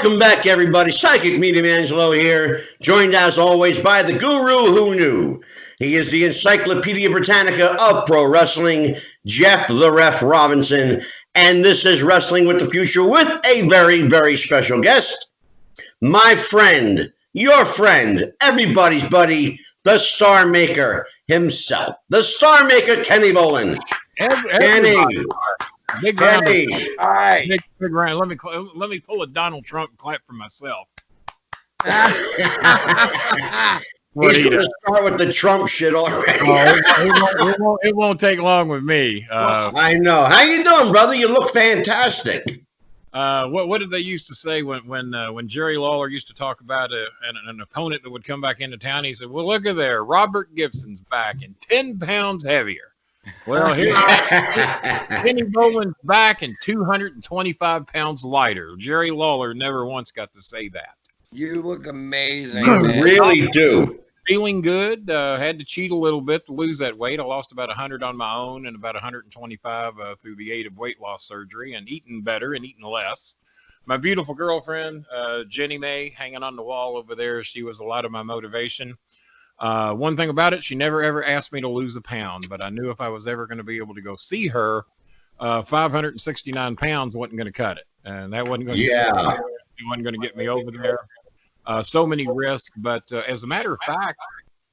Welcome back, everybody. Psychic Medium Angelo here, joined as always by the guru who knew. He is the Encyclopedia Britannica of pro wrestling, Jeff the Ref Robinson, and this is Wrestling with the Future with a very, very special guest, my friend, your friend, everybody's buddy, the Star Maker himself, the Star Maker, Kenny Bolin. Kenny. Big round. All right. Big round. Let me pull a Donald Trump and clap for myself. He's going to start with the Trump shit already. It won't take long with me. I know. How you doing, brother? You look fantastic. What did they used to say when Jerry Lawler used to talk about an opponent that would come back into town? He said, "Well, look at there, Robert Gibson's back and 10 pounds heavier." Well, here Kenny Bolin's back and 225 pounds lighter. Jerry Lawler never once got to say that. You look amazing. You really do. Feeling good. Had to cheat a little bit to lose that weight. I lost about 100 on my own and about 125 through the aid of weight loss surgery, and eating better and eating less. My beautiful girlfriend, Jenny May, hanging on the wall over there. She was a lot of my motivation. One thing about it, she never ever asked me to lose a pound, but I knew if I was ever going to be able to go see her, 569 pounds wasn't going to cut it, and that wasn't going to get me over there. So many risks, but as a matter of fact,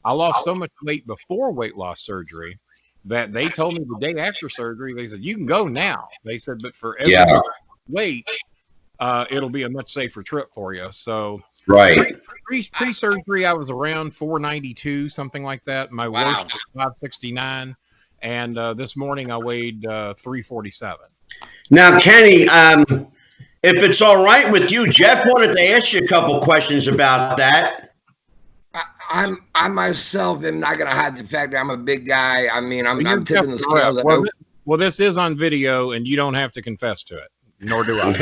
I lost so much weight before weight loss surgery that they told me the day after surgery, they said, "You can go now." They said, "But for every weight, it'll be a much safer trip for you." So right. Pre-surgery, I was around 492, something like that. My worst was 569, and this morning I weighed 347. Now, Kenny, if it's all right with you, Jeff wanted to ask you a couple questions about that. I myself am not going to hide the fact that I'm a big guy. I mean, I'm tipping the scales. Well, this is on video, and you don't have to confess to it, nor do I.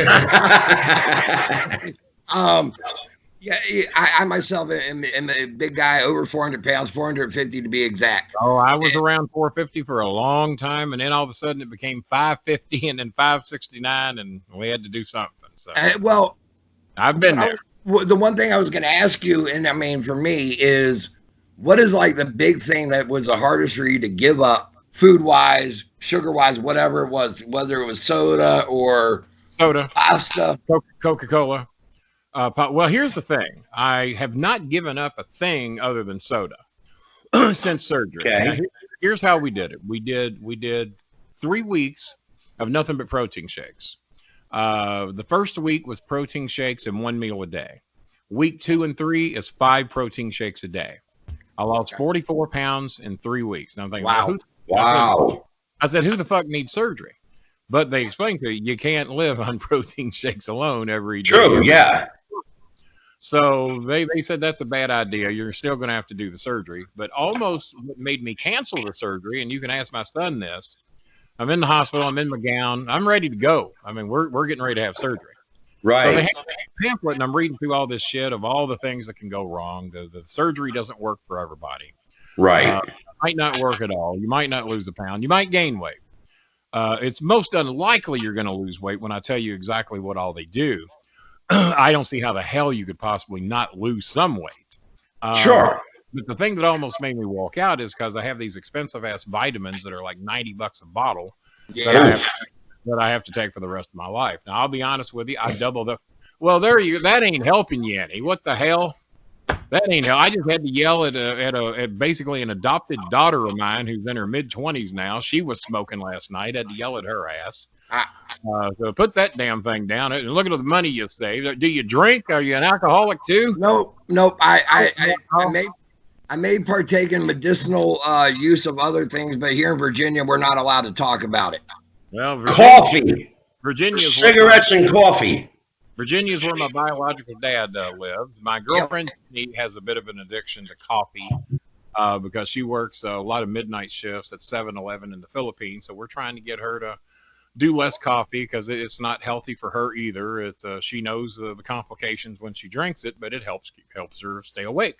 Yeah, I myself am a big guy, over 400 pounds, 450 to be exact. Oh, I was around 450 for a long time, and then all of a sudden it became 550 and then 569, and we had to do something. So, well, I've been there. The one thing I was going to ask you, and I mean, for me, is what is like the big thing that was the hardest for you to give up, food-wise, sugar-wise, whatever it was, whether it was soda or pasta, Coca-Cola. Well, here's the thing. I have not given up a thing other than soda since surgery. Okay. Here's how we did it. We did 3 weeks of nothing but protein shakes. The first week was protein shakes and 1 meal a day. Week 2 and 3 is 5 protein shakes a day. I lost 44 pounds in 3 weeks. And I'm thinking, wow. I said, who the fuck needs surgery? But they explained to you can't live on protein shakes alone every day. True, yeah. So they said that's a bad idea. You're still going to have to do the surgery. But almost what made me cancel the surgery, and you can ask my son this, I'm in the hospital. I'm in my gown. I'm ready to go. I mean, we're getting ready to have surgery. Right. So they have a pamphlet, and I'm reading through all this shit of all the things that can go wrong. The surgery doesn't work for everybody. Right. It might not work at all. You might not lose a pound. You might gain weight. It's most unlikely you're going to lose weight when I tell you exactly what all they do. I don't see how the hell you could possibly not lose some weight. Sure. But the thing that almost made me walk out is because I have these expensive ass vitamins that are like $90 a bottle that I have to take for the rest of my life. Now, I'll be honest with you. I double the. Well, that ain't helping you any. What the hell? That ain't hell. I just had to yell at basically an adopted daughter of mine who's in her mid-20s now. She was smoking last night. I had to yell at her ass. So put that damn thing down. And look at the money you save. Do you drink? Are you an alcoholic too? Nope. I may partake in medicinal use of other things, but here in Virginia, we're not allowed to talk about it. Well, Virginia's cigarettes and coffee. Virginia is where my biological dad lives. My girlfriend has a bit of an addiction to coffee because she works a lot of midnight shifts at 7-Eleven in the Philippines. So we're trying to get her to do less coffee because it's not healthy for her either. It's she knows the complications when she drinks it, but it helps her stay awake.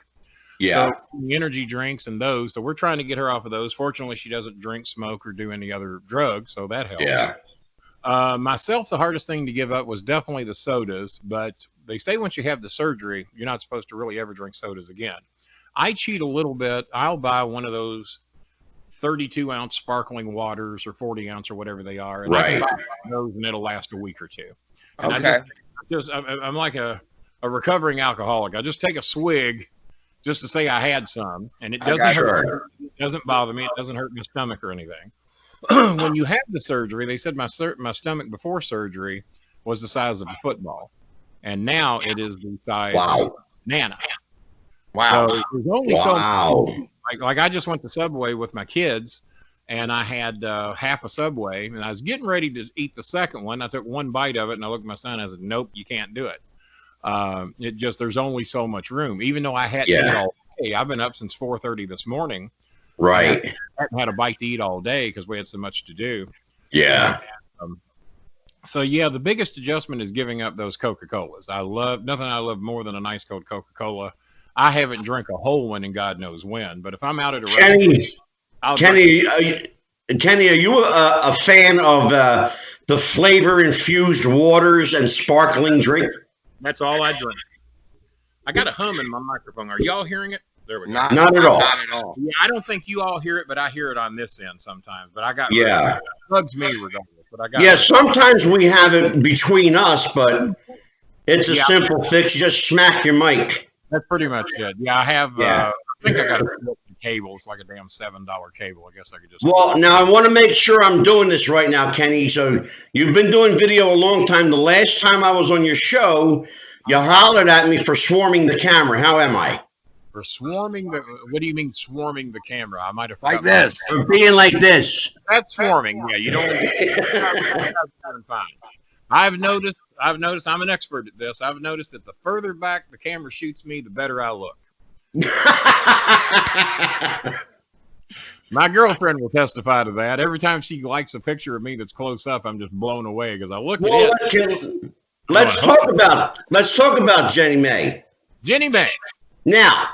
Yeah. So the energy drinks and those. So we're trying to get her off of those. Fortunately, she doesn't drink, smoke, or do any other drugs, so that helps. Yeah. Myself, the hardest thing to give up was definitely the sodas, but they say once you have the surgery, you're not supposed to really ever drink sodas again. I cheat a little bit. I'll buy one of those 32-ounce sparkling waters or 40-ounce or whatever they are, and I can buy those, and it'll last a week or two. And I'm like a recovering alcoholic. I just take a swig just to say I had some, and it doesn't hurt. It doesn't bother me. It doesn't hurt my stomach or anything. When you have the surgery, they said my stomach before surgery was the size of a football, and now it is the size of a banana. Wow. So there's only so like I just went to Subway with my kids, and I had half a Subway, and I was getting ready to eat the second one. I took one bite of it, and I looked at my son, and I said, nope, you can't do it. There's only so much room. Even though I hadn't eaten all day, I've been up since 4:30 this morning. Right. I hadn't had a bite to eat all day because we had so much to do. Yeah. So yeah, the biggest adjustment is giving up those Coca-Colas. I love more than a nice cold Coca-Cola. I haven't drank a whole one in God knows when, but if I'm out at a restaurant, Kenny, are you a fan of the flavor infused waters and sparkling drink? That's all I drink. I got a hum in my microphone. Are y'all hearing it? There we go. Not at all. Not at all. Yeah, I don't think you all hear it, but I hear it on this end sometimes. But I got it bugs me regardless. But I got sometimes we have it between us, but it's a simple fix. You just smack your mic. That's pretty much it. Yeah, I have. I think I got a cable. It's like a damn $7 cable. I guess I could just. Well, now I want to make sure I'm doing this right now, Kenny. So you've been doing video a long time. The last time I was on your show, you hollered at me for swarming the camera. How am I? For swarming the? What do you mean swarming the camera? I might have like this. For being like this. That's swarming. Yeah, you don't. Fine. I've noticed. I'm an expert at this. I've noticed that the further back the camera shoots me, the better I look. My girlfriend will testify to that. Every time she likes a picture of me that's close up, I'm just blown away because I look at it. Let's talk about Jenny May. Jenny May. Now,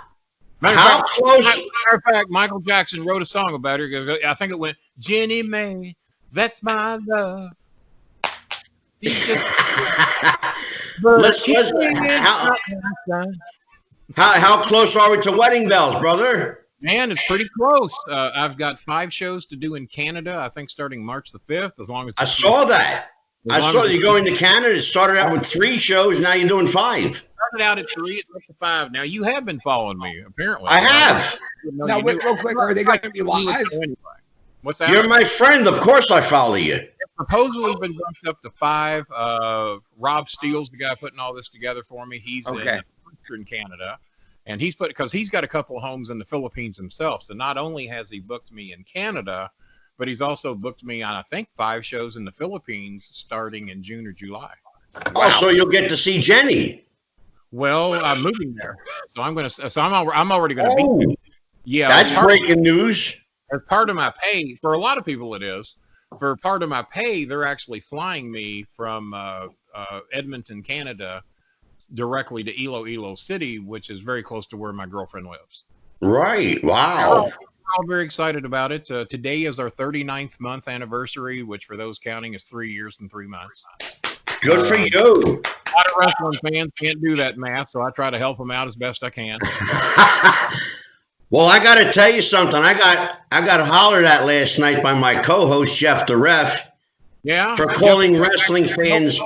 how close? Matter of fact, Michael Jackson wrote a song about her. I think it went, Jenny May, that's my love. How close are we to wedding bells, brother? Man, it's pretty close. I've got 5 shows to do in Canada. I think starting March the 5th. As long as I saw that. I saw you going to Canada. It started out with 3 shows. Now you're doing 5. Started out at 3, it's up to 5. Now you have been following me, apparently. I have. Now, wait, real quick, are they going to be live? What's that? You're my friend. Of course, I follow you. It's supposedly been bumped up to 5. Rob Steele's the guy putting all this together for me. He's in Canada, and because he's got a couple of homes in the Philippines himself. So not only has he booked me in Canada, but he's also booked me on, I think, 5 shows in the Philippines starting in June or July. Wow. Oh, so you'll get to see Jenny. Well, I'm moving there, so I'm already going to be there. Yeah, that's breaking news. As part of my pay, for a lot of people it is. For part of my pay, they're actually flying me from Edmonton, Canada, directly to Iloilo City, which is very close to where my girlfriend lives. Right. Wow. We're all very excited about it. Today is our 39th month anniversary, which for those counting is 3 years and 3 months. Good for you. A lot of wrestling fans can't do that math, so I try to help them out as best I can. Well, I got to tell you something. I got hollered at last night by my co-host Jeff the Ref. Yeah. For calling wrestling fans.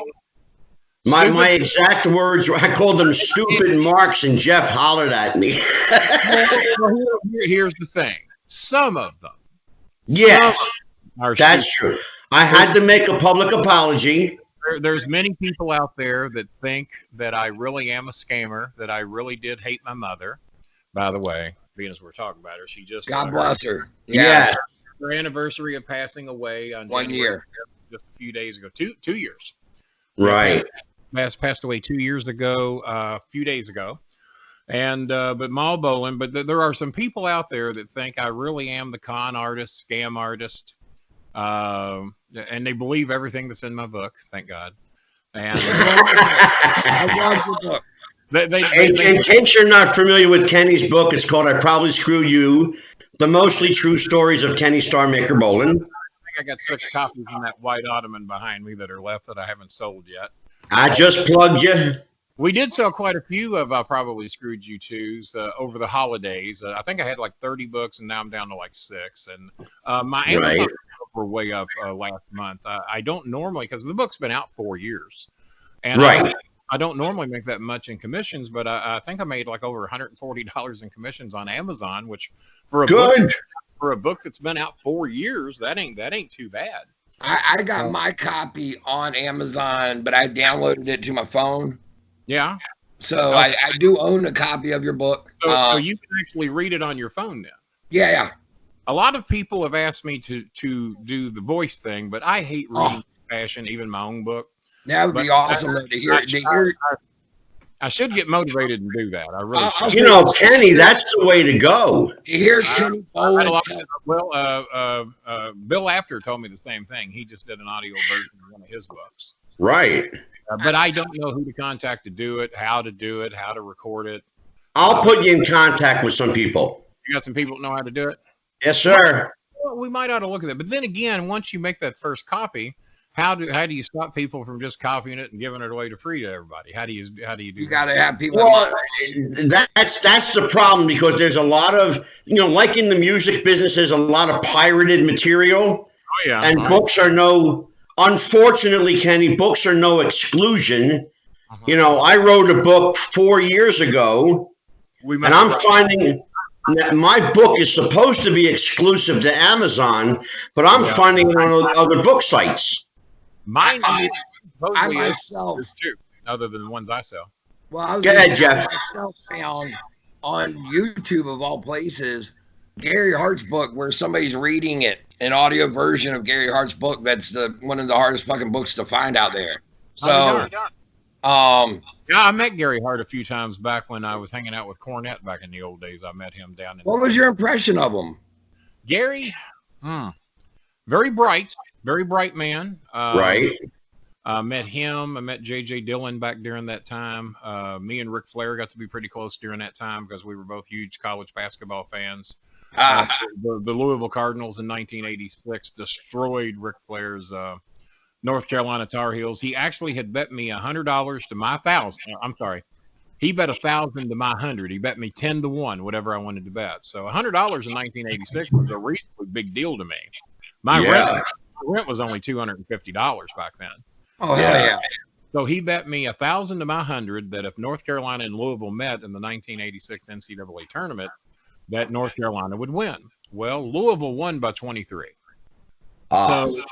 My exact words were, I called them stupid marks, and Jeff hollered at me. Here's the thing. Some of them. Yes, that's true. I had to make a public apology. There's many people out there that think that I really am a scammer, that I really did hate my mother. By the way, being as we're talking about her, she just God bless her. Yeah. Her anniversary of passing away on 1 year, just a few days ago, 2 years. Right. Passed away 2 years ago, a few days ago. And but Ma Bolin, but there are some people out there that think I really am the con artist, scam artist. And they believe everything that's in my book, thank God. And I love the book. In case you're not familiar with Kenny's book, it's called I Probably Screwed You, the mostly true stories of Kenny STARMAKER Bolin. I think I got 6 copies in that white ottoman behind me that are left that I haven't sold yet. I just plugged you. We did sell quite a few of I Probably Screwed You Twos over the holidays. I think I had like 30 books, and now I'm down to like 6. And my Amazon Right. were way up last month. I don't normally, because the book's been out 4 years, and Right. I don't normally make that much in commissions, but I think I made like over $140 in commissions on Amazon, which for a Good. book that's been out 4 years, that ain't too bad. I got my copy on Amazon, but I downloaded it to my phone. Yeah. So I do own a copy of your book. So you can actually read it on your phone then. Yeah. A lot of people have asked me to do the voice thing, but I hate reading fashion, even my own book. That would be awesome to hear. I should get motivated and do that. I really should. You know, Kenny, that's the way to go. You hear Kenny Bolin? Bill After told me the same thing. He just did an audio version of one of his books. Right. But I don't know who to contact to do it, how to record it. I'll put you in contact with some people. You got some people that know how to do it? Yes, sir. Well, we might ought to look at that. But then again, once you make that first copy, how do you stop people from just copying it and giving it away to free to everybody? How do you do You got to have people. Well, that's the problem, because there's a lot of, like in the music business, there's a lot of pirated material. Oh yeah. And books are unfortunately, Kenny, books are no exclusion. I wrote a book 4 years ago, and I'm finding that my book is supposed to be exclusive to Amazon, but I'm finding it on other book sites. Mine, I supposedly is myself, too, other than the ones I sell. well, I was Go ahead, Jeff. myself found on YouTube of all places Gary Hart's book, where somebody's reading it, an audio version of Gary Hart's book. That's one of the hardest fucking books to find out there. So, Yeah, I met Gary Hart a few times back when I was hanging out with Cornette back in the old days. I met him down in. what was your impression of him? Gary? Very bright man. Right. I met him. I met J.J. Dillon back during that time. Me and Ric Flair got to be pretty close during that time because we were both huge college basketball fans. The Louisville Cardinals in 1986 destroyed Ric Flair's North Carolina Tar Heels. He actually had bet me $100 to my 1,000. I'm sorry. He bet 1,000 to my 100. He bet me 10 to 1, whatever I wanted to bet. So $100 in 1986 was a reasonably big deal to me. My rent was only $250 back then. Oh, hell yeah. So he bet me 1,000 to my 100 that if North Carolina and Louisville met in the 1986 NCAA tournament, that North Carolina would win. Well, Louisville won by 23. So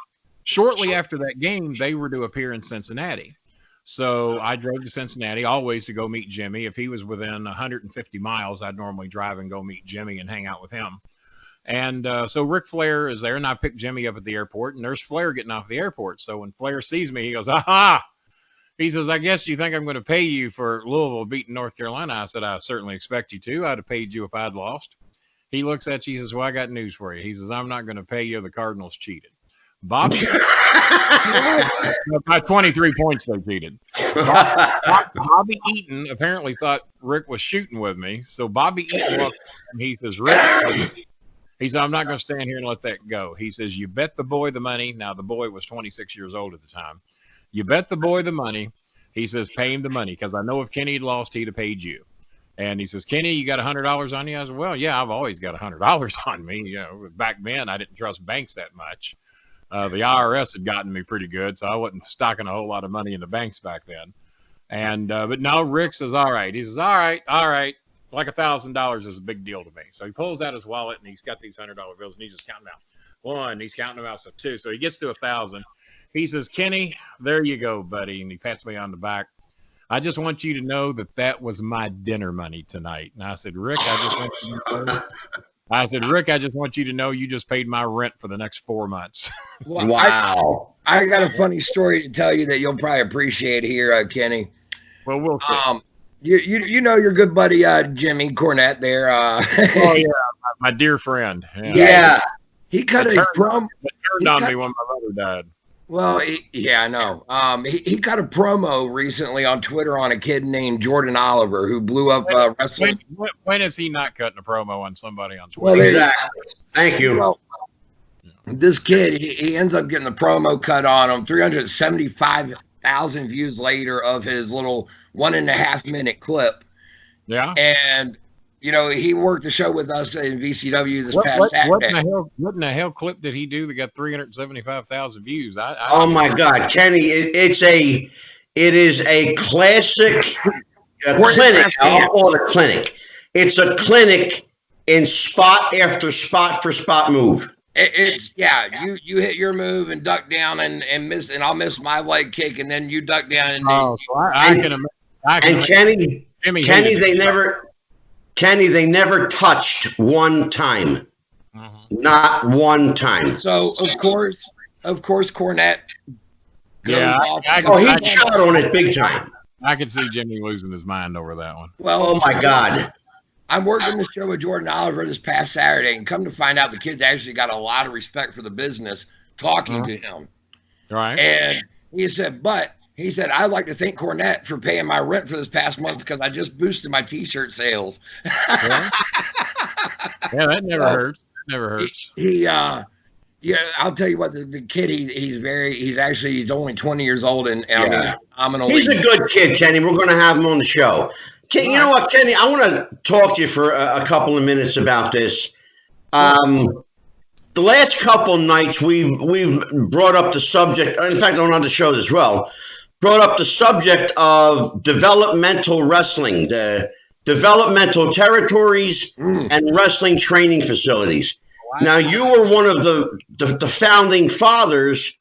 shortly after that game, they were to appear in Cincinnati. So I drove to Cincinnati always to go meet Jimmy. If he was within 150 miles, I'd normally drive and go meet Jimmy and hang out with him. And so Ric Flair is there, and I picked Jimmy up at the airport, and there's Flair getting off the airport. So when Flair sees me, he goes, aha! He says, I guess you think I'm going to pay you for Louisville beating North Carolina. I said, I certainly expect you to. I'd have paid you if I'd lost. He looks at you, he says, well, I got news for you. He says, I'm not going to pay you. The Cardinals cheated. Bobby, by 23 points they cheated. Bobby Eaton apparently thought Rick was shooting with me. So Bobby Eaton walked and he says, Rick, he said, I'm not going to stand here and let that go. He says, you bet the boy the money. Now, the boy was 26 years old at the time. You bet the boy the money. He says, pay him the money, because I know if Kenny had lost, he'd have paid you. And he says, Kenny, you got $100 on you? I said, well, yeah, I've always got $100 on me. Back then, I didn't trust banks that much. The IRS had gotten me pretty good, so I wasn't stocking a whole lot of money in the banks back then. And but now Rick says, all right. He says, all right. Like $1,000 is a big deal to me. So he pulls out his wallet, and he's got these $100 bills, and he's just counting them out. One, he's counting them out, so two. So he gets to 1,000. He says, Kenny, there you go, buddy. And he pats me on the back. I just want you to know that was my dinner money tonight. And I said, Rick, I just want you to know you just paid my rent for the next 4 months. Well, Wow. I got a funny story to tell you that you'll probably appreciate here, Kenny. Well, we'll see. You know your good buddy Jimmy Cornette there. Oh yeah, my dear friend. Yeah. He cut a promo. Turned on me when my mother died. Well, I know. He cut a promo recently on Twitter on a kid named Jordan Oliver who blew up wrestling. When is he not cutting a promo on somebody on Well, Twitter? Exactly. Thank you. Well, this kid, he ends up getting the promo cut on him. 375,000 views later of his little 1.5 minute clip. Yeah. And, you know, he worked the show with us in VCW this past Saturday. What in the hell clip did he do that got 375,000 views? Oh my God, Kenny! It is a classic clinic. I'll call it a clinic. It's a clinic in spot after spot for spot move. You hit your move and duck down and miss, and I'll miss my leg kick, and then you duck down and Kenny, they never touched one time. Not one time. So of course, Cornette. Yeah, he shot on it big time. I could see Jimmy losing his mind over that one. Well, oh my God. I'm working the show with Jordan Oliver this past Saturday, and come to find out the kids actually got a lot of respect for the business talking to him. Right. And he said, I'd like to thank Cornette for paying my rent for this past month because I just boosted my T-shirt sales. Yeah, that never hurts. That never hurts. I'll tell you what, the kid, he's only 20 years old and I mean, phenomenal. He's a good kid, Kenny. We're going to have him on the show. You know what, Kenny? I want to talk to you for a couple of minutes about this. The last couple nights, we've brought up the subject. In fact, on the show as well, brought up the subject of developmental wrestling, the developmental territories and wrestling training facilities. Now, you were one of the founding fathers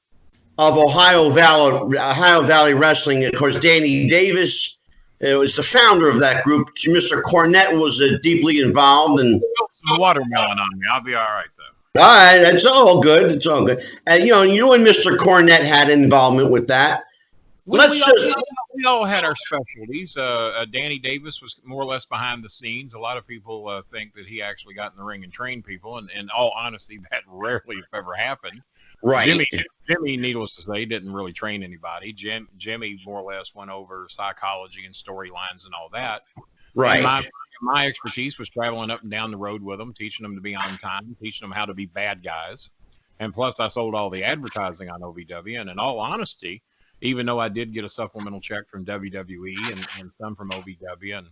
of Ohio Valley Wrestling. Of course, Danny Davis was the founder of that group. Mr. Cornette was deeply involved. And some watermelon on me. I'll be all right, though. All right. It's all good. It's all good. And, you and Mr. Cornette had involvement with that. We all had our specialties. Danny Davis was more or less behind the scenes. A lot of people think that he actually got in the ring and trained people. And in all honesty, that rarely, if ever, happened. Right. Jimmy, needless to say, didn't really train anybody. Jimmy more or less went over psychology and storylines and all that. Right. And my expertise was traveling up and down the road with them, teaching them to be on time, teaching them how to be bad guys. And plus, I sold all the advertising on OVW. And in all honesty, even though I did get a supplemental check from WWE and some from OVW,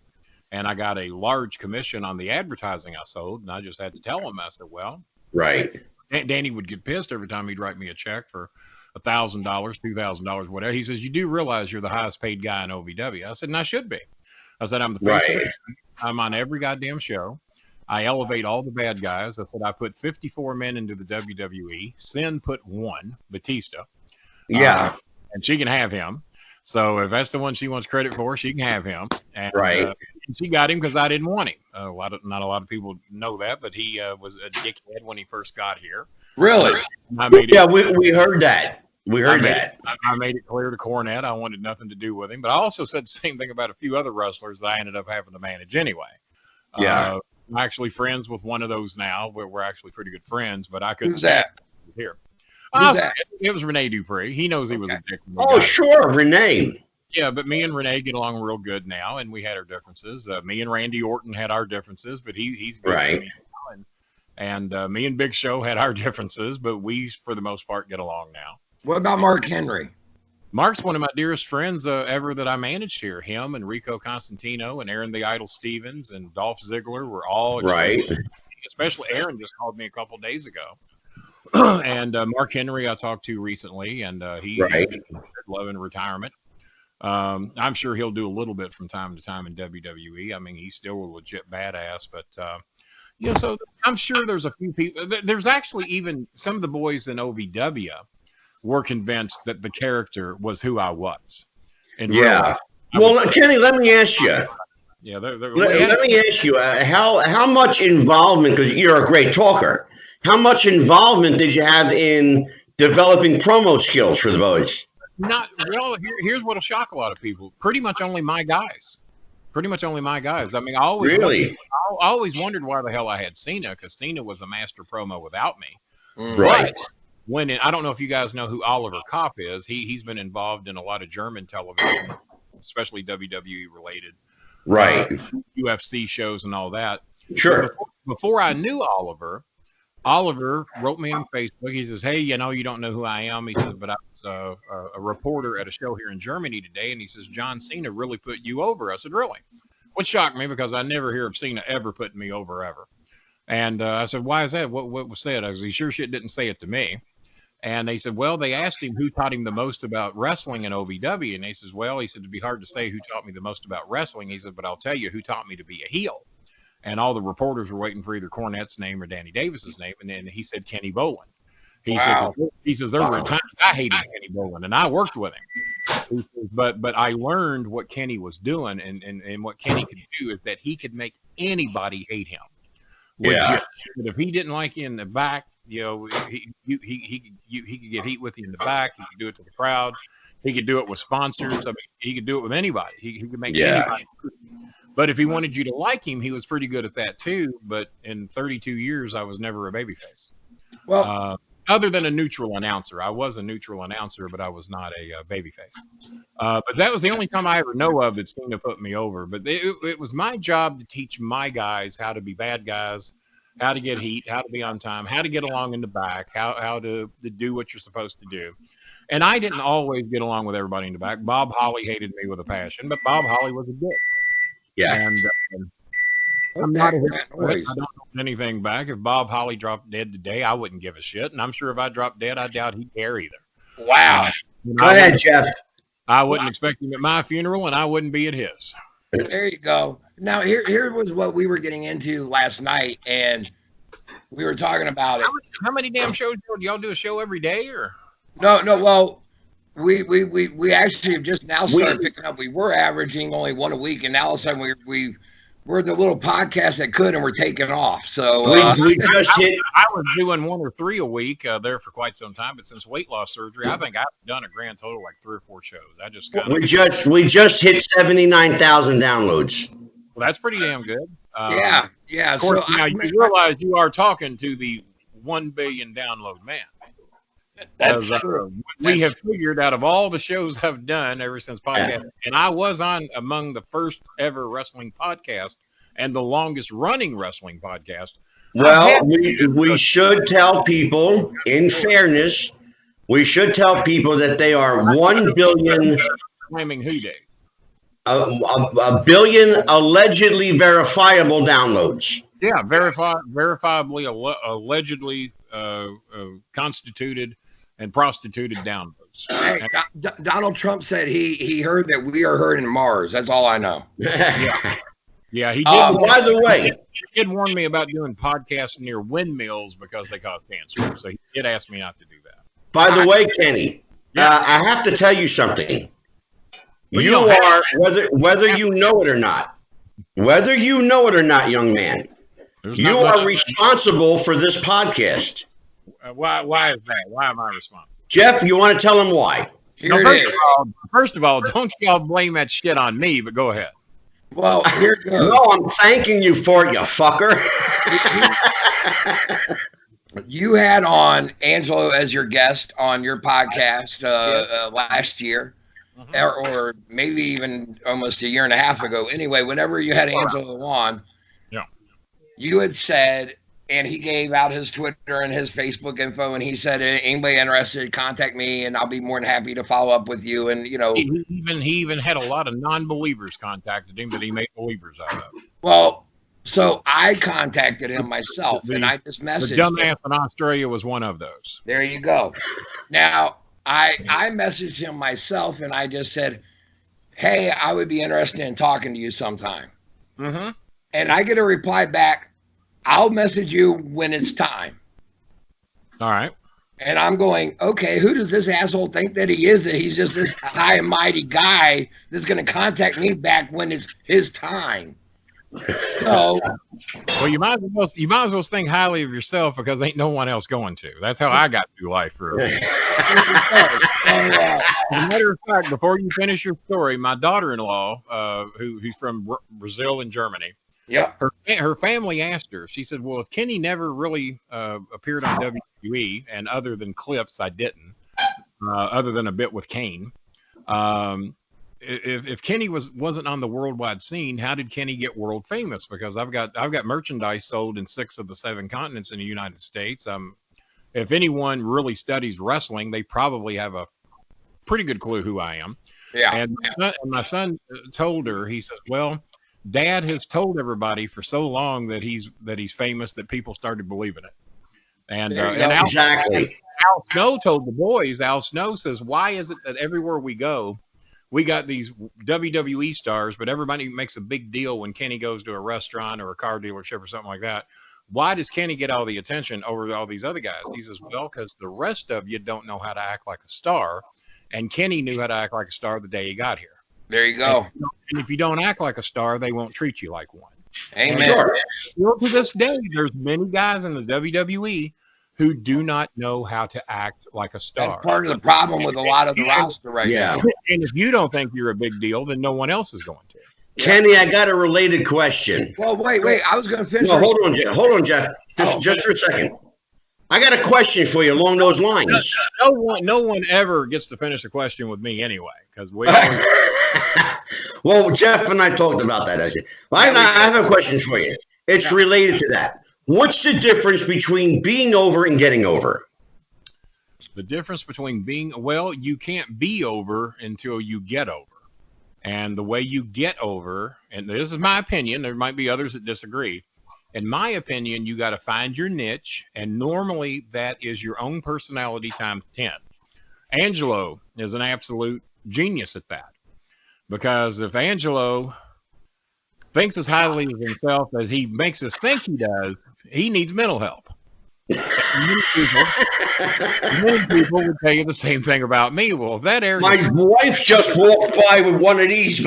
and I got a large commission on the advertising I sold, and I just had to tell him, I said, well, right. Danny would get pissed every time he'd write me a check for $1,000, $2,000, whatever. He says, you do realize you're the highest paid guy in OVW. I said, and I should be. I said, I'm the face of it. I'm on every goddamn show. I elevate all the bad guys. I said, I put 54 men into the WWE. Sin put 1, Batista. Yeah. And she can have him. So if that's the one she wants credit for, she can have him. And, she got him because I didn't want him. Not a lot of people know that, but he was a dickhead when he first got here. Really? We heard that. I made it clear to Cornette I wanted nothing to do with him. But I also said the same thing about a few other wrestlers that I ended up having to manage anyway. Yeah. I'm actually friends with one of those now. We're actually pretty good friends, but I couldn't. Who's that? Here. It was Rene Dupree. He knows he was a dick. Oh, sure, Rene. Yeah, but me and Rene get along real good now, and we had our differences. Me and Randy Orton had our differences, but he's good right. And me and Big Show had our differences, but we, for the most part, get along now. What about Mark Henry? Mark's one of my dearest friends ever that I managed here. Him and Rico Constantino and Aaron the Idol Stevens and Dolph Ziggler were all right. Especially Aaron just called me a couple days ago. And Mark Henry I talked to recently, and he's loving retirement. I'm sure he'll do a little bit from time to time in WWE. I mean, he's still a legit badass, but so I'm sure there's a few people. There's actually even some of the boys in OVW were convinced that the character was who I was. Well, Kenny, let me ask you. Yeah, let me ask you how much involvement, because you're a great talker. How much involvement did you have in developing promo skills for the boys? Not well. Here's what'll shock a lot of people. Pretty much only my guys. I mean, I always wondered why the hell I had Cena, because Cena was a master promo without me. Right. But I don't know if you guys know who Oliver Kopp is. He's been involved in a lot of German television, especially WWE related. Right. UFC shows and all that. Sure. Before I knew Oliver, Oliver wrote me on Facebook. He says, "Hey, you know, you don't know who I am." He says, "But I was a reporter at a show here in Germany today." And he says, "John Cena really put you over." I said, "Really?" Which shocked me because I never hear of Cena ever putting me over ever. And I said, "Why is that? What was said?" I was, "He sure shit didn't say it to me." And they said, "Well, they asked him who taught him the most about wrestling in OVW." And he says, "Well," he said, "it'd be hard to say who taught me the most about wrestling." He said, "But I'll tell you who taught me to be a heel." And all the reporters were waiting for either Cornette's name or Danny Davis's name. And then he said Kenny Bolin. Wow. He says, there were times I hated Kenny Bolin, and I worked with him. He says, but I learned what Kenny was doing, and what Kenny could do is that he could make anybody hate him. Yeah. But if he didn't like you in the back, you know, he could get heat with you in the back. He could do it to the crowd. He could do it with sponsors. I mean, he could do it with anybody. He could make anybody. But if he wanted you to like him, he was pretty good at that too. But in 32 years, I was never a babyface. Well, other than a neutral announcer. I was a neutral announcer, but I was not a babyface. But that was the only time I ever know of that Cena put me over. But it was my job to teach my guys how to be bad guys, how to get heat, how to be on time, how to get along in the back, how to do what you're supposed to do. And I didn't always get along with everybody in the back. Bob Holly hated me with a passion, but Bob Holly was a dick. Yeah. And I'm not I don't hold anything back. If Bob Holly dropped dead today, I wouldn't give a shit. And I'm sure if I dropped dead, I doubt he'd care either. wow. Go ahead, Jeff. I wouldn't expect him at my funeral, and I wouldn't be at his. There you go. Now, here was what we were getting into last night, and we were talking about it. How many damn shows do y'all do? A show every day, or? No. Well, we actually have just now started picking up. We were averaging only one a week, and now all of a sudden we're the little podcast that could, and we're taking off. So we just hit. I was doing 1 or 3 a week there for quite some time, but since weight loss surgery, I think I've done a grand total like 3 or 4 shows. I just we just hit 79,000 downloads. Well, that's pretty damn good. Yeah. Of course, So now you realize you are talking to the 1 billion download man. That's true. We have figured out of all the shows I've done ever since podcast, and I was on among the first ever wrestling podcast and the longest running wrestling podcast. Well, we should tell people, in fairness, we should tell people that they are 1 billion. Claiming who day? A billion allegedly verifiable downloads. Yeah, verifiably, allegedly constituted and prostituted downloads. Hey, Donald Trump said he heard that we are heard in Mars. That's all I know. Yeah, he did. By the way, he did warn me about doing podcasts near windmills because they cause cancer. So he did ask me not to do that. By the way, Kenny, I have to tell you something. Well, you are, whether you know it or not, young man, you are responsible for this podcast. Why is that? Why am I responsible? Jeff, you want to tell him why? First of all, don't y'all blame that shit on me, but go ahead. Well, here goes. No, I'm thanking you for it, you fucker. You had on Angelo as your guest on your podcast last year, or maybe even almost a year and a half ago. Anyway, whenever you had Angelo on, you had said, and he gave out his Twitter and his Facebook info, and he said, anybody interested, contact me, and I'll be more than happy to follow up with you. And, you know. He even had a lot of non-believers contacted him that he made believers out of. Well, so I contacted him myself, and I just messaged him. The dumbass in Australia was one of those. There you go. Now, I messaged him myself, and I just said, hey, I would be interested in talking to you sometime. Mm-hmm. And I get a reply back, I'll message you when it's time. All right. And I'm going, okay, who does this asshole think that he is? That he's just this high and mighty guy that's going to contact me back when it's his time. So, well, you might as well think highly of yourself because ain't no one else going to. That's how I got through life. As a matter of fact, before you finish your story, my daughter-in-law, who's from Brazil and Germany, her family asked her. She said, "Well, if Kenny never really appeared on WWE, and other than clips, I didn't, other than a bit with Kane." if Kenny wasn't on the worldwide scene, how did Kenny get world famous? Because I've got merchandise sold in 6 of the 7 continents in the United States. If anyone really studies wrestling, they probably have a pretty good clue who I am. Yeah. And my son told her, he says, well, Dad has told everybody for so long that he's famous that people started believing it. And Al Snow told the boys, Al Snow says, why is it that everywhere we go, we got these WWE stars, but everybody makes a big deal when Kenny goes to a restaurant or a car dealership or something like that? Why does Kenny get all the attention over all these other guys? He says, well, because the rest of you don't know how to act like a star. And Kenny knew how to act like a star the day he got here. There you go. And if you don't act like a star, they won't treat you like one. Amen. Still to this day, there's many guys in the WWE who do not know how to act like a star. That's part of the problem with a lot of the roster right now. And if you don't think you're a big deal, then no one else is going to. Kenny, I got a related question. Well, wait. I was going to finish. No, hold on, Jeff. Just for a second. I got a question for you along those lines. No one ever gets to finish a question with me anyway, because we always... Well, Jeff and I talked about that. I said, I have a question for you. It's related to that. What's the difference between being over and getting over? The difference between you can't be over until you get over. And the way you get over, and this is my opinion, there might be others that disagree. In my opinion, you got to find your niche, and normally that is your own personality times 10. Angelo is an absolute genius at that, because if Angelo thinks as highly of himself as he makes us think he does, he needs mental help. Many people would tell you the same thing about me. Well, that area. My wife just walked by with one of these.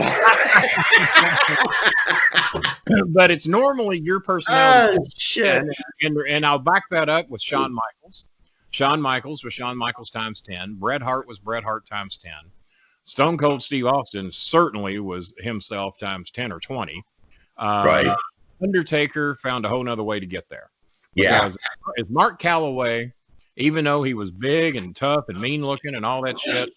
But it's normally your personality. Oh, shit. And I'll back that up with Shawn Michaels. Shawn Michaels was Shawn Michaels times 10. Bret Hart was Bret Hart times 10. Stone Cold Steve Austin certainly was himself times 10 or 20. Right. Undertaker found a whole nother way to get there. Yeah. Because as Mark Calloway, even though he was big and tough and mean looking and all that shit,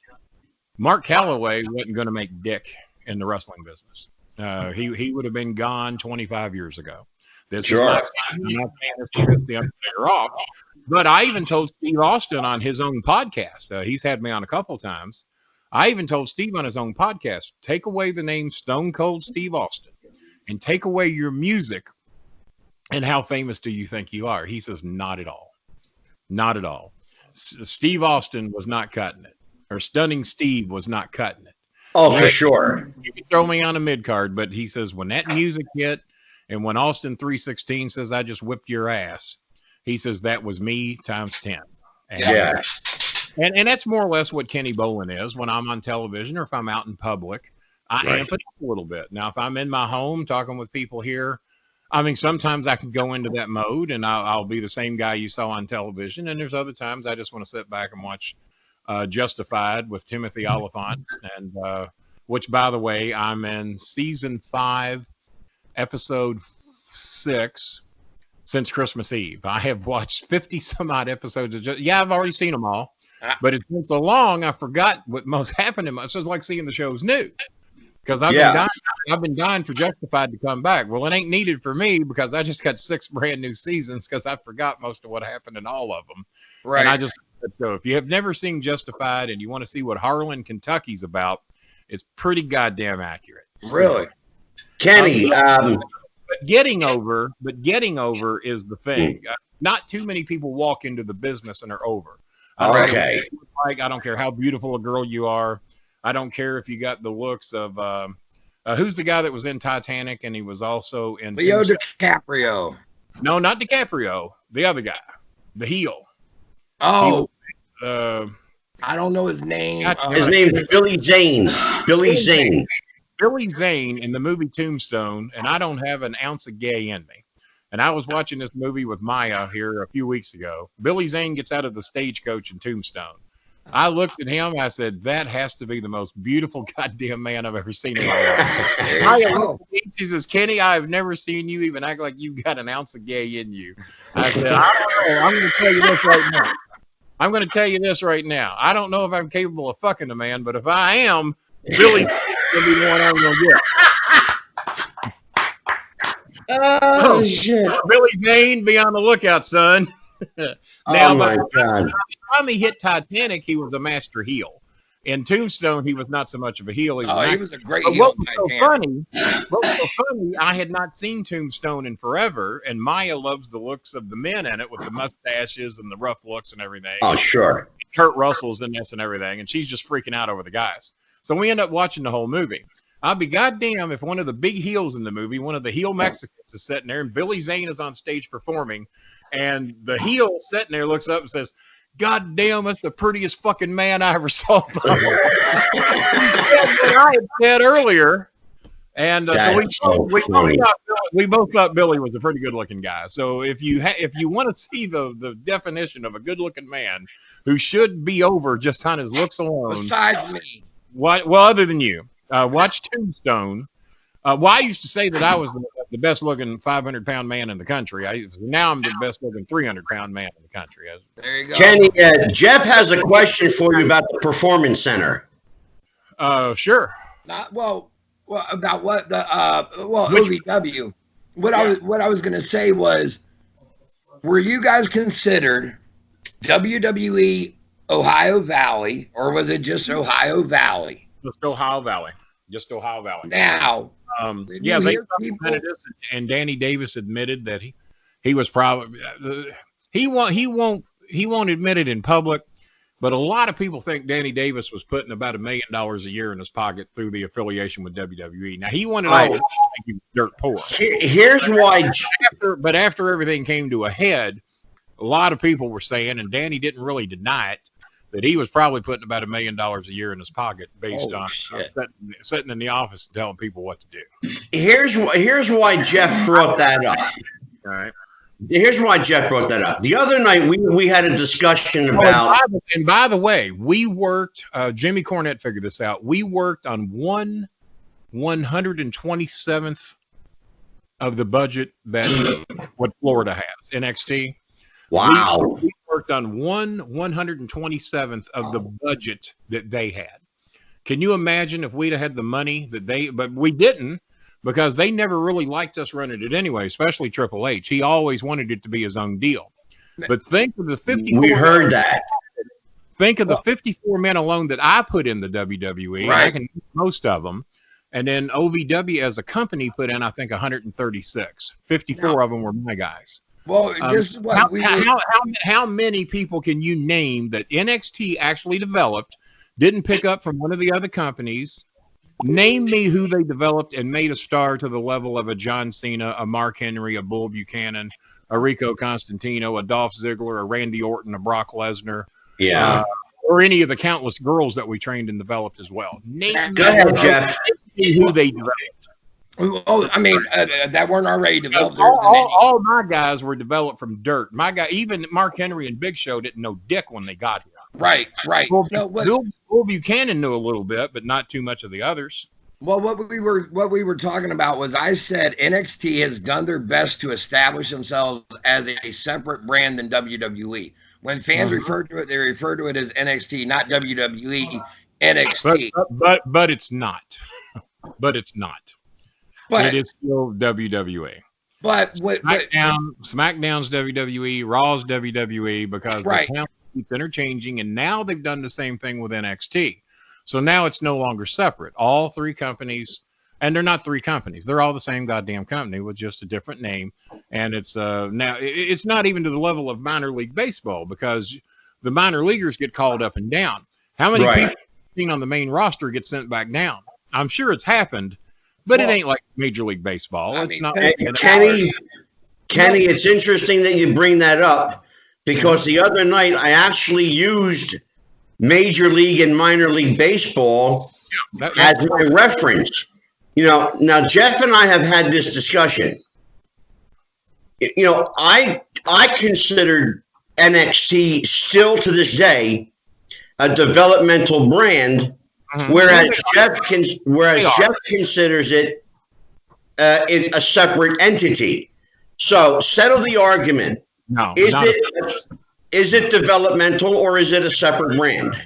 Mark Calloway wasn't going to make dick in the wrestling business. He would have been gone 25 years ago. This is not saying this to piss the Undertaker off, but I even told Steve Austin on his own podcast. He's had me on a couple times. I even told Steve on his own podcast, take away the name Stone Cold Steve Austin and take away your music, and how famous do you think you are? He says, not at all. Not at all. Steve Austin was not cutting it, or Stunning Steve was not cutting it. Oh, for sure. You can throw me on a mid card, but he says when that music hit, and when Austin 3:16 says I just whipped your ass, he says that was me times 10. And, and that's more or less what Kenny Bolin is when I'm on television or if I'm out in public. I amp it up a little bit. Now, if I'm in my home talking with people here, I mean, sometimes I can go into that mode and I'll be the same guy you saw on television. And there's other times I just want to sit back and watch Justified with Timothy Oliphant, and which, by the way, I'm in season 5, episode 6 since Christmas Eve. I have watched 50 some odd episodes of I've already seen them all, but it's been so long I forgot what most happened in my. So it's like seeing the show's new. Because I've been dying for Justified to come back. Well, it ain't needed for me because I just got 6 brand new seasons because I forgot most of what happened in all of them. Right. And so if you have never seen Justified and you want to see what Harlan, Kentucky's about, it's pretty goddamn accurate. Really? Kenny, but getting over is the thing. Not too many people walk into the business and are over. Okay. I don't care how beautiful a girl you are. I don't care if you got the looks of who's the guy that was in Titanic and he was also in Leo DiCaprio. No, not DiCaprio. The other guy, the heel. Oh, I don't know his name. His name's Billy Zane. Billy Zane. Billy Zane in the movie Tombstone, and I don't have an ounce of gay in me. And I was watching this movie with Maya here a few weeks ago. Billy Zane gets out of the stagecoach in Tombstone. I looked at him. I said, that has to be the most beautiful goddamn man I've ever seen in my life. She says, Kenny, I've never seen you even act like you got an ounce of gay in you. I said, I don't know. I'm going to tell you this right now. I don't know if I'm capable of fucking a man, but if I am, Billy's gonna be the one I'm gonna get. Oh, shit. Billy Zane, be on the lookout, son. God. By the time he hit Titanic, he was a master heel. In Tombstone, he was not so much of a heel. He was a great heel. What was so funny, I had not seen Tombstone in forever, and Maya loves the looks of the men in it with the mustaches and the rough looks and everything. Oh, sure. Kurt Russell's in this and everything, and she's just freaking out over the guys. So we end up watching the whole movie. I'll be goddamn if one of the big heels in the movie, one of the heel Mexicans, is sitting there, and Billy Zane is on stage performing, and the heel sitting there looks up and says, "God damn, that's the prettiest fucking man I ever saw." I had said earlier, and so we both thought Billy was a pretty good looking guy. So if you want to see the definition of a good looking man who should be over just on his looks alone, besides me, other than you, watch Tombstone. I used to say that I was the best looking 500-pound man in the country. Now I'm the best looking 300-pound man in the country. There you go. Kenny, Jeff has a question for you about the Performance Center. Sure. About what the OVW. What I was going to say was, were you guys considered WWE Ohio Valley, or was it just Ohio Valley? Just Ohio Valley. Just Ohio Valley. Now, they supplemented us, and Danny Davis admitted that he was probably he won't admit it in public, but a lot of people think Danny Davis was putting about $1 million a year in his pocket through the affiliation with WWE. Now he wanted all dirt poor. Here's why. But after everything came to a head, a lot of people were saying, and Danny didn't really deny it, that he was probably putting about $1 million a year in his pocket based on sitting in the office and telling people what to do. Here's why Jeff brought that up. All right. Here's why Jeff brought that up. The other night we had a discussion about. And by the way, we worked. Jimmy Cornette figured this out. We worked on 127th of the budget that what Florida has. NXT. Wow. We worked on 127th of the budget that they had. Can you imagine if we'd have had the money but we didn't, because they never really liked us running it anyway, especially Triple H. He always wanted it to be his own deal. But think of the 54. We heard that. Think of the 54 men alone that I put in the WWE. Right. I can use most of them. And then OVW as a company put in, I think, 136. 54 of them were my guys. Well, this is what how many people can you name that NXT actually developed, didn't pick up from one of the other companies? Name me who they developed and made a star to the level of a John Cena, a Mark Henry, a Bull Buchanan, a Rico Constantino, a Dolph Ziggler, a Randy Orton, a Brock Lesnar, or any of the countless girls that we trained and developed as well. Name Go ahead, Jeff. Who they developed. Oh, I mean, that weren't already developed. All my guys were developed from dirt. My guy, even Mark Henry and Big Show didn't know dick when they got here. Right. Bull Buchanan knew a little bit, but not too much of the others. Well, what we were talking about was, I said NXT has done their best to establish themselves as a separate brand than WWE. When fans refer to it, they refer to it as NXT, not WWE. NXT. But it's not. But it's not. But it is still WWE. But SmackDown's WWE, Raw's WWE, because the talent keeps interchanging, and now they've done the same thing with NXT. So now it's no longer separate. All three companies, and they're not three companies. They're all the same goddamn company with just a different name. And it's now it's not even to the level of minor league baseball, because the minor leaguers get called up and down. How many people seen on the main roster get sent back down? I'm sure it's happened. But it ain't like Major League Baseball. It's not. Kenny, it's interesting that you bring that up, because the other night I actually used Major League and Minor League Baseball as my reference. Now Jeff and I have had this discussion. I consider NXT still to this day a developmental brand. Whereas Jeff considers it a separate entity. So settle the argument. No, is it developmental, or is it a separate brand?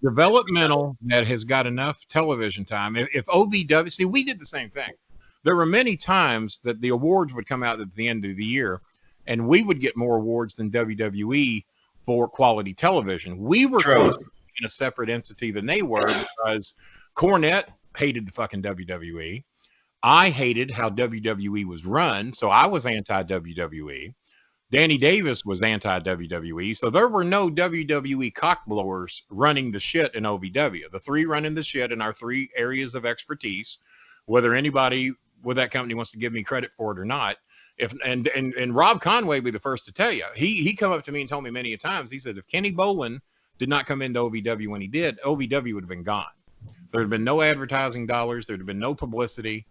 developmental that has got enough television time. If OVW, see, we did the same thing. There were many times that the awards would come out at the end of the year, and we would get more awards than WWE for quality television. We were close to being a separate entity than they were because Cornette hated the fucking WWE. I hated how WWE was run, so I was anti-WWE. Danny Davis was anti-WWE, so there were no WWE cockblowers running the shit in OVW. The three running the shit in our three areas of expertise, whether anybody with that company wants to give me credit for it or not. And Rob Conway be the first to tell you. He come up to me and told me many a times, he said, if Kenny Bolin did not come into OVW when he did, OVW would have been gone. There would have been no advertising dollars. There would have been no publicity.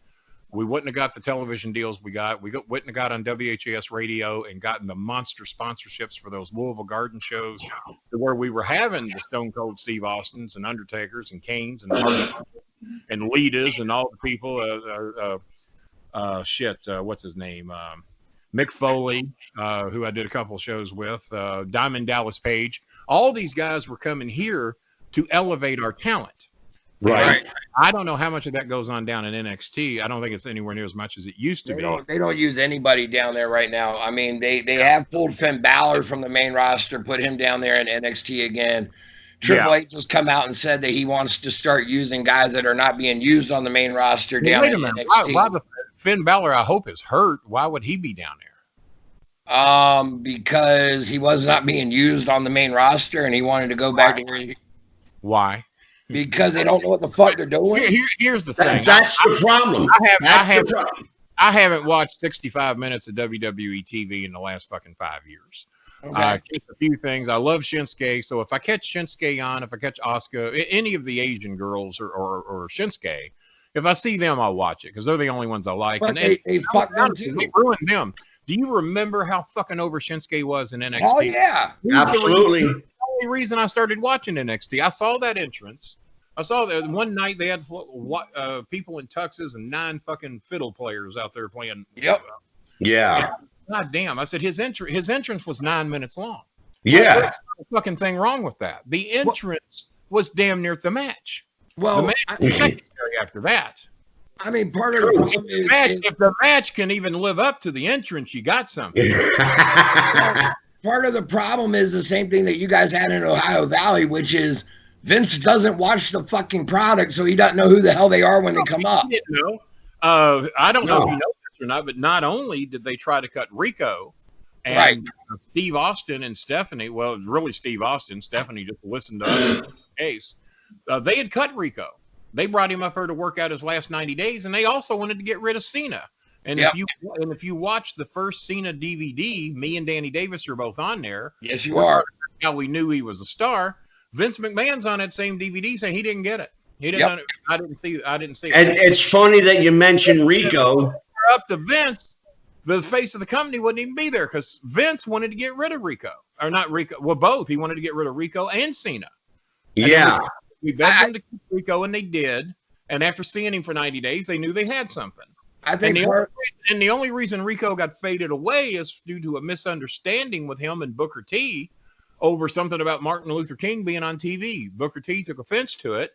We wouldn't have got the television deals we got. Wouldn't have got on WHAS radio and gotten the monster sponsorships for those Louisville Garden shows where we were having the Stone Cold Steve Austins and Undertakers and Kanes and Litas and all the people. What's his name? Mick Foley, who I did a couple of shows with. Diamond Dallas Page. All these guys were coming here to elevate our talent. Right. I don't know how much of that goes on down in NXT. I don't think it's anywhere near as much as it used to be. They don't use anybody down there right now. I mean, they have pulled Finn Balor from the main roster, put him down there in NXT again. Triple H has come out and said that he wants to start using guys that are not being used on the main roster down in NXT. Why Finn Balor, I hope, is hurt. Why would he be down there? Because he was not being used on the main roster, and he wanted to go back to where he... Why? Because they don't know what the fuck they're doing. Here's the thing. That's the problem. I haven't watched 65 minutes of WWE TV in the last fucking 5 years. Okay. I catch a few things. I love Shinsuke, so if I catch Shinsuke on, if I catch Asuka, any of the Asian girls or Shinsuke, if I see them, I'll watch it because they're the only ones I like. But and they fucked them too. They ruined them. Do you remember how fucking over Shinsuke was in NXT? Oh yeah, absolutely. The only reason I started watching NXT, I saw that entrance. I saw that one night they had people in tuxes and 9 fucking fiddle players out there playing. Yep. Yeah. God damn! I said his entrance was 9 minutes long. Yeah. There's no fucking thing wrong with that. The entrance was damn near the match. Well, the match was secondary after that. I mean, part of the problem is if the match can even live up to the entrance, you got something. Part of the problem is the same thing that you guys had in Ohio Valley, which is Vince doesn't watch the fucking product, so he doesn't know who the hell they are when they come up. He didn't know. I don't know if you know this or not, but not only did they try to cut Rico and Steve Austin and Stephanie, well, it was really Steve Austin. Stephanie just listened to us in this case. They had cut Rico. They brought him up here to work out his last 90 days, and they also wanted to get rid of Cena. And if you watch the first Cena DVD, me and Danny Davis are both on there. Yes, you are. How we knew he was a star. Vince McMahon's on that same DVD saying he didn't get it. He didn't. I didn't see it. And it's funny that you mentioned Rico. Up to Vince, the face of the company wouldn't even be there because Vince wanted to get rid of Rico, or not Rico. Well, both. He wanted to get rid of Rico and Cena. Yeah. We begged them to keep Rico, and they did. And after seeing him for 90 days, they knew they had something. I think the only reason Rico got faded away is due to a misunderstanding with him and Booker T over something about Martin Luther King being on TV. Booker T took offense to it.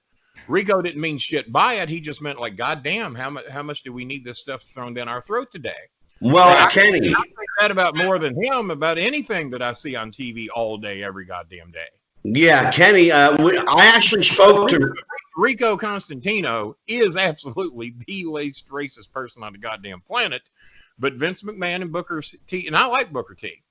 Rico didn't mean shit by it. He just meant like, God damn, how much do we need this stuff thrown down our throat today? Well, Kenny, I think that about more than him, about anything that I see on TV all day, every goddamn day. Yeah, Kenny, I actually spoke to Rico Constantino is absolutely the least racist person on the goddamn planet, but Vince McMahon and Booker T, and I like Booker T.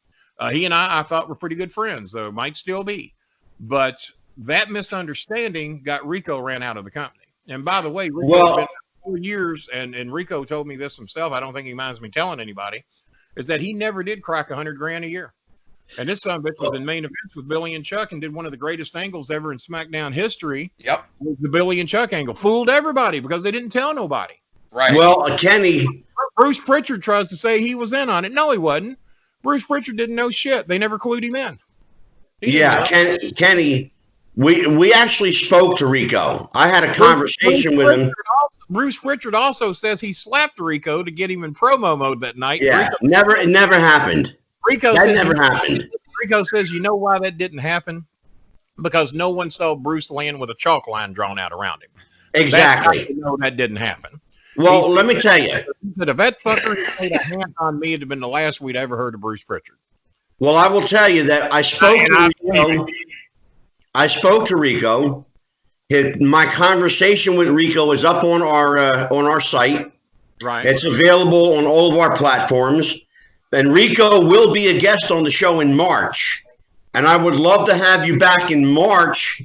He and I thought were pretty good friends, though might still be. But that misunderstanding got Rico ran out of the company. And by the way, Rico's been 4 years, and Rico told me this himself. I don't think he minds me telling anybody, is that he never did crack $100,000 a year. And this son of a bitch was in main events with Billy and Chuck and did one of the greatest angles ever in SmackDown history. Yep. Was the Billy and Chuck angle. Fooled everybody because they didn't tell nobody. Right. Well, Kenny. Bruce Pritchard tries to say he was in on it. No, he wasn't. Bruce Pritchard didn't know shit. They never clued him in. Kenny, we actually spoke to Rico. I had a conversation with him. Bruce Pritchard also says he slapped Rico to get him in promo mode that night. Yeah, it never happened. That never happened. Rico says, you know why that didn't happen? because no one saw Bruce land with a chalk line drawn out around him. Exactly. No, that didn't happen. Well, let me tell you. If that fucker had made a hand on me, it'd have been the last we'd ever heard of Bruce Pritchard. Well, I will tell you that I spoke to Rico. My conversation with Rico is up on our site. Right. It's available on all of our platforms. And Rico will be a guest on the show in March. And I would love to have you back in March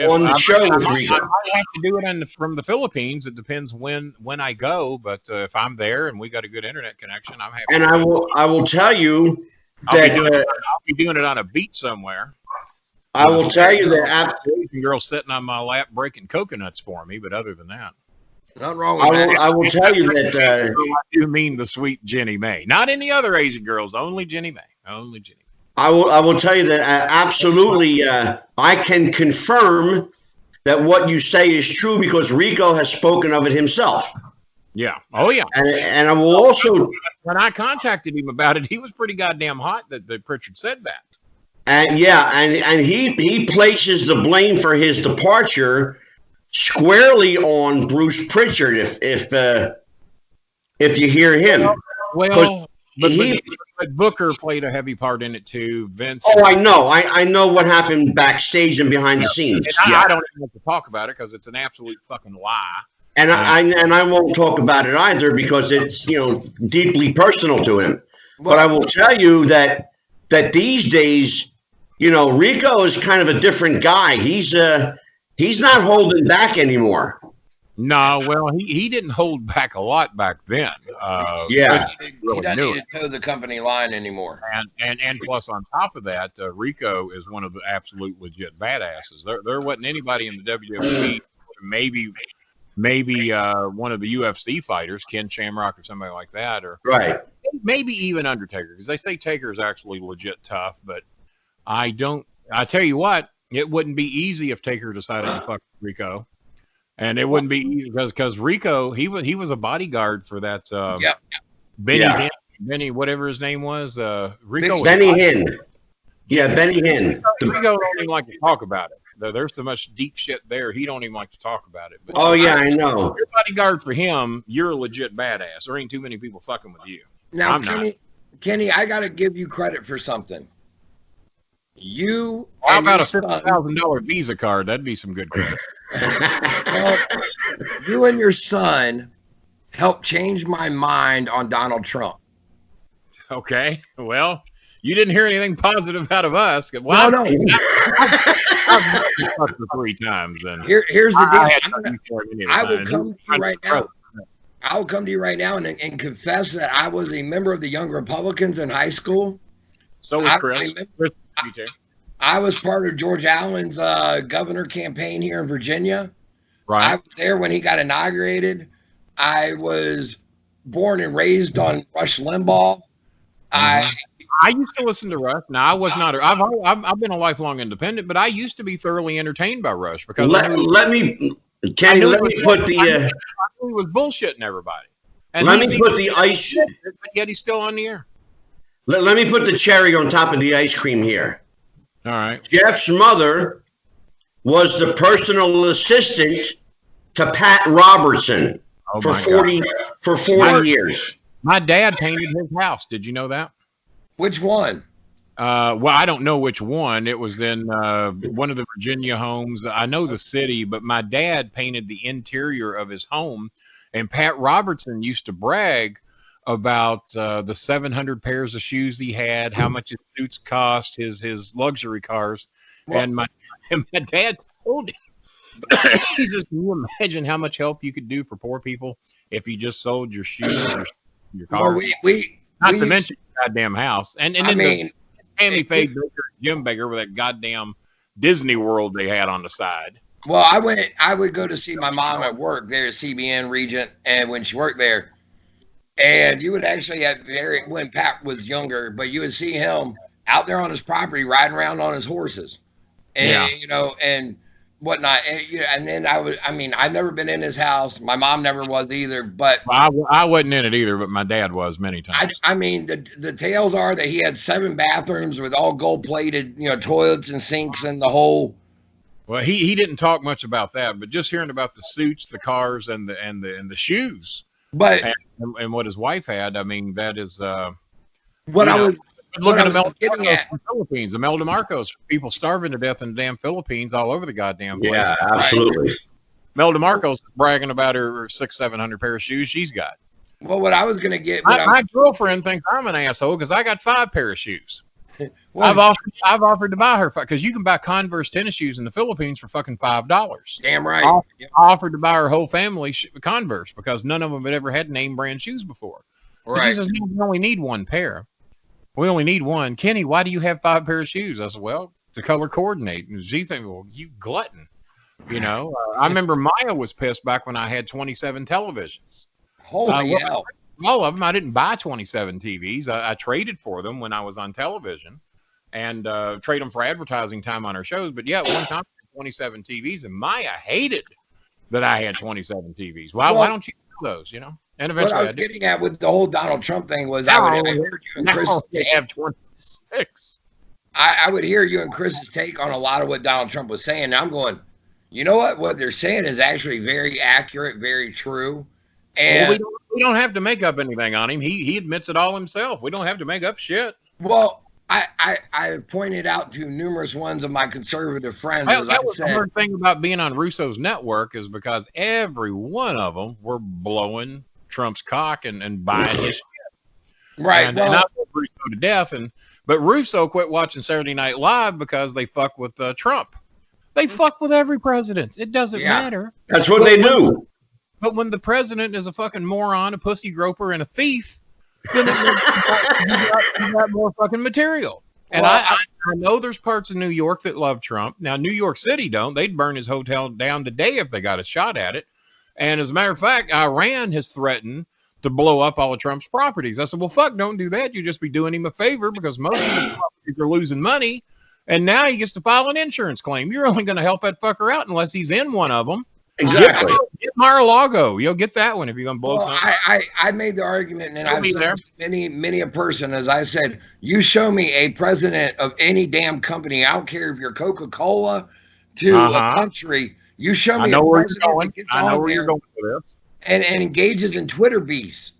on the show with Rico. I might have to do it from the Philippines. It depends when I go. But if I'm there and we got a good internet connection, I'm happy. And I will tell you I'll that be doing it on a beach somewhere. I will tell you that Asian girl sitting on my lap breaking coconuts for me. But other than that, not wrong with that. I will tell you that you mean the sweet Jenny May, not any other Asian girls, only Jenny May, only Jenny. I will tell you that absolutely I can confirm that what you say is true because Rico has spoken of it himself. Yeah. Oh yeah. And I will also, when I contacted him about it, he was pretty goddamn hot that Pritchard said that. And he places the blame for his departure squarely on Bruce Pritchard if you hear him. Well, but Booker played a heavy part in it too. Vince. Oh, I know. I know what happened backstage and behind the scenes. I don't even have to talk about it because it's an absolute fucking lie. And I won't talk about it either because it's deeply personal to him. But I will tell you that these days, Rico is kind of a different guy. He's not holding back anymore. No, well, he didn't hold back a lot back then. He doesn't need to toe the company line anymore. And plus, on top of that, Rico is one of the absolute legit badasses. There wasn't anybody in the WWE, maybe one of the UFC fighters, Ken Shamrock or somebody like that, or right, maybe even Undertaker, because they say Taker's actually legit tough. But I tell you what, it wouldn't be easy if Taker decided to fuck Rico. And it wouldn't be easy because Rico, he was a bodyguard for that Benny, whatever his name was. Rico Benny Hinn. Yeah, Benny Hinn. Rico don't even like to talk about it. There's so much deep shit there. He don't even like to talk about it. But I know. If you're a bodyguard for him, you're a legit badass. There ain't too many people fucking with you. Now, Kenny, I got to give you credit for something. How about a $50,000 Visa card? That'd be some good credit. Well, you and your son helped change my mind on Donald Trump. Okay. Well, you didn't hear anything positive out of us. Well, no. I've fucked for 3 times. And here's the deal. I will come to you right now. I will come to you right now and confess that I was a member of the Young Republicans in high school. So was Chris. I was part of George Allen's governor campaign here in Virginia. Right. I was there when he got inaugurated. I was born and raised on Rush Limbaugh. I used to listen to Rush. Now I was not. I've been a lifelong independent, but I used to be thoroughly entertained by Rush because let me put the. I knew he was bullshitting everybody. And let me put the ice. Yet he's still on the air. Let me put the cherry on top of the ice cream here. All right. Jeff's mother was the personal assistant to Pat Robertson for 40 years. My dad painted his house. Did you know that? Which one? Well, I don't know which one. It was in one of the Virginia homes. I know the city, but my dad painted the interior of his home. And Pat Robertson used to brag about the 700 pairs of shoes he had, how much his suits cost, his luxury cars. Well, and my dad told him, he says, can you imagine how much help you could do for poor people if you just sold your shoes or your cars? Well, Not to mention your goddamn house. And then Tammy Faye Baker, Jim Baker with that goddamn Disney World they had on the side. Well, I would go to see my mom at work there at CBN Regent, and when she worked there, and you would actually have when Pat was younger, but you would see him out there on his property riding around on his horses, and and whatnot. And then I've never been in his house. My mom never was either. But I wasn't in it either. But my dad was many times. The tales are that he had 7 bathrooms with all gold plated, toilets and sinks and the whole Well, he didn't talk much about that, but just hearing about the suits, the cars, and the shoes, But and what his wife had, I mean, that is what I was look at was getting the at. Philippines, Imelda Marcos, people starving to death in the damn Philippines, all over the goddamn place. Yeah, absolutely. Imelda Marcos is bragging about her 600-700 pair of shoes she's got. Well, what I was going to get. My girlfriend thinks I'm an asshole because I got 5 pair of shoes. Well, I've offered to buy her because you can buy Converse tennis shoes in the Philippines for fucking $5. Damn right. I offered to buy her whole family Converse because none of them had ever had name brand shoes before. Right. She says, no, we only need 1 pair. We only need 1. Kenny, why do you have 5 pair of shoes? I said, well, to color coordinate. And she thinks, well, you glutton. You know, I remember Maya was pissed back when I had 27 televisions. Holy hell. All of them. I didn't buy 27 TVs. I traded for them when I was on television and trade them for advertising time on our shows. But yeah, one time 27 TVs, and Maya hated that I had 27 TVs. Why don't you do those, you know? And eventually what I was getting at with the whole Donald Trump thing was I would hear you and Chris have 26. I would hear you and Chris's take on a lot of what Donald Trump was saying. And I'm going, you know what? What they're saying is actually very accurate, very true. And we don't have to make up anything on him. He admits it all himself. We don't have to make up shit. Well, I pointed out to numerous ones of my conservative friends. That was the hard thing about being on Russo's network is because every one of them were blowing Trump's cock and buying his shit. Right. And I love Russo to death. But Russo quit watching Saturday Night Live because they fuck with Trump. They fuck with every president. It doesn't matter. That's what they do. But when the president is a fucking moron, a pussy groper, and a thief, then you got more fucking material. And I know there's parts of New York that love Trump. Now, New York City don't. They'd burn his hotel down today if they got a shot at it. And as a matter of fact, Iran has threatened to blow up all of Trump's properties. I said, well, fuck, don't do that. You'd just be doing him a favor because most of his properties are losing money. And now he gets to file an insurance claim. You're only going to help that fucker out unless he's in one of them. Exactly. Get Mar-a-Lago. You'll get that one if you're going to blow something. I made the argument, and I've said many a person, as I said, you show me a president of any damn company, I don't care if you're Coca-Cola to a country, you show me a president that gets on there and engages in Twitter beefs.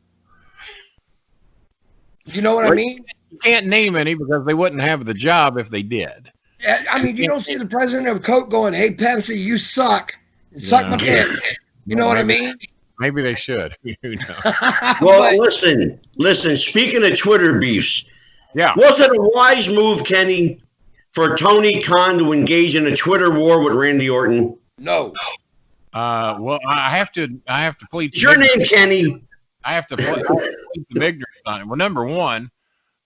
You know what I mean? You can't name any because they wouldn't have the job if they did. I mean, you don't see the president of Coke going, hey, Pepsi, you suck. Suck my dick. You know what I mean? Maybe they should. Who knows? Well, listen. Speaking of Twitter beefs, was it a wise move, Kenny, for Tony Khan to engage in a Twitter war with Randy Orton? No. Well, I have to plead. It's your name, Kenny. I have to plead some ignorance on it. Well, number one,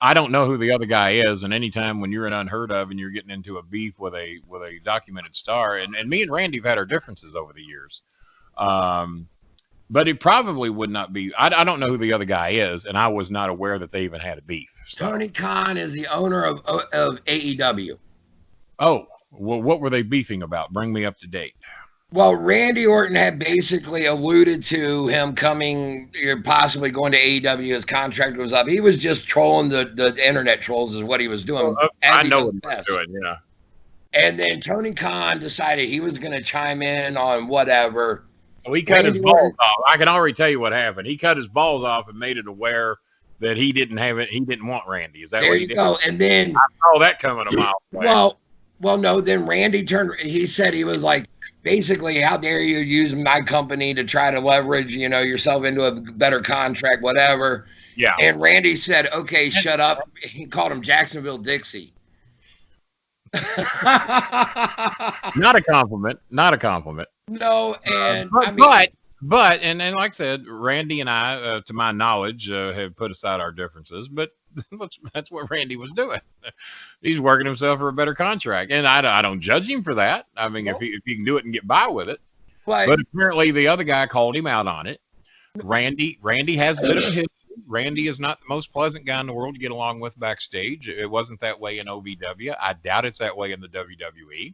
I don't know who the other guy is, and anytime when you're an unheard of and you're getting into a beef with a documented star, and me and Randy have had our differences over the years, but it probably would not be. I don't know who the other guy is, and I was not aware that they even had a beef. So. Tony Khan is the owner of AEW. Oh, well, what were they beefing about? Bring me up to date. Well, Randy Orton had basically alluded to him coming, possibly going to AEW. His contract was up. He was just trolling the internet trolls is what he was doing. I know what he was doing, yeah. And then Tony Khan decided he was going to chime in on whatever. So he cut his balls off. I can already tell you what happened. He cut his balls off and made it aware that he didn't have it. He didn't want Randy. Is that what he did? There you go. And then I saw that coming a mile away. Well, no. Then Randy turned. He said he was like, basically, how dare you use my company to try to leverage, yourself into a better contract, whatever. Yeah. And Randy said, "Okay, shut up." He called him Jacksonville Dixie. Not a compliment. Not a compliment. No, and but and like I said, Randy and I, to my knowledge, have put aside our differences. But that's what Randy was doing. He's working himself for a better contract, and I don't judge him for that. I mean, if he can do it and get by with it. But apparently, the other guy called him out on it. Randy has a bit of a history. Randy is not the most pleasant guy in the world to get along with backstage. It wasn't that way in OVW. I doubt it's that way in the WWE.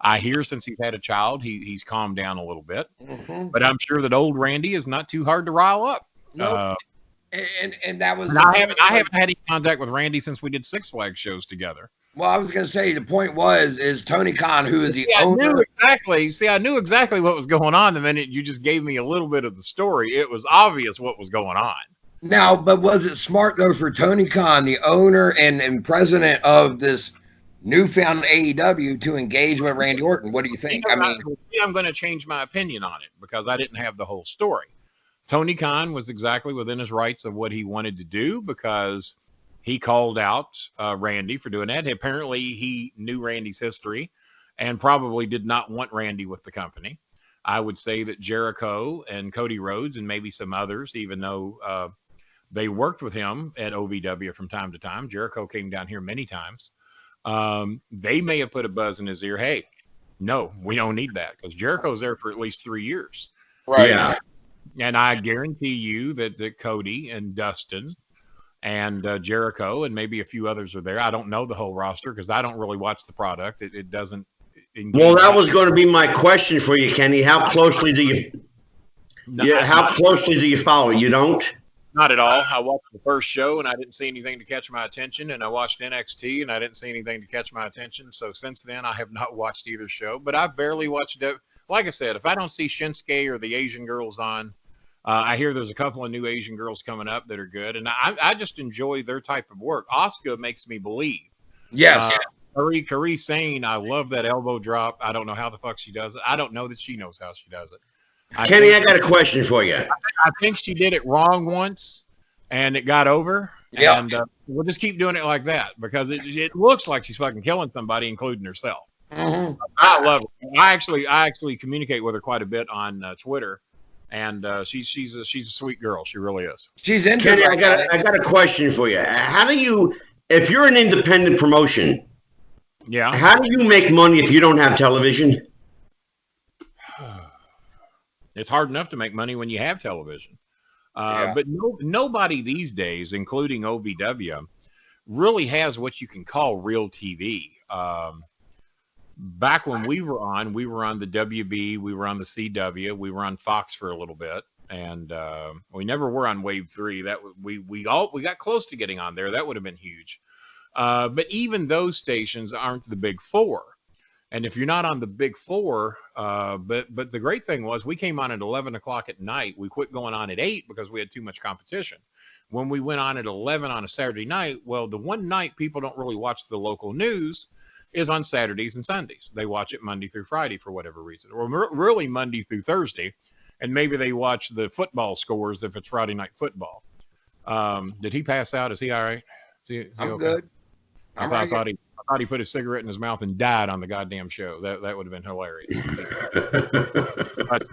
I hear since he's had a child, he's calmed down a little bit. Mm-hmm. But I'm sure that old Randy is not too hard to rile up. Nope. And that was. I haven't had any contact with Randy since we did Six Flags shows together. Well, I was going to say the point is Tony Khan, who is the owner. I knew exactly what was going on the minute you just gave me a little bit of the story. It was obvious what was going on. Now, but was it smart though for Tony Khan, the owner and president of this newfound AEW, to engage with Randy Orton? What do you think? I'm going to change my opinion on it because I didn't have the whole story. Tony Khan was exactly within his rights of what he wanted to do because he called out Randy for doing that. Apparently, he knew Randy's history and probably did not want Randy with the company. I would say that Jericho and Cody Rhodes and maybe some others, even though they worked with him at OVW from time to time. Jericho came down here many times. They may have put a buzz in his ear. Hey, no, we don't need that because Jericho's there for at least 3 years. Right. Yeah. And I guarantee you that Cody and Dustin and Jericho and maybe a few others are there. I don't know the whole roster because I don't really watch the product. It doesn't. Well, that was going to be my question for you, Kenny. How closely do you? How closely do you follow? You don't? Not at all. I watched the first show and I didn't see anything to catch my attention, and I watched NXT and I didn't see anything to catch my attention. So since then, I have not watched either show. But I've barely watched it. Like I said, if I don't see Shinsuke or the Asian girls on, I hear there's a couple of new Asian girls coming up that are good, and I just enjoy their type of work. Asuka makes me believe. Yes. Kairi Sane, I love that elbow drop. I don't know how the fuck she does it. I don't know that she knows how she does it. Kenny, I got a question for you. I think she did it wrong once, and it got over. Yeah. And we'll just keep doing it like that because it looks like she's fucking killing somebody, including herself. Mm-hmm. I love her. I actually communicate with her quite a bit on Twitter, and she's a sweet girl. She really is. She's into Kenny, I got a question for you. How do you, if you're an independent promotion, Yeah. how do you make money if you don't have television? It's hard enough to make money when you have television. But nobody these days, including OVW, really has what you can call real TV. Back when we were on the WB, we were on the CW, we were on Fox for a little bit, and we never were on Wave 3. That we got close to getting on there. That would have been huge. But even those stations aren't the big four. And if you're not on the big four, but the great thing was we came on at 11 o'clock at night. We quit going on at 8 because we had too much competition. When we went on at 11 on a Saturday night, well, the one night people don't really watch the local news is on Saturdays and Sundays. They watch it Monday through Friday for whatever reason, or really Monday through Thursday. And maybe they watch the football scores if it's Friday night football. Did he pass out? Is he all right? I'm okay? good. I thought he put his cigarette in his mouth and died on the goddamn show. That would have been hilarious. But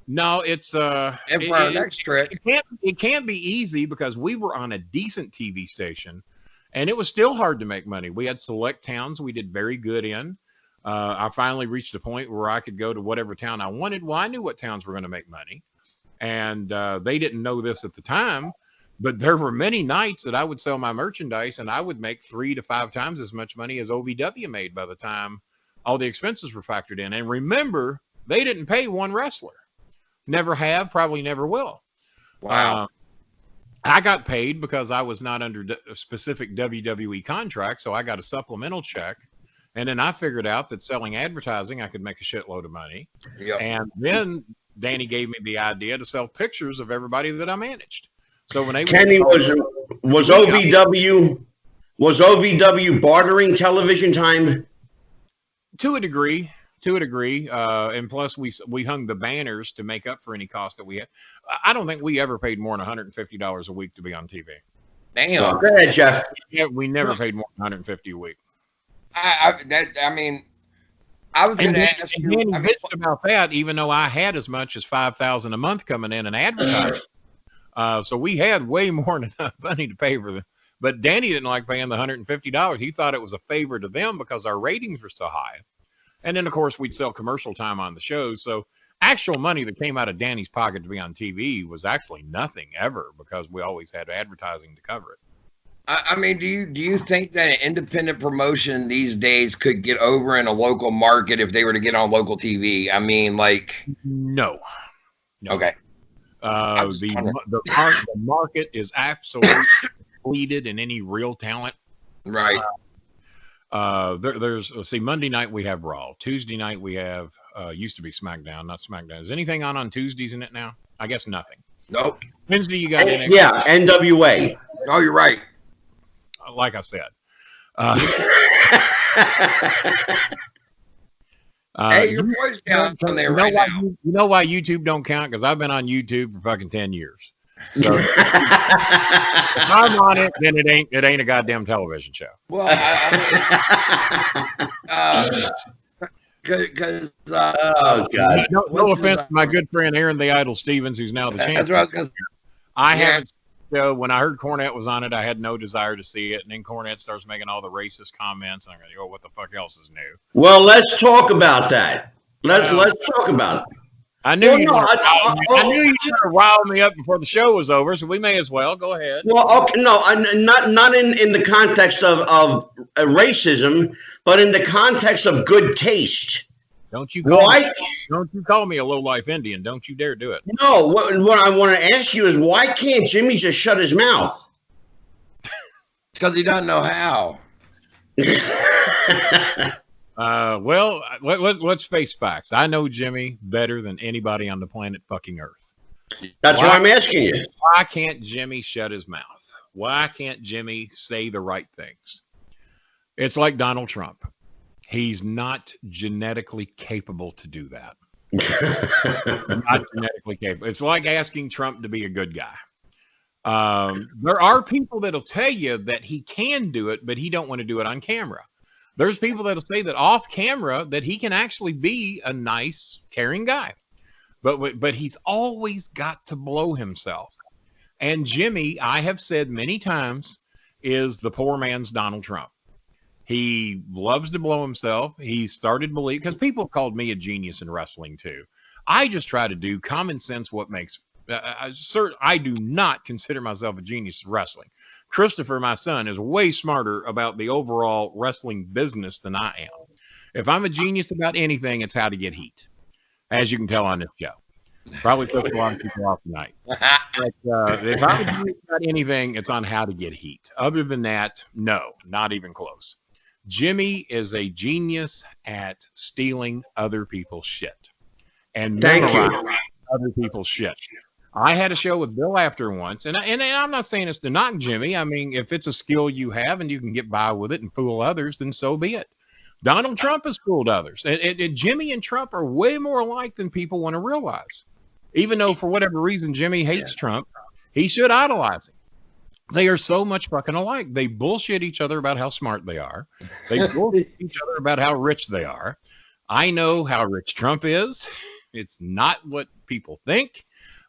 no, it's And for our next trip, it can't be easy because we were on a decent TV station, and it was still hard to make money. We had select towns we did very good in. I finally reached a point where I could go to whatever town I wanted. Well, I knew what towns were going to make money, and they didn't know this at the time. But there were many nights that I would sell my merchandise and I would make 3 to 5 times as much money as OVW made by the time all the expenses were factored in. And remember, they didn't pay one wrestler. Never have, probably never will. wow. I got paid because I was not under a specific WWE contract, so I got a supplemental check. And then I figured out that selling advertising, I could make a shitload of money. Yep. And then Danny gave me the idea to sell pictures of everybody that I managed. So when they Kenny, was OVW bartering television time? To a degree, and plus we hung the banners to make up for any cost that we had. I don't think we ever paid more than $150 a week to be on TV. Damn. Go ahead, Jeff. Yeah, we never paid more than $150 a week. I was going to ask you. And bitched about that, even though I had as much as $5,000 a month coming in advertising. So we had way more than enough money to pay for them. But Danny didn't like paying the $150. He thought it was a favor to them because our ratings were so high. And then, of course, we'd sell commercial time on the shows. So actual money that came out of Danny's pocket to be on TV was actually nothing ever because we always had advertising to cover it. I mean, do you think that an independent promotion these days could get over in a local market if they were to get on local TV? I mean, like... No. Okay. The market is absolutely depleted in any real talent. Right. Let's see, Monday night we have Raw. Tuesday night we have, used to be SmackDown, not SmackDown. Is anything on Tuesdays in it now? I guess nothing. Nope. Wednesday you got NXT. Yeah, NWA. Oh, you're right. Like I said. Hey, your boy's down there right now. You know why YouTube don't count? Because I've been on YouTube for fucking 10 years. So if I'm on it, then it ain't a goddamn television show. Well, because oh god, no offense to my good friend Aaron the Idol Stevens, who's now the champion. That's what I was gonna say. I haven't. So when I heard Cornette was on it, I had no desire to see it, and then Cornette starts making all the racist comments, and I'm going, "Oh, what the fuck else is new?" Well, let's talk about that. Let's talk about it. I knew you were going to rile me up before the show was over, so we may as well go ahead. Well, okay, no, not in the context of racism, but in the context of good taste. Don't you call me a low-life Indian? Don't you dare do it. No, what I want to ask you is why can't Jimmy just shut his mouth? Because he doesn't know how. Well, let's face facts. I know Jimmy better than anybody on the planet fucking Earth. That's why I'm asking you. Why can't Jimmy shut his mouth? Why can't Jimmy say the right things? It's like Donald Trump. He's not genetically capable to do that. Not genetically capable. It's like asking Trump to be a good guy. There are people that'll tell you that he can do it, but he don't want to do it on camera. There's people that'll say that off camera that he can actually be a nice, caring guy. But he's always got to blow himself. And Jimmy, I have said many times, is the poor man's Donald Trump. He loves to blow himself. He started believing, because people have called me a genius in wrestling too. I just try to do common sense what makes, I do not consider myself a genius in wrestling. Christopher, my son, is way smarter about the overall wrestling business than I am. If I'm a genius about anything, it's how to get heat, as you can tell on this show. Probably took a lot of people off tonight. But, if I'm a genius about anything, it's on how to get heat. Other than that, no, not even close. Jimmy is a genius at stealing other people's shit and memorizing other people's shit. I had a show with Bill After once, and I'm not saying it's to knock Jimmy. I mean, if it's a skill you have and you can get by with it and fool others, then so be it. Donald Trump has fooled others. And Jimmy and Trump are way more alike than people want to realize. Even though, for whatever reason, Jimmy hates Trump, he should idolize him. They are so much fucking alike. They bullshit each other about how smart they are. They bullshit each other about how rich they are. I know how rich Trump is. It's not what people think.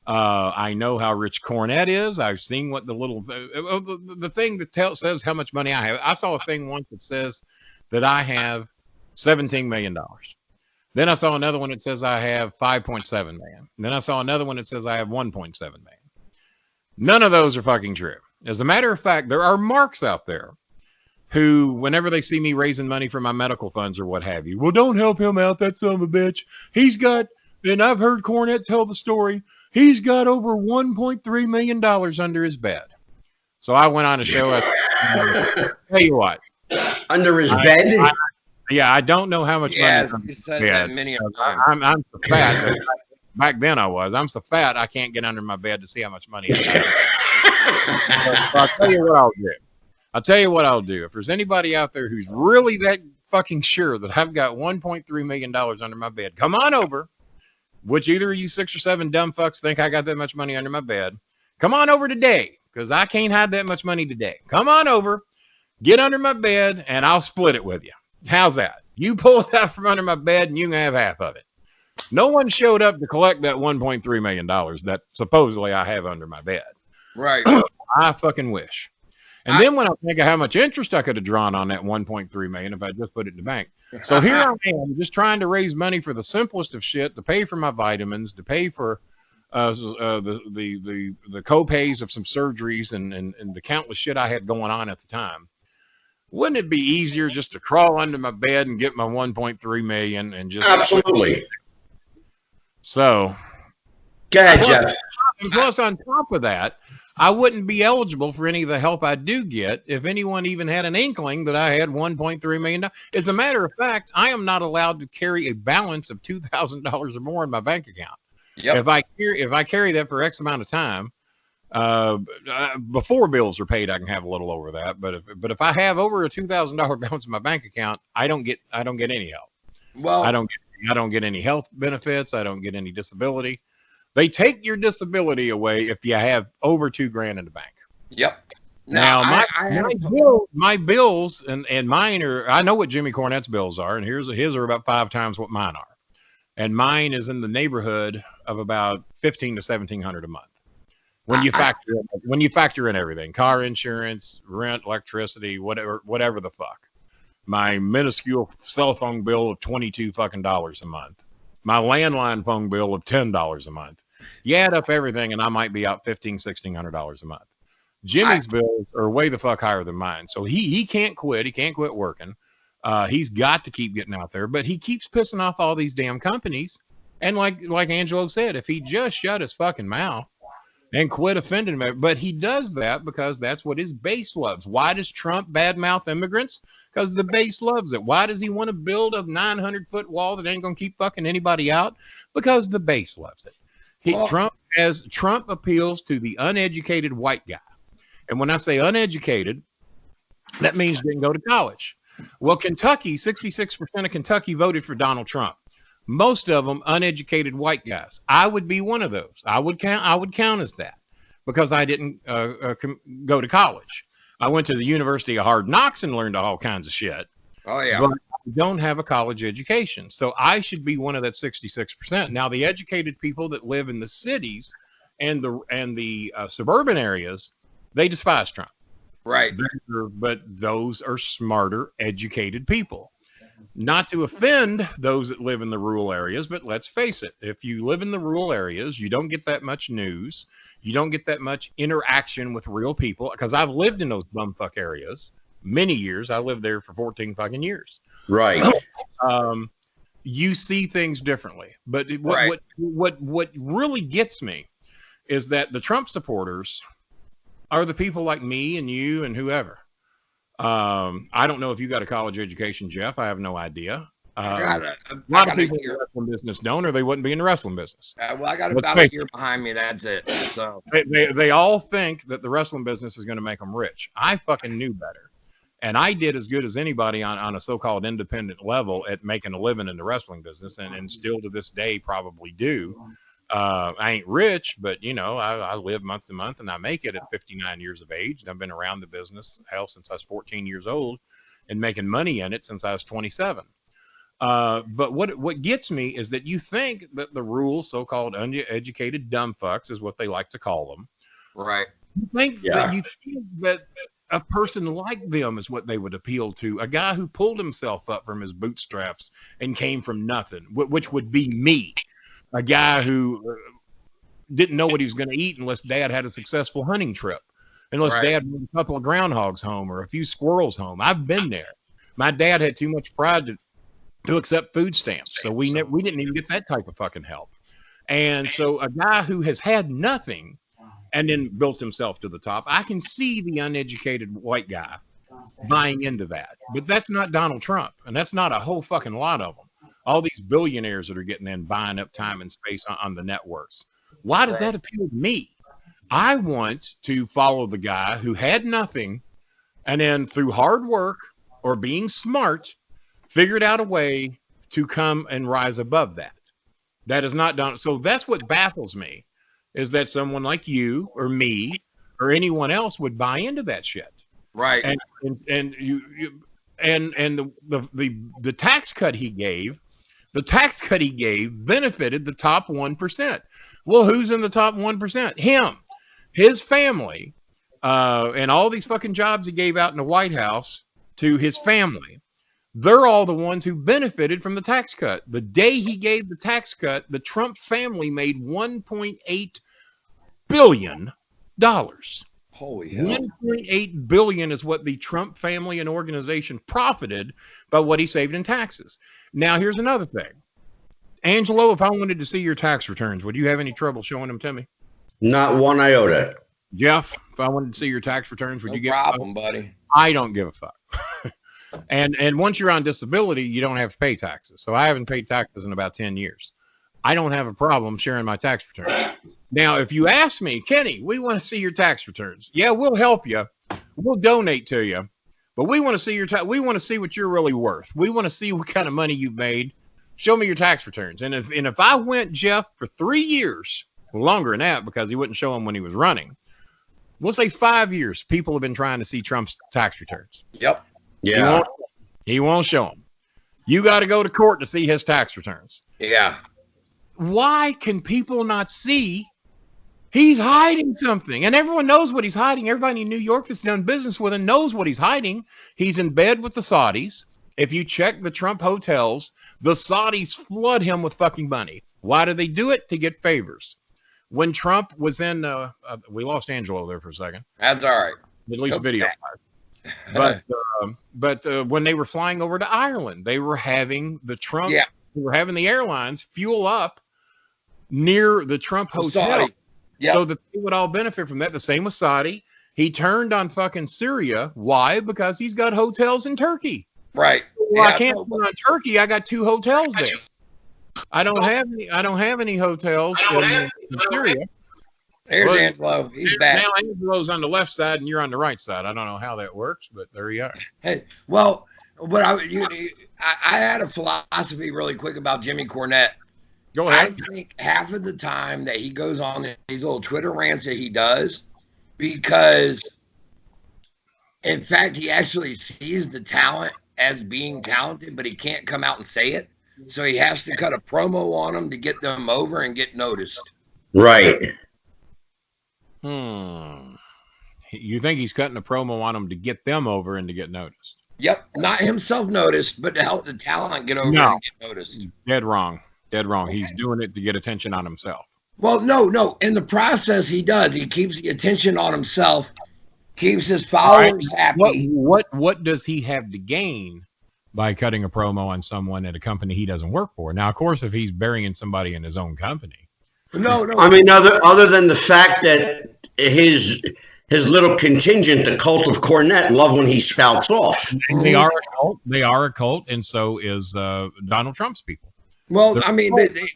I know how rich Cornette is. I've seen what the thing that says how much money I have. I saw a thing once that says that I have $17 million. Then I saw another one that says I have 5.7 million. Then I saw another one that says I have 1.7 million. None of those are fucking true. As a matter of fact, there are marks out there who, whenever they see me raising money for my medical funds or what have you, well, don't help him out, that son of a bitch. He's got, and I've heard Cornette tell the story, he's got over $1.3 million under his bed. So I went on a show. Tell you what. Under his bed? I don't know how much money. Yes, you said that many times. I'm so fat. Back then I was. I'm so fat I can't get under my bed to see how much money I have. I'll tell you what I'll do. If there's anybody out there who's really that fucking sure that I've got $1.3 million under my bed, come on over. Which either of you 6 or 7 dumb fucks think I got that much money under my bed. Come on over today, because I can't hide that much money today. Come on over, get under my bed, and I'll split it with you. How's that? You pull it out from under my bed, and you can have half of it. No one showed up to collect that $1.3 million that supposedly I have under my bed. Right. I fucking wish. And then when I think of how much interest I could have drawn on that $1.3 million if I just put it in the bank. So here I am just trying to raise money for the simplest of shit, to pay for my vitamins, to pay for the co-pays of some surgeries and the countless shit I had going on at the time. Wouldn't it be easier just to crawl under my bed and get my 1.3 million and just absolutely. So go ahead, Jeff. And plus on top of that, I wouldn't be eligible for any of the help I do get if anyone even had an inkling that I had $1.3 million. As a matter of fact, I am not allowed to carry a balance of $2,000 or more in my bank account. Yep. If I carry that for X amount of time, before bills are paid, I can have a little over that. But if I have over a $2,000 balance in my bank account, I don't get any help. Well, I don't get any health benefits. I don't get any disability. They take your disability away if you have over $2,000 in the bank. Yep. Now my bills and mine are, I know what Jimmy Cornette's bills are, and his are about 5 times what mine are. And mine is in the neighborhood of about $1,500 to $1,700 a month. When you factor in everything, car insurance, rent, electricity, whatever the fuck. My minuscule cell phone bill of $22 a month. My landline phone bill of $10 a month. You add up everything, and I might be out $1,500-$1,600 a month. Jimmy's bills are way the fuck higher than mine, so he can't quit. He can't quit working. He's got to keep getting out there, but he keeps pissing off all these damn companies. And like Angelo said, if he just shut his fucking mouth and quit offending them, but he does that because that's what his base loves. Why does Trump badmouth immigrants? Because the base loves it. Why does he want to build a 900-foot wall that ain't gonna keep fucking anybody out? Because the base loves it. Trump appeals to the uneducated white guy. And when I say uneducated, that means didn't go to college. Well, Kentucky, 66% of Kentucky voted for Donald Trump. Most of them uneducated white guys. I would be one of those. I would count as that because I didn't go to college. I went to the University of Hard Knocks and learned all kinds of shit. Oh yeah. But I don't have a college education, so I should be one of that 66%. Now, the educated people that live in the cities and the suburban areas, they despise Trump. Right. But those are smarter, educated people. Not to offend those that live in the rural areas, but let's face it. If you live in the rural areas, you don't get that much news. You don't get that much interaction with real people. Because I've lived in those bumfuck areas many years. I lived there for 14 fucking years. Right. You see things differently. But what really gets me is that the Trump supporters are the people like me and you and whoever. I don't know if you got a college education, Jeff. I have no idea. A lot of people in the wrestling business don't, or they wouldn't be in the wrestling business. Well, I got about a year behind me. That's it. So they all think that the wrestling business is going to make them rich. I fucking knew better. And I did as good as anybody on a so-called independent level at making a living in the wrestling business, and still to this day probably do. I ain't rich, but I live month to month and I make it at 59 years of age. And I've been around the business since I was 14 years old and making money in it since I was 27. But what gets me is that you think that the rural so-called uneducated dumb fucks is what they like to call them. Right. You think that a person like them is what they would appeal to. A guy who pulled himself up from his bootstraps and came from nothing, which would be me. A guy who didn't know what he was going to eat unless dad had a successful hunting trip, unless dad brought a couple of groundhogs home or a few squirrels home. I've been there. My dad had too much pride to accept food stamps. So we didn't even get that type of fucking help. And so a guy who has had nothing and then built himself to the top, I can see the uneducated white guy buying into that. But that's not Donald Trump. And that's not a whole fucking lot of them. All these billionaires that are getting in, buying up time and space on the networks. Why does that appeal to me? I want to follow the guy who had nothing and then through hard work or being smart, figured out a way to come and rise above that. That is not done. So that's what baffles me, is that someone like you or me or anyone else would buy into that shit. Right. And the tax cut he gave, benefited the top 1%. Well, who's in the top 1%? Him, his family, and all these fucking jobs he gave out in the White House to his family. They're all the ones who benefited from the tax cut. The day he gave the tax cut, the Trump family made $1.8 billion. Holy hell. $1.8 billion is what the Trump family and organization profited by what he saved in taxes. Now, here's another thing. Angelo, if I wanted to see your tax returns, would you have any trouble showing them to me? Not one iota. Jeff, if I wanted to see your tax returns, would you give No problem, buddy. I don't give a fuck. And once you're on disability, you don't have to pay taxes. So I haven't paid taxes in about 10 years. I don't have a problem sharing my tax returns. Now, if you ask me, Kenny, we want to see your tax returns. Yeah, we'll help you. We'll donate to you. But we want to see we want to see what you're really worth. We want to see what kind of money you've made. Show me your tax returns. And if I went, Jeff, for 3 years, longer than that, because he wouldn't show them when he was running. We'll say 5 years. People have been trying to see Trump's tax returns. Yep. Yeah. He won't show them. You got to go to court to see his tax returns. Yeah. Why can people not see he's hiding something? And everyone knows what he's hiding. Everybody in New York that's done business with him knows what he's hiding. He's in bed with the Saudis. If you check the Trump hotels, the Saudis flood him with fucking money. Why do they do it? To get favors. When Trump was in, we lost Angelo there for a second. That's all right. At least video. But when they were flying over to Ireland, they were having the Trump, they were having the airlines fuel up near the Trump hotel so that they would all benefit from that. The same with Saudi. He turned on fucking Syria. Why? Because he's got hotels in Turkey. Right. Well, I can't put on Turkey. I got 2 hotels there. I don't have any hotels in Syria. There's Angelo. He's back. Now Angelo's on the left side and you're on the right side. I don't know how that works, but there you are. Hey, well, what I had a philosophy really quick about Jimmy Cornette. Go ahead. I think half of the time that he goes on these little Twitter rants that he does, because in fact he actually sees the talent as being talented, but he can't come out and say it. So he has to cut a promo on them to get them over and get noticed. Right. You think he's cutting a promo on them to get them over and to get noticed? Yep. Not himself noticed, but to help the talent get over and get noticed. Dead wrong. Dead wrong. He's doing it to get attention on himself. Well, no. In the process, he does. He keeps the attention on himself, keeps his followers happy. What does he have to gain by cutting a promo on someone at a company he doesn't work for? Now, of course, if he's burying somebody in his own company. No. I mean, other than the fact that his little contingent, the cult of Cornette, love when he spouts off. They are a cult. They are a cult, and so is Donald Trump's people. Well, I mean,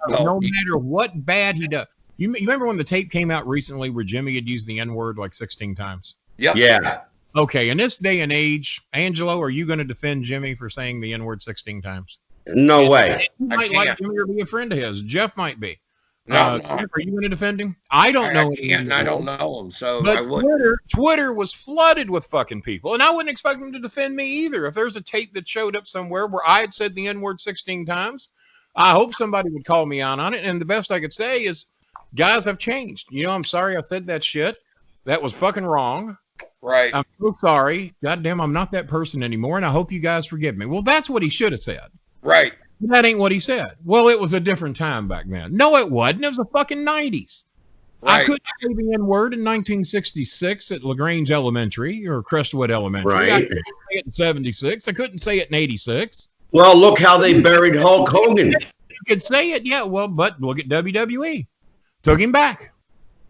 no matter what bad he does. You remember when the tape came out recently where Jimmy had used the N-word like 16 times? Yep. Yeah. Okay, in this day and age, Angelo, are you going to defend Jimmy for saying the N-word 16 times? No way. You might like Jimmy or be a friend of his. Jeff might be. No. Jeff, are you going to defend him? I don't know. I don't know him, so but I would. Twitter was flooded with fucking people, and I wouldn't expect him to defend me either. If there's a tape that showed up somewhere where I had said the N-word 16 times, I hope somebody would call me out on it. And the best I could say is, guys, I've changed. I'm sorry I said that shit. That was fucking wrong. Right. I'm so sorry. Goddamn, I'm not that person anymore, and I hope you guys forgive me. Well, that's what he should have said. Right. But that ain't what he said. Well, it was a different time back then. No, it wasn't. It was the fucking 90s. Right. I couldn't say the N-word in 1966 at LaGrange Elementary or Crestwood Elementary. Right. I couldn't say it in 76. I couldn't say it in 86. Well, look how they buried Hulk Hogan. You could say it, yeah. Well, but look at WWE. Took him back.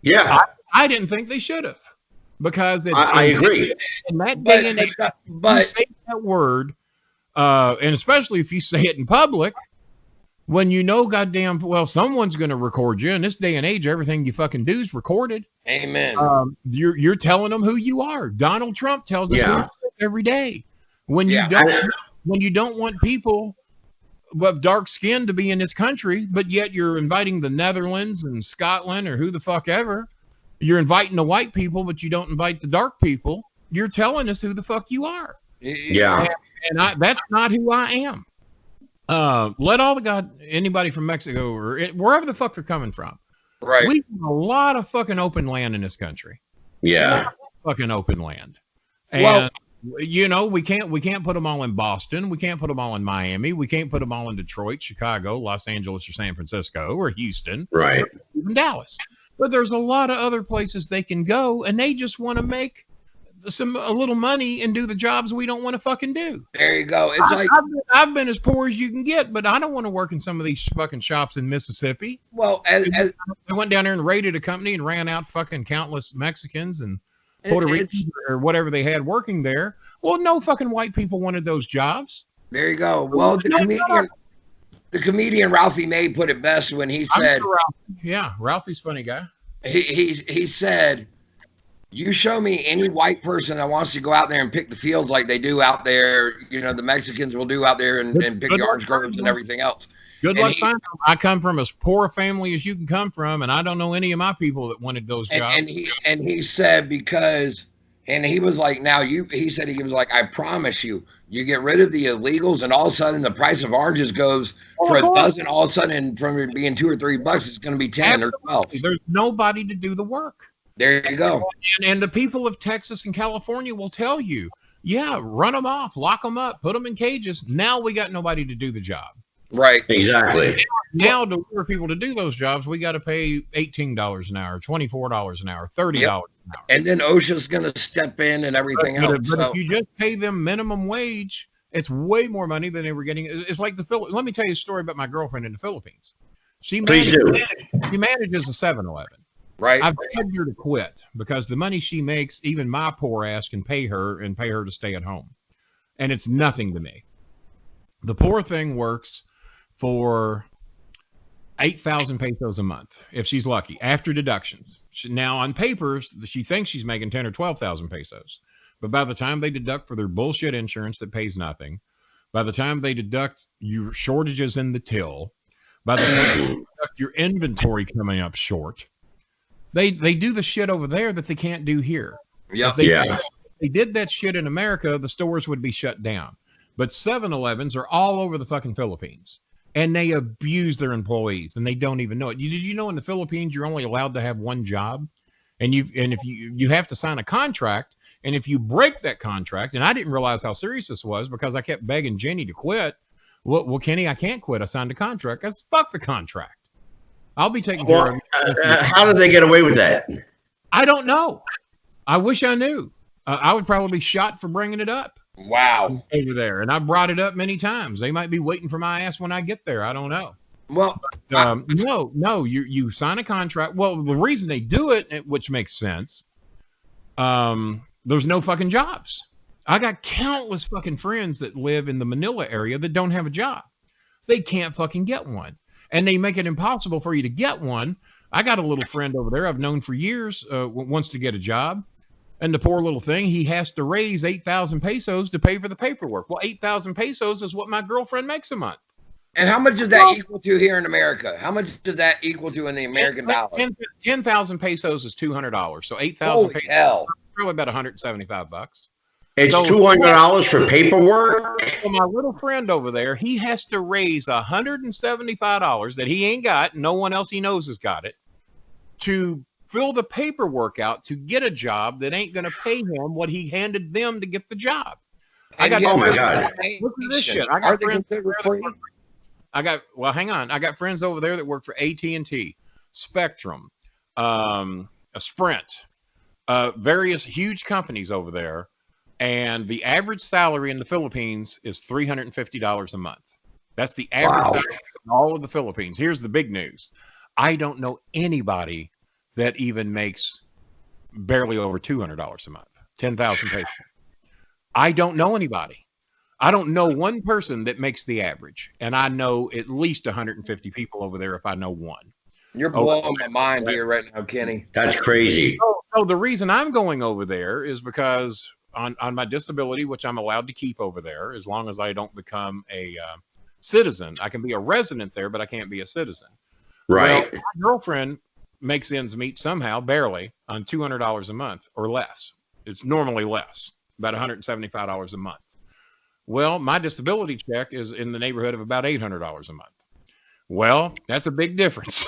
Yeah. I didn't think they should have. Because I agree. In that day and age, you say that word, and especially if you say it in public, when you know goddamn well someone's going to record you. In this day and age, everything you fucking do is recorded. Amen. You're telling them who you are. Donald Trump tells us who he is every day. When you don't want people with dark skin to be in this country, but yet you're inviting the Netherlands and Scotland or who the fuck ever. You're inviting the white people, but you don't invite the dark people. You're telling us who the fuck you are. Yeah. And that's not who I am. Let anybody from Mexico or wherever the fuck they're coming from. Right. We have a lot of fucking open land in this country. Yeah. Fucking open land. And we can't put them all in Boston. We can't put them all in Miami. We can't put them all in Detroit, Chicago, Los Angeles, or San Francisco, or Houston. Right. Or even Dallas. But there's a lot of other places they can go, and they just want to make a little money and do the jobs we don't want to fucking do. There you go. It's I've been as poor as you can get, but I don't want to work in some of these fucking shops in Mississippi. Well, I went down there and raided a company and ran out fucking countless Mexicans and Puerto Ricans or whatever they had working there. Well, no fucking white people wanted those jobs. There you go. Well, the comedian Ralphie May put it best when he said, Ralphie's a funny guy. He said, you show me any white person that wants to go out there and pick the fields like they do out there, the Mexicans will do out there and pick the orange groves and everything else. Good luck finding them. I come from as poor a family as you can come from, and I don't know any of my people that wanted those jobs. And he said he was like, he was like, I promise you, you get rid of the illegals, and all of a sudden the price of oranges goes for a dozen. All of a sudden, from it being $2 or $3, it's going to be 10 or 12. There's nobody to do the work. There you go. And the people of Texas and California will tell you, yeah, run them off, lock them up, put them in cages. Now we got nobody to do the job. Right. Exactly. Now to lure people to do those jobs, we got to pay $18 an hour, $24 an hour, $30 an hour. And then OSHA's going to step in and everything else. But if you just pay them minimum wage, it's way more money than they were getting. It's like let me tell you a story about my girlfriend in the Philippines. She manages a 7-Eleven. Right. I've begged her to quit because the money she makes, even my poor ass can pay her to stay at home. And it's nothing to me. The poor thing works for 8,000 pesos a month, if she's lucky, after deductions. Now, on papers, she thinks she's making 10 or 12,000 pesos. But by the time they deduct for their bullshit insurance that pays nothing, by the time they deduct your shortages in the till, by the time they deduct your inventory coming up short, they do the shit over there that they can't do here. Yep. If they did that shit in America, the stores would be shut down. But 7-Elevens are all over the fucking Philippines. And they abuse their employees, and they don't even know it. Did you know in the Philippines you're only allowed to have one job, and if you have to sign a contract, and if you break that contract, and I didn't realize how serious this was because I kept begging Jenny to quit. Well, Kenny, I can't quit. I signed a contract. I said, fuck the contract. I'll be taking care of it. How did they get away with that? I don't know. I wish I knew. I would probably be shot for bringing it up. Wow. Over there. And I brought it up many times. They might be waiting for my ass when I get there. I don't know. Well, no, you sign a contract. Well, the reason they do it, which makes sense, there's no fucking jobs. I got countless fucking friends that live in the Manila area that don't have a job. They can't fucking get one. And they make it impossible for you to get one. I got a little friend over there I've known for years, wants to get a job. And the poor little thing, he has to raise 8,000 pesos to pay for the paperwork. Well, 8,000 pesos is what my girlfriend makes a month. And how much does that equal to here in America? How much does that equal to in the American dollar? 10,000 pesos is $200. So 8,000 pesos hell. Probably about $175. It's $200 for paperwork. So my little friend over there, he has to raise $175 that he ain't got. No one else he knows has got it to fill the paperwork out to get a job that ain't going to pay him what he handed them to get the job. Oh my God. Look at this shit. I got friends hang on. I got friends over there that work for AT&T, Spectrum, Sprint, various huge companies over there. And the average salary in the Philippines is $350 a month. That's the average salary in all of the Philippines. Here's the big news. I don't know anybody that even makes barely over $200 a month, 10,000 pesos. I don't know anybody. I don't know one person that makes the average. And I know at least 150 people over there if I know one. You're blowing my mind here right now, Kenny. That's crazy. So the reason I'm going over there is because on my disability, which I'm allowed to keep over there, as long as I don't become a citizen. I can be a resident there, but I can't be a citizen. Right. Well, my girlfriend makes ends meet somehow, barely, on $200 a month or less. It's normally less, about $175 a month. Well, my disability check is in the neighborhood of about $800 a month. Well, that's a big difference.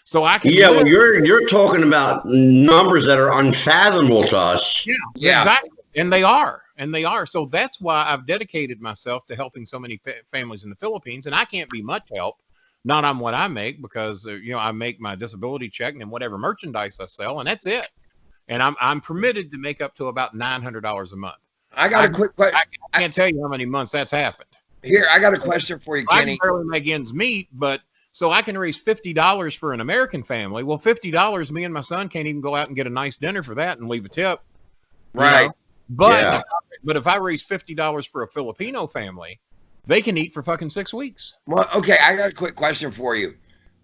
So I can. Yeah, well, you're talking about numbers that are unfathomable to us. Yeah, exactly. And they are. So that's why I've dedicated myself to helping so many families in the Philippines. And I can't be much help, not on what I make, because I make my disability check and whatever merchandise I sell, and that's it. and I'm permitted to make up to about $900 a month. I got a quick question. I can't tell you how many months that's happened. Here, I got a question for you, Kenny. I can barely make ends meet, but so I can raise $50 for an American family. Well, $50, me and my son can't even go out and get a nice dinner for that and leave a tip. Right. You know? But if I raise $50 for a Filipino family, they can eat for fucking 6 weeks. Well, okay, I got a quick question for you.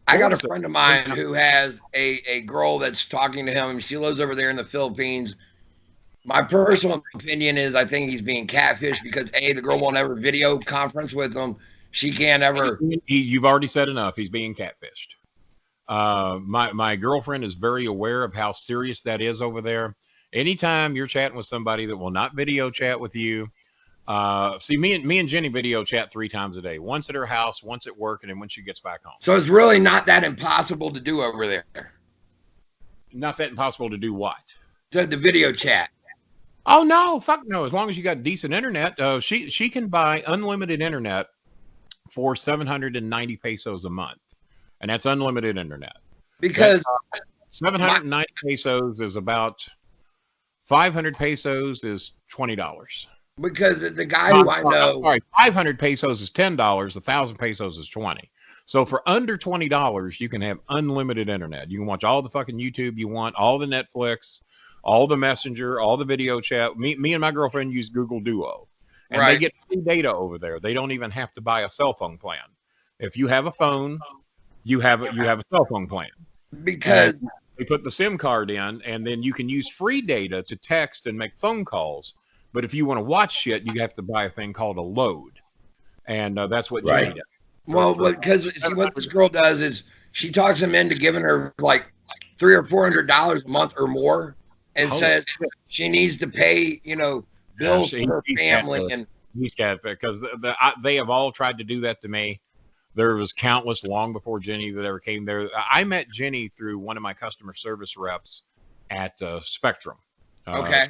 I got a friend of mine who has a girl that's talking to him. She lives over there in the Philippines. My personal opinion is I think he's being catfished because A, the girl won't ever video conference with him. She can't ever. You've already said enough. He's being catfished. My girlfriend is very aware of how serious that is over there. Anytime you're chatting with somebody that will not video chat with you, see, me and Jenny video chat 3 times a day. Once at her house, once at work, and then when she gets back home. So it's really not that impossible to do over there. Not that impossible to do what? The video chat. Oh no, fuck no. As long as you got decent internet, she can buy unlimited internet for 790 pesos a month, and that's unlimited internet. Because 790 pesos is about 500 pesos is $20. Because the guy who I know, sorry, 500 pesos is $10. 1,000 pesos is 20. So for under $20, you can have unlimited internet. You can watch all the fucking YouTube you want, all the Netflix, all the Messenger, all the video chat. Me and my girlfriend use Google Duo, and they get free data over there. They don't even have to buy a cell phone plan. If you have a phone, you have a cell phone plan. Because they put the SIM card in, and then you can use free data to text and make phone calls. But if you want to watch shit, you have to buy a thing called a load, and that's what Jenny does. Well, because see, what this girl does is she talks him into giving her like $300 or $400 a month or more, and says she needs to pay, bills for her family. And he's got, because they have all tried to do that to me. There was countless long before Jenny that ever came there. I met Jenny through one of my customer service reps at Spectrum. Okay.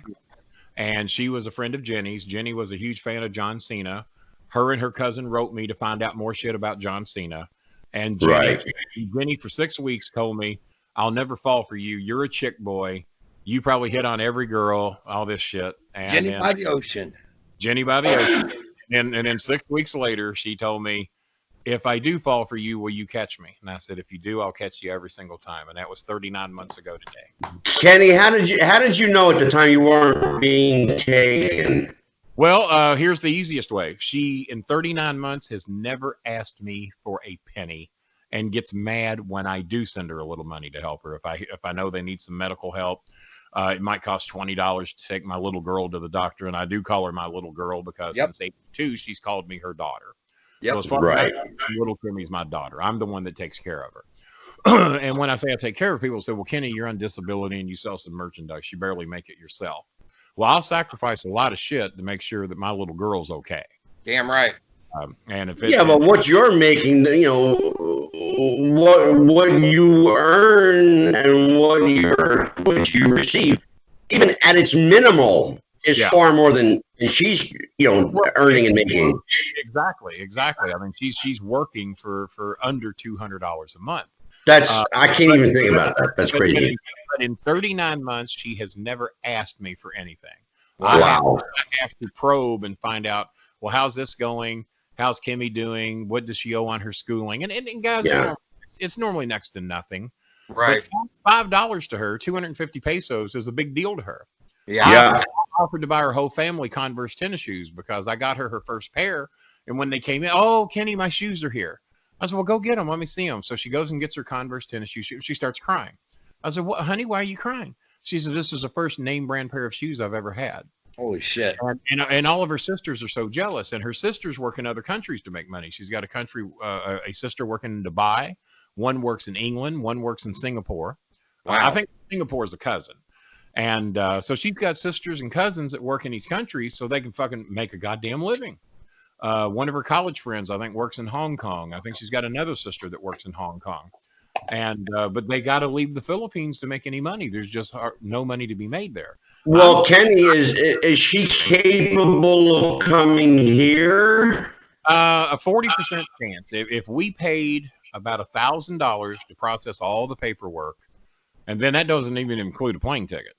And she was a friend of Jenny's. Jenny was a huge fan of John Cena. Her and her cousin wrote me to find out more shit about John Cena. And Jenny for 6 weeks told me, I'll never fall for you. You're a chick boy. You probably hit on every girl, all this shit. And Jenny by the ocean. Jenny by the ocean. And then 6 weeks later, she told me, if I do fall for you, will you catch me? And I said, if you do, I'll catch you every single time. And that was 39 months ago today. Kenny, how did you know at the time you weren't being taken? Well, here's the easiest way. She, in 39 months, has never asked me for a penny and gets mad when I do send her a little money to help her. If I know they need some medical help, it might cost $20 to take my little girl to the doctor. And I do call her my little girl because since 82, she's called me her daughter. So as far as little Kimmy's my daughter. I'm the one that takes care of her. And when I say I take care of people, say, well, Kenny, you're on disability and you sell some merchandise. You barely make it yourself. Well, I'll sacrifice a lot of shit to make sure that my little girl's okay. Damn right. And if but what you're making, what you earn and what you receive, even at its minimal, is far more than she's earning and making. Exactly. I mean, she's working for under $200 a month. That's I can't even think about that. That's crazy. But in 39 months, she has never asked me for anything. Wow. I have to probe and find out, well, how's this going? How's Kimmy doing? What does she owe on her schooling? And guys, it's normally next to nothing. Right. But $5 to her, 250 pesos is a big deal to her. Yeah. I offered to buy her whole family Converse tennis shoes because I got her first pair. And when they came in, oh, Kenny, my shoes are here. I said, well, go get them. Let me see them. So she goes and gets her Converse tennis shoes. She starts crying. I said, what, honey, why are you crying? She said, this is the first name brand pair of shoes I've ever had. Holy shit. And all of her sisters are so jealous. And her sisters work in other countries to make money. She's got a sister working in Dubai. One works in England. One works in Singapore. Wow. I think Singapore is a cousin. And so she's got sisters and cousins that work in these countries so they can fucking make a goddamn living. One of her college friends, I think, works in Hong Kong. I think she's got another sister that works in Hong Kong. And but they got to leave the Philippines to make any money. There's just no money to be made there. Well, Kenny, is she capable of coming here? A 40% chance. If we paid about $1,000 to process all the paperwork, and then that doesn't even include a plane ticket.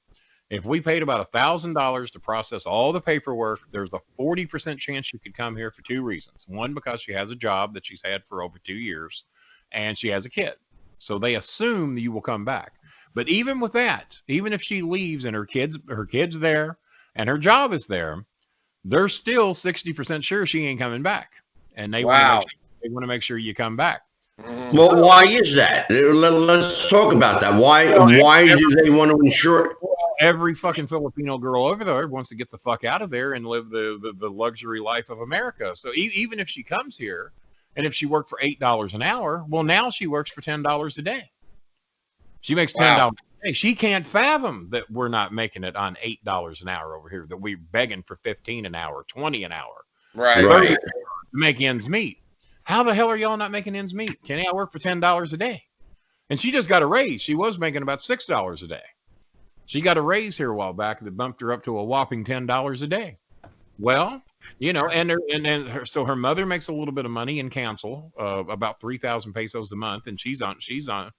If we paid about $1,000 to process all the paperwork, there's a 40% chance she could come here for two reasons. One, because she has a job that she's had for over 2 years, and she has a kid. So they assume that you will come back. But even with that, even if she leaves and her kid's there and her job is there, they're still 60% sure she ain't coming back. And they want to make sure you come back. Well, why is that? Let's talk about that. Why do they want to ensure? Every fucking Filipino girl over there wants to get the fuck out of there and live the luxury life of America. So even if she comes here, and if she worked for $8 an hour, well, now she works for $10 a day. She makes $10 a day. She can't fathom that we're not making it on $8 an hour over here, that we're begging for $15 an hour, $20 an hour. Right. To make ends meet. How the hell are y'all not making ends meet? Can I work for $10 a day? And she just got a raise. She was making about $6 a day. She got a raise here a while back that bumped her up to a whopping $10 a day. Well, you know, so her mother makes a little bit of money in council, about 3,000 pesos a month, and she's on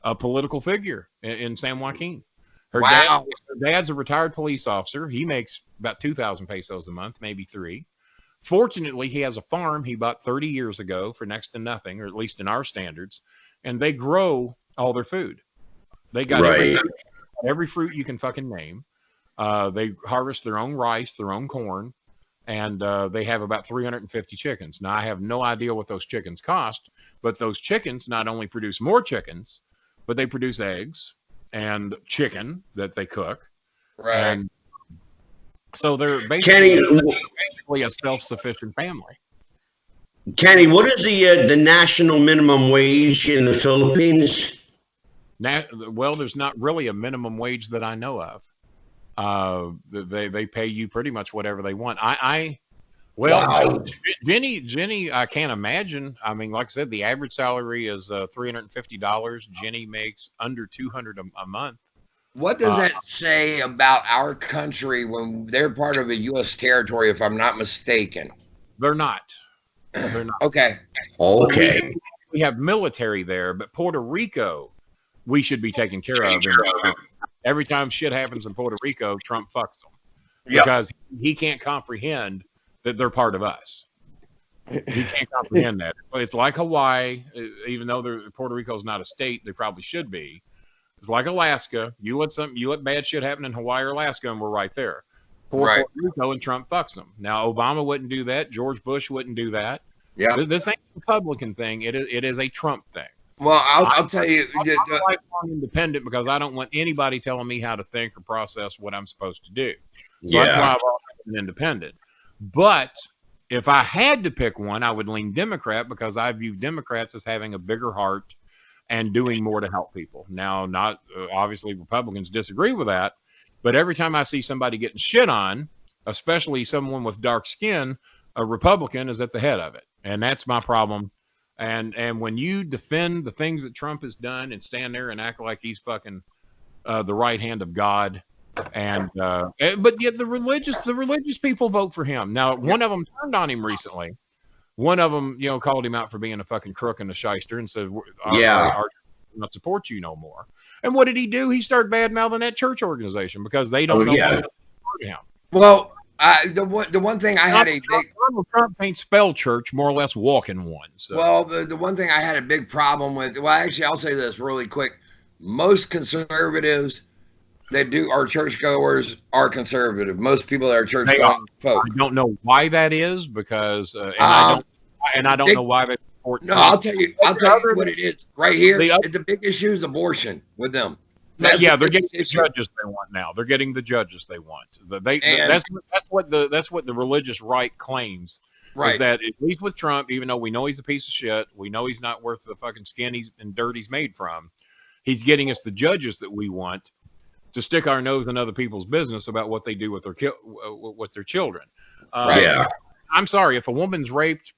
a political figure in San Joaquin. Her dad's a retired police officer. He makes about 2,000 pesos a month, maybe 3. Fortunately, he has a farm he bought 30 years ago for next to nothing, or at least in our standards, and they grow all their food. They got every fruit you can fucking name. They harvest their own rice, their own corn, and they have about 350 chickens. Now, I have no idea what those chickens cost, but those chickens not only produce more chickens, but they produce eggs and chicken that they cook. Right. And so they're basically a self-sufficient family. Kenny, what is the national minimum wage in the Philippines? Well, there's not really a minimum wage that I know of. They pay you pretty much whatever they want. Jenny, I can't imagine. I mean, like I said, the average salary is $350. Jenny makes under $200 a month. What does that say about our country when they're part of a U.S. territory, if I'm not mistaken? They're not. They're not. Okay. We have military there, but Puerto Rico, we should be taken care of. And every time shit happens in Puerto Rico, Trump fucks them. Because he can't comprehend that they're part of us. He can't comprehend that. It's like Hawaii, even though Puerto Rico is not a state, they probably should be. It's like Alaska. You let bad shit happen in Hawaii or Alaska, and we're right there. Puerto Rico, and Trump fucks them. Now, Obama wouldn't do that. George Bush wouldn't do that. Yeah, this ain't a Republican thing. It is a Trump thing. Well, I'll tell you, I'm lifelong independent because I don't want anybody telling me how to think or process what I'm supposed to do. So that's why I've always been independent. But if I had to pick one, I would lean Democrat because I view Democrats as having a bigger heart and doing more to help people. Now, not obviously Republicans disagree with that, but every time I see somebody getting shit on, especially someone with dark skin, a Republican is at the head of it. And that's my problem. And when you defend the things that Trump has done and stand there and act like he's fucking the right hand of God, but yet the religious people vote for him. Now, one of them turned on him recently. One of them, called him out for being a fucking crook and a shyster and said, "Our not support you no more." And what did he do? He started bad-mouthing that church organization because they don't know how to support him. Well, the one thing I had Donald Trump ain't spell church, more or less walking one. So. Well, the one thing I had a big problem with, well, actually, I'll say this really quick. Most conservatives that are churchgoers are conservative. Most people that are churchgoing folk. I don't know why that is because, I don't know why they support. No, I'll tell you what it is. Right here, the big issue is abortion with them. They're getting the judges they want now. They're getting the judges they want. That's what the religious right claims. Right. Is that at least with Trump, even though we know he's a piece of shit, we know he's not worth the fucking skin and dirt he's made from. He's getting us the judges that we want to stick our nose in other people's business about what they do with their children. I'm sorry, if a woman's raped,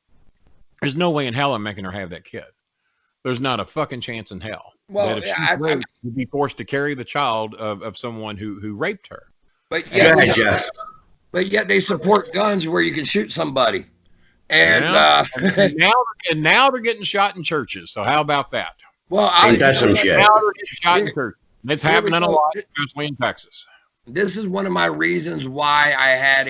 there's no way in hell I'm making her have that kid. There's not a fucking chance in hell. Well, that if she's raped, you'd be forced to carry the child of someone who raped her. But yet they support guns where you can shoot somebody. And now they're getting shot in churches. So how about that? Well, that's some shit. Now they're getting shot in churches. It's happening a lot, especially in Texas. this is one of my reasons why I had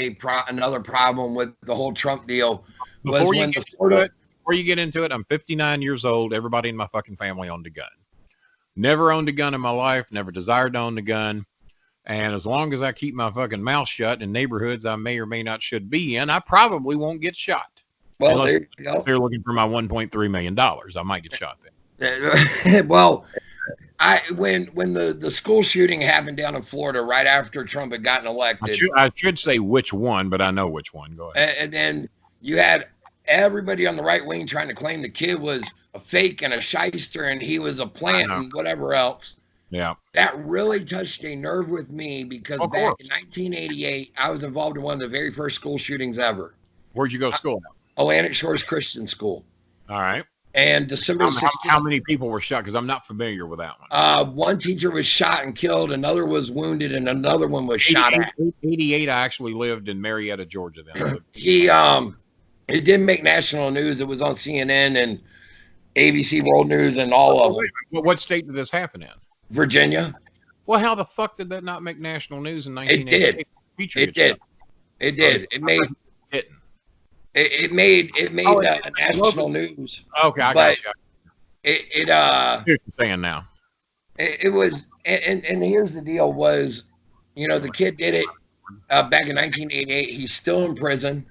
another problem with the whole Trump deal. Before you get into it, I'm 59 years old. Everybody in my fucking family owned a gun. Never owned a gun in my life. Never desired to own a gun. And as long as I keep my fucking mouth shut in neighborhoods I may or may not should be in, I probably won't get shot. Well, unless there you go. they're looking for my $1.3 million. I might get shot then. Well, when the school shooting happened down in Florida right after Trump had gotten elected. I should say which one, but I know which one. Go ahead. And then you had everybody on the right wing trying to claim the kid was a fake and a shyster and he was a plant and whatever else. Yeah. That really touched a nerve with me because back in 1988, I was involved in one of the very first school shootings ever. Where'd you go to school? Atlantic Shores Christian School. All right. And December 16th. How many people were shot? Because I'm not familiar with that one. One teacher was shot and killed. Another was wounded, and another one was shot at. 88. I actually lived in Marietta, Georgia. Then it didn't make national news. It was on CNN and ABC World News and all of them. What state did this happen in? Virginia. Well, how the fuck did that not make national news in 1988? It did. It did. It made national news. Okay, I got you. Here's what you're saying now. It was, and here's the deal was, the kid did it back in 1988. He's still in prison.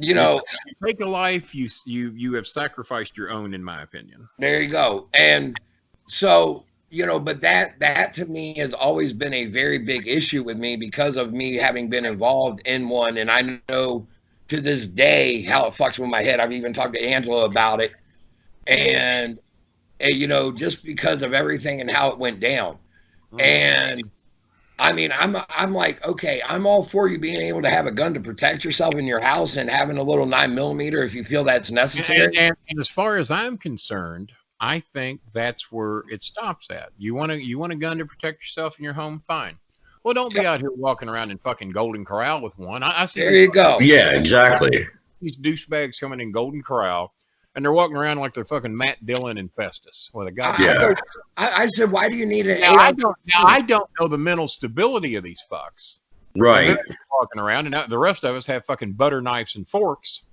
You take a life, you have sacrificed your own, in my opinion. There you go. And so, but that to me has always been a very big issue with me because of me having been involved in one. And I know to this day how it fucks with my head. I've even talked to Angelo about it. And just because of everything and how it went down. And I mean, I'm like, okay, I'm all for you being able to have a gun to protect yourself in your house and having a little 9mm if you feel that's necessary. And as far as I'm concerned, I think that's where it stops at. You want a gun to protect yourself in your home? Fine. Well, don't be out here walking around in fucking Golden Corral with one. I see. There you go. Yeah, exactly. These douchebags coming in Golden Corral, and they're walking around like they're fucking Matt Dillon and Festus with a gun. Yeah. I said, why do you need an? I don't know the mental stability of these fucks. Right. Walking around, and the rest of us have fucking butter knives and forks.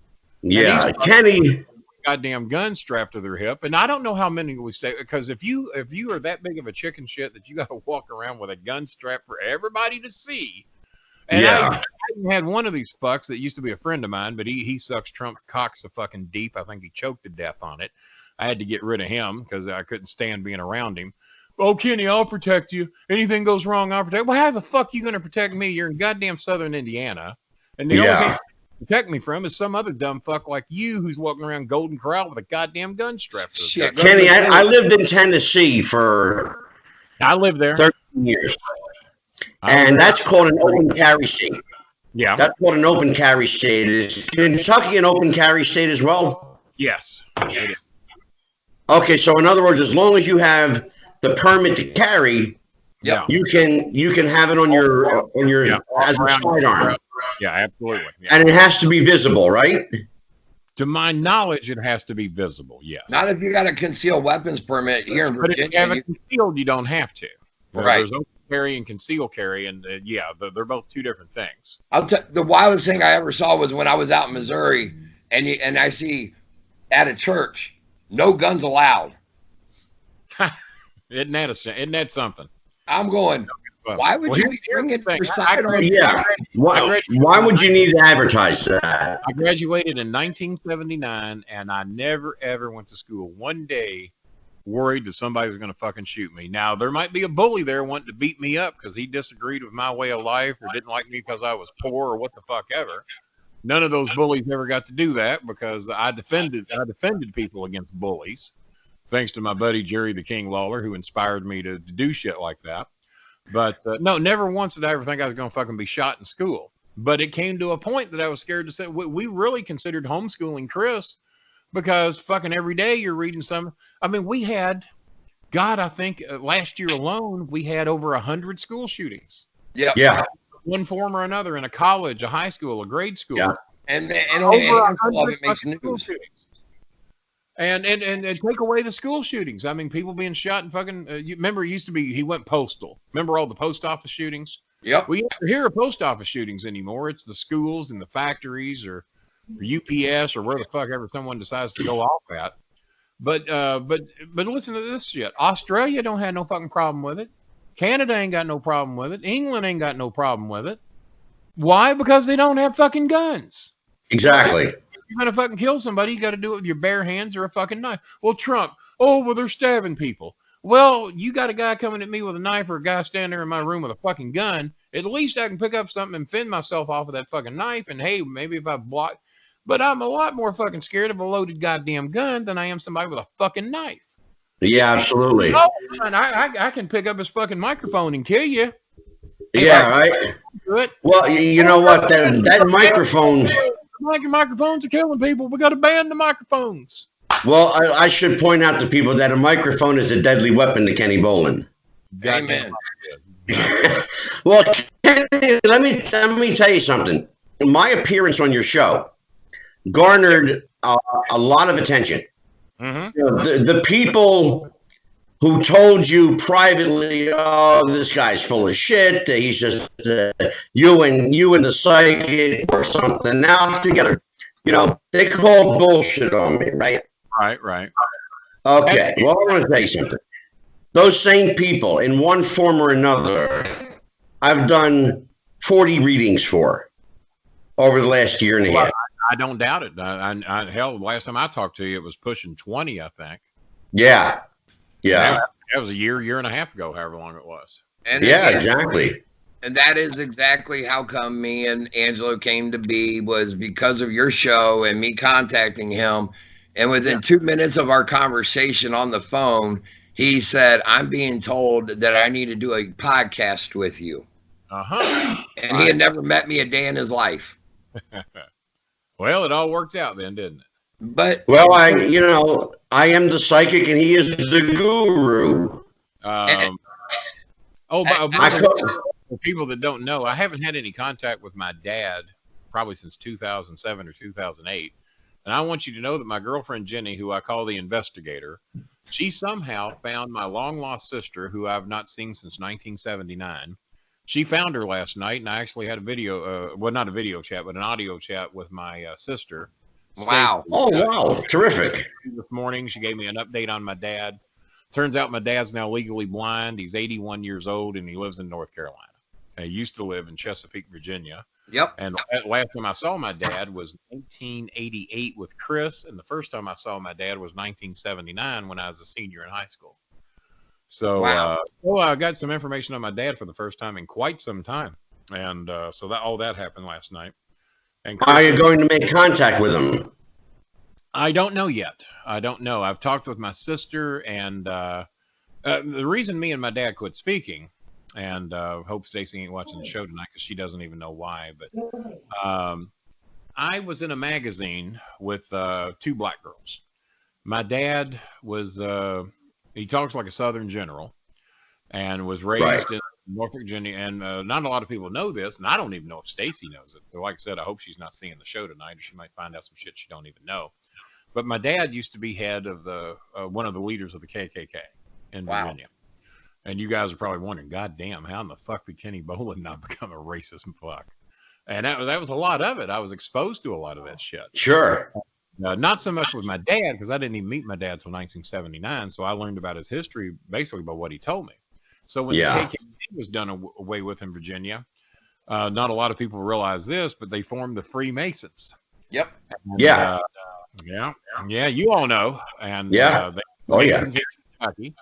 Yeah, Kenny. Goddamn gun strapped to their hip, and I don't know how many we say, because if you are that big of a chicken shit that you got to walk around with a gun strap for everybody to see. And I had one of these fucks that used to be a friend of mine, but he sucks Trump cock so fucking deep. I think he choked to death on it. I had to get rid of him because I couldn't stand being around him. Oh, Kenny, I'll protect you. Anything goes wrong, I'll protect you. Well, how the fuck are you going to protect me? You're in goddamn southern Indiana. And the only thing you protect me from is some other dumb fuck like you who's walking around Golden Corral with a goddamn gun strap to his head. Kenny, I lived in Tennessee for I lived there 13 years. And that's called an open carry state. Yeah. That's called an open carry state. Is Kentucky an open carry state as well? Yes. It is. Okay, so in other words, as long as you have the permit to carry, you can have it on your as a sidearm. Yeah, absolutely. Yeah. And it has to be visible, right? To my knowledge, it has to be visible. Yes. Not if you got a concealed weapons permit here in Virginia. But if you have it concealed, you don't have to. Right. There's open carry and conceal carry, and they're both two different things. The wildest thing I ever saw was when I was out in Missouri, and I see at a church, no guns allowed. Isn't that something? I'm going, why would you be bringing your sidearm? Yeah. Why would you need to advertise that? I graduated in 1979, and I never, ever went to school one day worried that somebody was going to fucking shoot me. Now, there might be a bully there wanting to beat me up because he disagreed with my way of life or didn't like me because I was poor or what the fuck ever. None of those bullies ever got to do that because I defended people against bullies, thanks to my buddy Jerry the King Lawler, who inspired me to do shit like that. But no, never once did I ever think I was going to fucking be shot in school. But it came to a point that I was scared to say, we really considered homeschooling Chris because fucking every day you're reading some. I mean, we had, God, I think last year alone, we had over 100 school shootings. Yeah. One form or another in a college, a high school, a grade school. Yeah. And over 100 makes news. And take away the school shootings. I mean, people being shot and fucking. You remember, it used to be he went postal. Remember all the post office shootings? Yep. We don't hear of post office shootings anymore. It's the schools and the factories or UPS or where the fuck ever someone decides to go off at. But listen to this shit. Australia don't have no fucking problem with it. Canada ain't got no problem with it. England ain't got no problem with it. Why? Because they don't have fucking guns. Exactly. If you're gonna fucking kill somebody, you got to do it with your bare hands or a fucking knife. Well, Trump. Oh, well, they're stabbing people. Well, you got a guy coming at me with a knife or a guy standing there in my room with a fucking gun. At least I can pick up something and fend myself off with that fucking knife. And hey, maybe if I block. But I'm a lot more fucking scared of a loaded goddamn gun than I am somebody with a fucking knife. Yeah, absolutely. Oh, man, I can pick up his fucking microphone and kill you. Yeah, right. Well, you know what? That microphone. Microphones are killing people. We got to ban the microphones. Well, I should point out to people that a microphone is a deadly weapon to Kenny Bolin. Amen. Well, Kenny, let me tell you something. My appearance on your show garnered a lot of attention. Mm-hmm. You know, the people who told you privately, "Oh, this guy's full of shit. He's just you and the psychic or something now together." You know, they called bullshit on me, right? Right. Okay. Well, I want to tell you something. Those same people, in one form or another, I've done 40 readings for over the last year and a half. I don't doubt it. Hell, the last time I talked to you, it was pushing 20, I think. Yeah. That was a year and a half ago, however long it was. And yeah, exactly. And that is exactly how come me and Angelo came to be, was because of your show and me contacting him. And within 2 minutes of our conversation on the phone, he said, "I'm being told that I need to do a podcast with you." Uh-huh. And he had never met me a day in his life. Well, it all worked out then, didn't it? But well, I am the psychic and he is the guru. For people that don't know, I haven't had any contact with my dad probably since 2007 or 2008. And I want you to know that my girlfriend, Jenny, who I call the investigator, she somehow found my long-lost sister, who I've not seen since 1979. She found her last night, and I actually had a video, well, not a video chat, but an audio chat with my sister. Wow. Stacey. Oh, wow. Terrific. This morning, she gave me an update on my dad. Turns out my dad's now legally blind. He's 81 years old, and he lives in North Carolina. He used to live in Chesapeake, Virginia. Yep. And last time I saw my dad was 1988 with Chris, and the first time I saw my dad was 1979 when I was a senior in high school. So, wow. I got some information on my dad for the first time in quite some time, and so that all that happened last night. And Chris, are you going to make contact with him? I don't know yet. I don't know. I've talked with my sister, and the reason me and my dad quit speaking. And hope Stacey ain't watching the show tonight because she doesn't even know why. But I was in a magazine with 2 black girls. My dad was, he talks like a Southern general and was raised in Norfolk, Virginia. And not a lot of people know this. And I don't even know if Stacey knows it. But like I said, I hope she's not seeing the show tonight or she might find out some shit she don't even know. But my dad used to be head of the one of the leaders of the KKK in Virginia. And you guys are probably wondering, God damn, how in the fuck did Kenny Bolin not become a racist fuck? And that was a lot of it. I was exposed to a lot of that shit. Sure. Not so much with my dad, because I didn't even meet my dad till 1979. So I learned about his history basically by what he told me. So when the KKK was done away with in Virginia, not a lot of people realize this, but they formed the Freemasons. Yep. And, yeah, you all know. And Masons in Kentucky.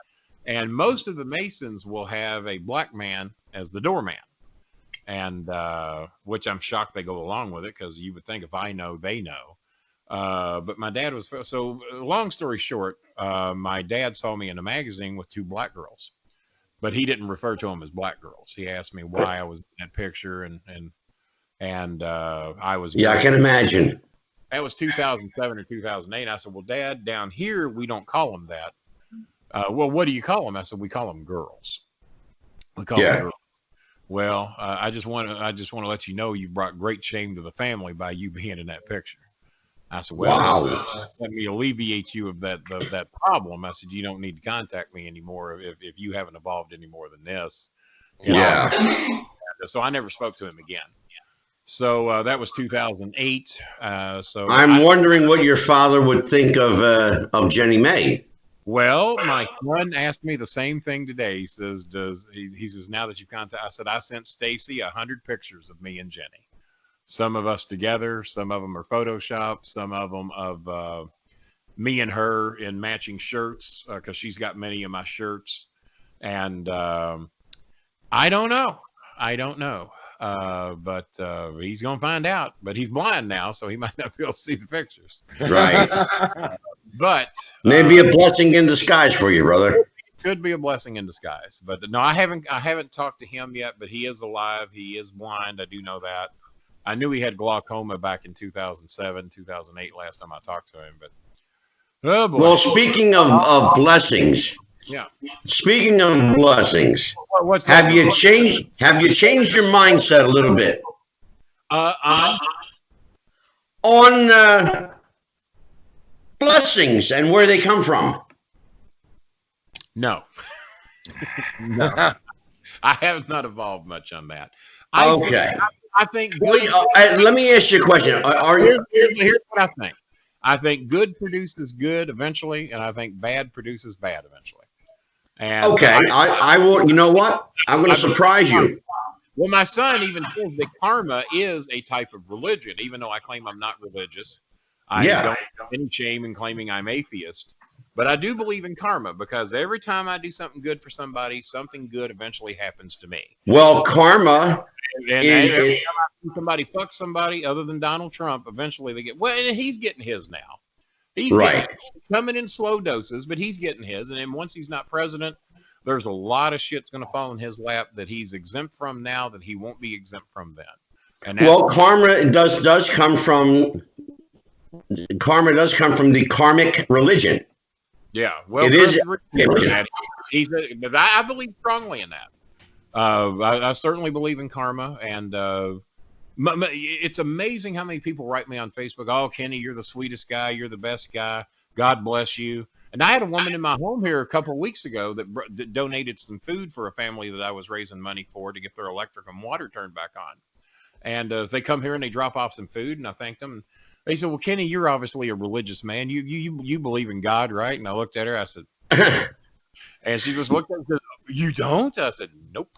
And most of the Masons will have a black man as the doorman, and which I'm shocked they go along with it, because you would think if I know, they know. But my dad was, so long story short, my dad saw me in a magazine with 2 black girls, but he didn't refer to them as black girls. He asked me why I was in that picture, and I was. Yeah, I can imagine. That was 2007 or 2008. I said, well, Dad, down here, we don't call them that. Well, what do you call them? I said, we call them girls. We call them girls. Well, I just want to let you know you brought great shame to the family by you being in that picture. I said, well, Wow. let me alleviate you of that problem. I said, you don't need to contact me anymore if you haven't evolved any more than this. Yeah. So I never spoke to him again. So that was 2008. I'm wondering what your father would think of Jenny May. Well, my son asked me the same thing today. He says, he says, now that you've contacted, I said, I sent Stacy 100 pictures of me and Jenny. Some of us together, some of them are Photoshopped, some of them of me and her in matching shirts, because she's got many of my shirts. And I don't know. But he's going to find out. But he's blind now, so he might not be able to see the pictures. Right. But maybe a blessing in disguise for you, brother. Could be a blessing in disguise. But no, I haven't talked to him yet, but he is alive. He is blind. I do know that. I knew he had glaucoma back in 2007, 2008, last time I talked to him. But oh boy. Well, speaking of blessings. Yeah. Speaking of blessings, what's have you changed your mindset a little bit? On blessings and where they come from? No. No. I have not evolved much on that. Okay. I think let me ask you a question. Here's what I think. I think good produces good eventually, and I think bad produces bad eventually. And okay, I will. You know what? I'm going to surprise you. Well, my son even says that karma is a type of religion, even though I claim I'm not religious. I don't have any shame in claiming I'm atheist. But I do believe in karma, because every time I do something good for somebody, something good eventually happens to me. Well, karma. And every time I see somebody fuck somebody other than Donald Trump, eventually they get, well, and he's getting his now. He's coming in slow doses, but he's getting his. And then once he's not president, there's a lot of shit's going to fall in his lap that he's exempt from now that he won't be exempt from then. And well, karma does come from the karmic religion. Yeah, well, it is. I believe strongly in that. I certainly believe in karma, and it's amazing how many people write me on Facebook. Oh, Kenny, you're the sweetest guy. You're the best guy. God bless you. And I had a woman in my home here a couple of weeks ago that donated some food for a family that I was raising money for to get their electric and water turned back on. And they come here and they drop off some food, and I thanked them. They said, well, Kenny, you're obviously a religious man. You believe in God, right? And I looked at her. I said, and she just looked at me and said, you don't? I said, nope.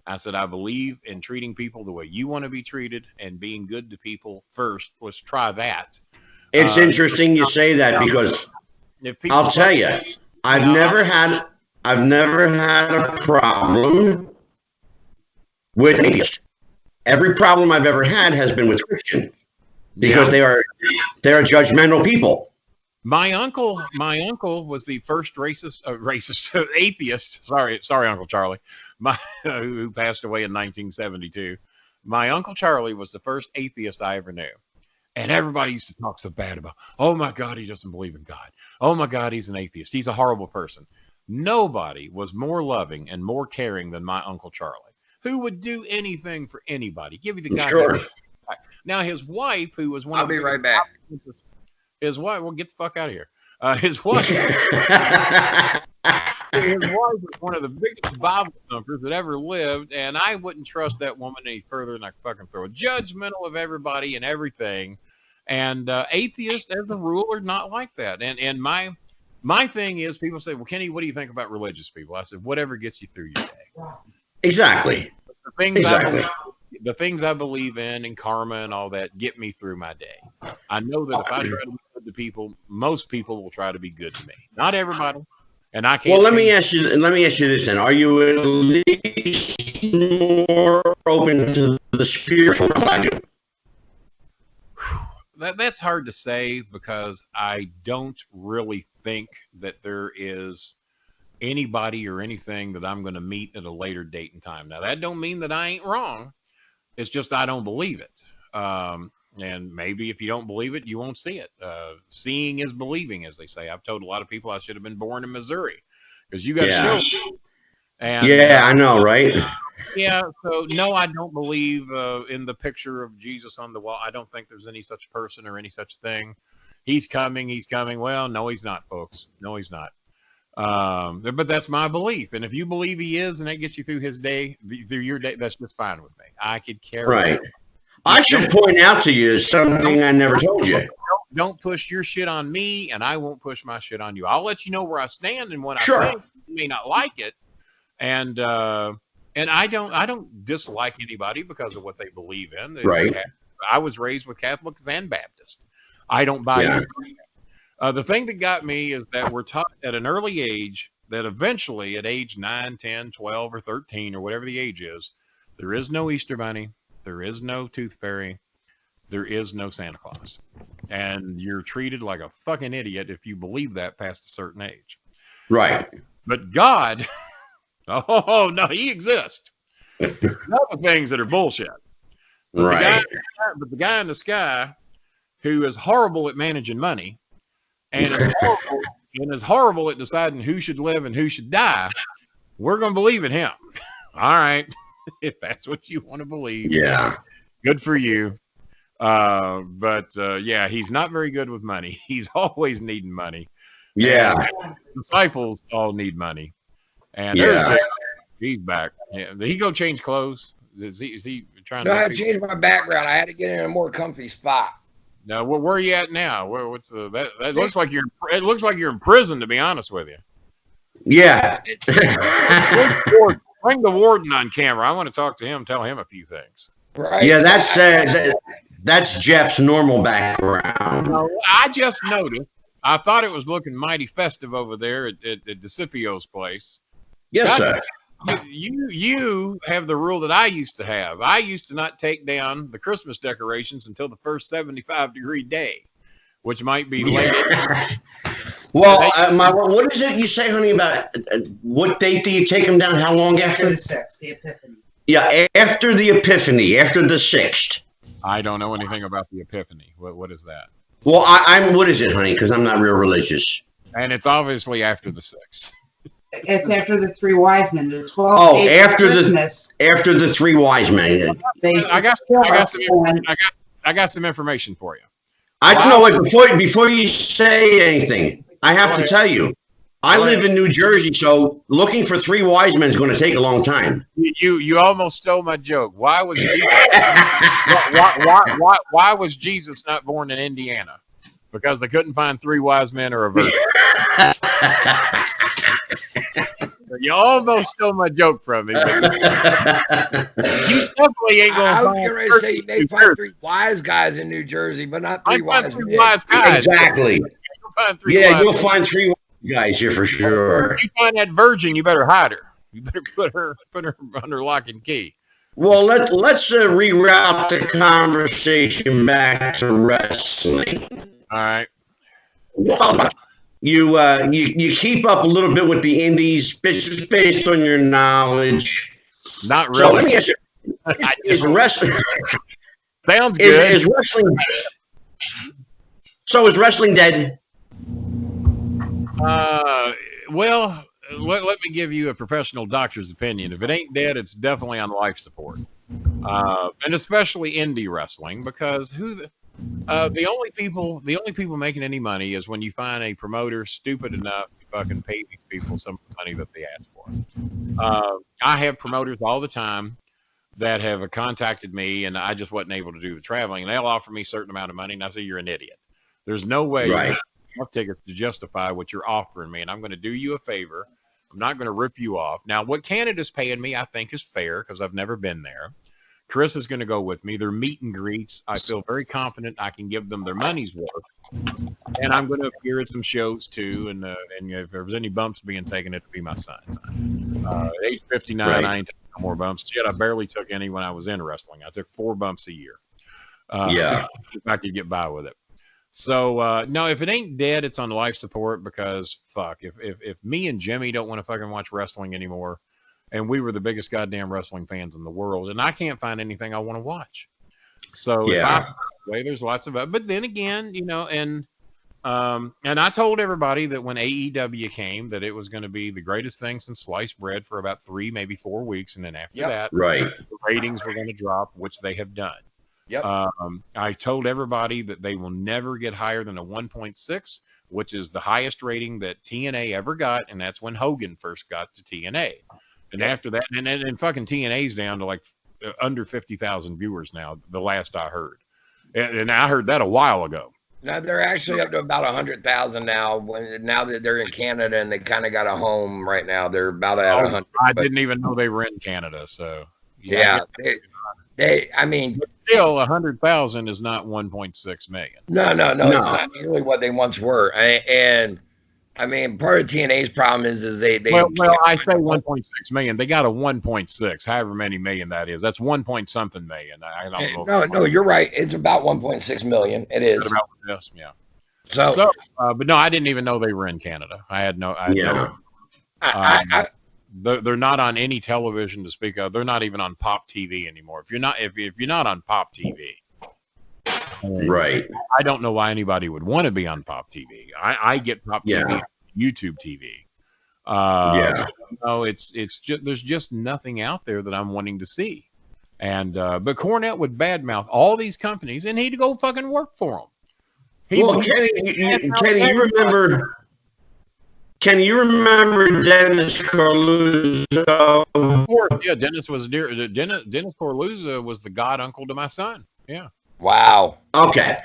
I said, I believe in treating people the way you want to be treated and being good to people first. Let's try that. It's interesting you say that, because I'll tell you, I've never had a problem with atheist. Every problem I've ever had has been with Christian, because they are judgmental people. My uncle was the first atheist. Sorry, Uncle Charlie, who passed away in 1972. My Uncle Charlie was the first atheist I ever knew. And everybody used to talk so bad about, oh my God, he doesn't believe in God. Oh my God, he's an atheist. He's a horrible person. Nobody was more loving and more caring than my Uncle Charlie, who would do anything for anybody. Give you the guy. Sure. Now his wife, who was one I'll be right back. His wife, well, get the fuck out of here. His wife was one of the biggest Bible thumpers that ever lived, and I wouldn't trust that woman any further than I could fucking throw. Judgmental of everybody and everything. And atheists, as a rule, are not like that. And my thing is, people say, well, Kenny, what do you think about religious people? I said, whatever gets you through your day. Exactly. The things I believe in and karma and all that get me through my day. I know that if I try to be good to people, most people will try to be good to me. Not everybody. And I can't. Well, let me ask you this then. Are you at least more open to the spiritual than I do? That's hard to say, because I don't really think that there is anybody or anything that I'm going to meet at a later date and time. Now, that don't mean that I ain't wrong. It's just I don't believe it. And maybe if you don't believe it, you won't see it. Seeing is believing, as they say. I've told a lot of people I should have been born in Missouri, because you got to show. And, I know, right? Yeah, so no, I don't believe in the picture of Jesus on the wall. I don't think there's any such person or any such thing. He's coming, he's coming. Well, no, he's not, folks. No, he's not. But that's my belief. And if you believe he is and that gets you through his day, through your day, that's just fine with me. I could care Right. less. I should point out to you something I never told you. Don't push your shit on me, and I won't push my shit on you. I'll let you know where I stand and what Sure. I think. You may not like it, and I don't dislike anybody because of what they believe in. Right. I was raised with Catholics and Baptists. I don't buy Yeah. it. The thing that got me is that we're taught at an early age that eventually at age 9, 10, 12, or 13, or whatever the age is, there is no Easter Bunny. There is no Tooth Fairy. There is no Santa Claus. And you're treated like a fucking idiot if you believe that past a certain age. Right. But God, oh, no, he exists. Other things that are bullshit. But Right. the guy in the sky who is horrible at managing money and is horrible at deciding who should live and who should die, we're going to believe in him. All right. If that's what you want to believe. Yeah. Good for you. But yeah, he's not very good with money. He's always needing money. Yeah. And disciples all need money. And Yeah. he's back. Yeah. Did he go change clothes? Is he trying No, I to changed my background. I had to get in a more comfy spot. Now, where are you at now? What's that looks like it looks like you're in prison, to be honest with you. Yeah. Bring the warden on camera. I want to talk to him, tell him a few things. Right? Yeah, that's Jeff's normal background. No, I just noticed. I thought it was looking mighty festive over there at DeCipio's place. Yes, God, sir. You have the rule that I used to have. I used to not take down the Christmas decorations until the first 75-degree day, which might be late. Well, what is it you say, honey, about what date do you take them down? How long after? The 6th, the Epiphany. Yeah, after the Epiphany, after the 6th. I don't know anything about the Epiphany. What is that? Well, I'm. What is it, honey? Because I'm not real religious. And it's obviously after the 6th. It's after the 3 wise men. The 12 Oh, days of after Christmas, the 3 wise men. I got some information for you. I don't know. Wait, before you say anything, I have to tell you, I live in New Jersey, so looking for 3 wise men is going to take a long time. You almost stole my joke. Why was Jesus, why was Jesus not born in Indiana? Because they couldn't find 3 wise men or a virgin. You almost stole my joke from me. You definitely ain't I going was getting ready to say you may find 3 wise guys in New Jersey, but not 3 wise men. wise guys. Exactly. You'll find 3 Yeah, wise you'll men. find 3 guys here for sure. If you find that virgin, you better hide her. You better put her under lock and key. Well, let's reroute the conversation back to wrestling. All right. You keep up a little bit with the indies, just based on your knowledge. Not So let me really. ask you: Is wrestling Sounds good. is wrestling? So is wrestling dead? Well, let me give you a professional doctor's opinion. If it ain't dead, it's definitely on life support, and especially indie wrestling, because the only people making any money is when you find a promoter stupid enough to fucking pay these people some money that they ask for. I have promoters all the time that have contacted me, and I just wasn't able to do the traveling, and they'll offer me a certain amount of money, and I say, you're an idiot. There's no way Right. you have tickets to justify what you're offering me, and I'm going to do you a favor. I'm not going to rip you off. Now, what Canada's paying me, I think, is fair because I've never been there. Chris is going to go with me. They're meet and greets. I feel very confident I can give them their money's worth. And I'm going to appear at some shows too. And if there's any bumps being taken, it'll be my son. At age 59, Right. I ain't taking no more bumps. Shit, I barely took any when I was in wrestling. I took 4 bumps a year. Yeah. If I could get by with it. So, no, if it ain't dead, it's on life support because, fuck, if me and Jimmy don't want to fucking watch wrestling anymore, and we were the biggest goddamn wrestling fans in the world, and I can't find anything I want to watch. So, Yeah. there's lots of, but then again, and And I told everybody that when AEW came, that it was going to be the greatest thing since sliced bread for about 3, maybe 4 weeks. And then after that, Right. the ratings were going to drop, which they have done. Yep. I told everybody that they will never get higher than a 1.6, which is the highest rating that TNA ever got. And that's when Hogan first got to TNA. And after that, and fucking TNA's down to like under 50,000 viewers now, the last I heard. And I heard that a while ago. Now they're actually up to about 100,000 now. Now that they're in Canada and they kind of got a home right now, they're about at 100. I didn't even know they were in Canada. So yeah, they I mean, but still 100,000 is not 1.6 million. No, it's not nearly what they once were. And I mean, part of TNA's problem is they well, I say 1.6 million. They got a 1.6, however many million that is. That's 1 point something million. I don't know. No, you're right. It's about 1.6 million. It is. About this, yeah. So but no, I didn't even know they were in Canada. I had no. They're not on any television to speak of. They're not even on Pop TV anymore. If you're not on Pop TV, Right. I don't know why anybody would want to be on Pop TV. I get Pop TV, YouTube TV. No, it's just there's just nothing out there that I'm wanting to see. And but Cornette would badmouth all these companies, and he'd go fucking work for them. Kenny, you remember Dennis Corluzzo? Of course, yeah. Dennis Corluzzo was the god uncle to my son. Yeah. Wow. Okay.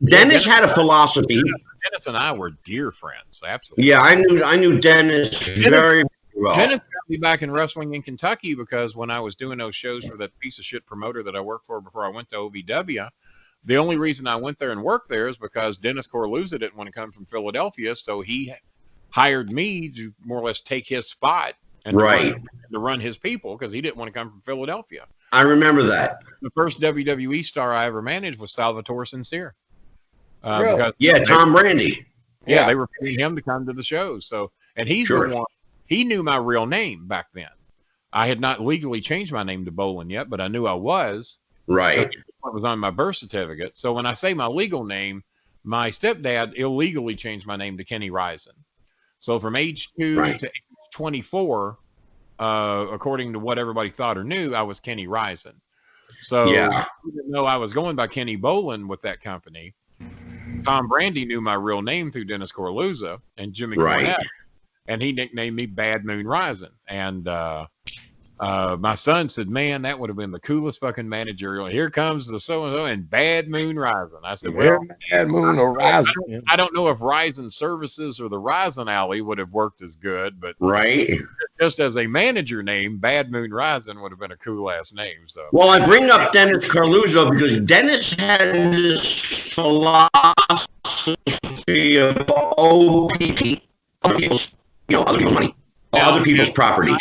Dennis had a philosophy. Dennis and I were dear friends. Absolutely. Yeah, I knew Dennis very well. Dennis got me back in wrestling in Kentucky because when I was doing those shows for that piece of shit promoter that I worked for before I went to OVW, the only reason I went there and worked there is because Dennis Corluzzo didn't want to come from Philadelphia, so he hired me to more or less take his spot and to run his people because he didn't want to come from Philadelphia. I remember that. The first WWE star I ever managed was Salvatore Sincere. Really? Tom Brandy. Yeah, they were paying him to come to the shows. So, and he's the one. He knew my real name back then. I had not legally changed my name to Bolin yet, but I knew I was. Right. It was on my birth certificate. So when I say my legal name, my stepdad illegally changed my name to Kenny Risen. So from age 2 to age 24, according to what everybody thought or knew, I was Kenny Risen. So even though I was going by Kenny Bolin with that company, Tom Brandy knew my real name through Dennis Corluzzo and Jimmy Cornette, and he nicknamed me Bad Moon Rising. And my son said, "Man, that would have been the coolest fucking managerial. Here comes the so-and-so and Bad Moon Rising." I said, "Well, Bad Moon or Rising." I don't know if Rising Services or the Rising Alley would have worked as good, but just as a manager name, Bad Moon Rising would have been a cool ass name. So, well, I bring up Dennis Corluzzo because Dennis had this philosophy of OPP, other people's money. Other people's property.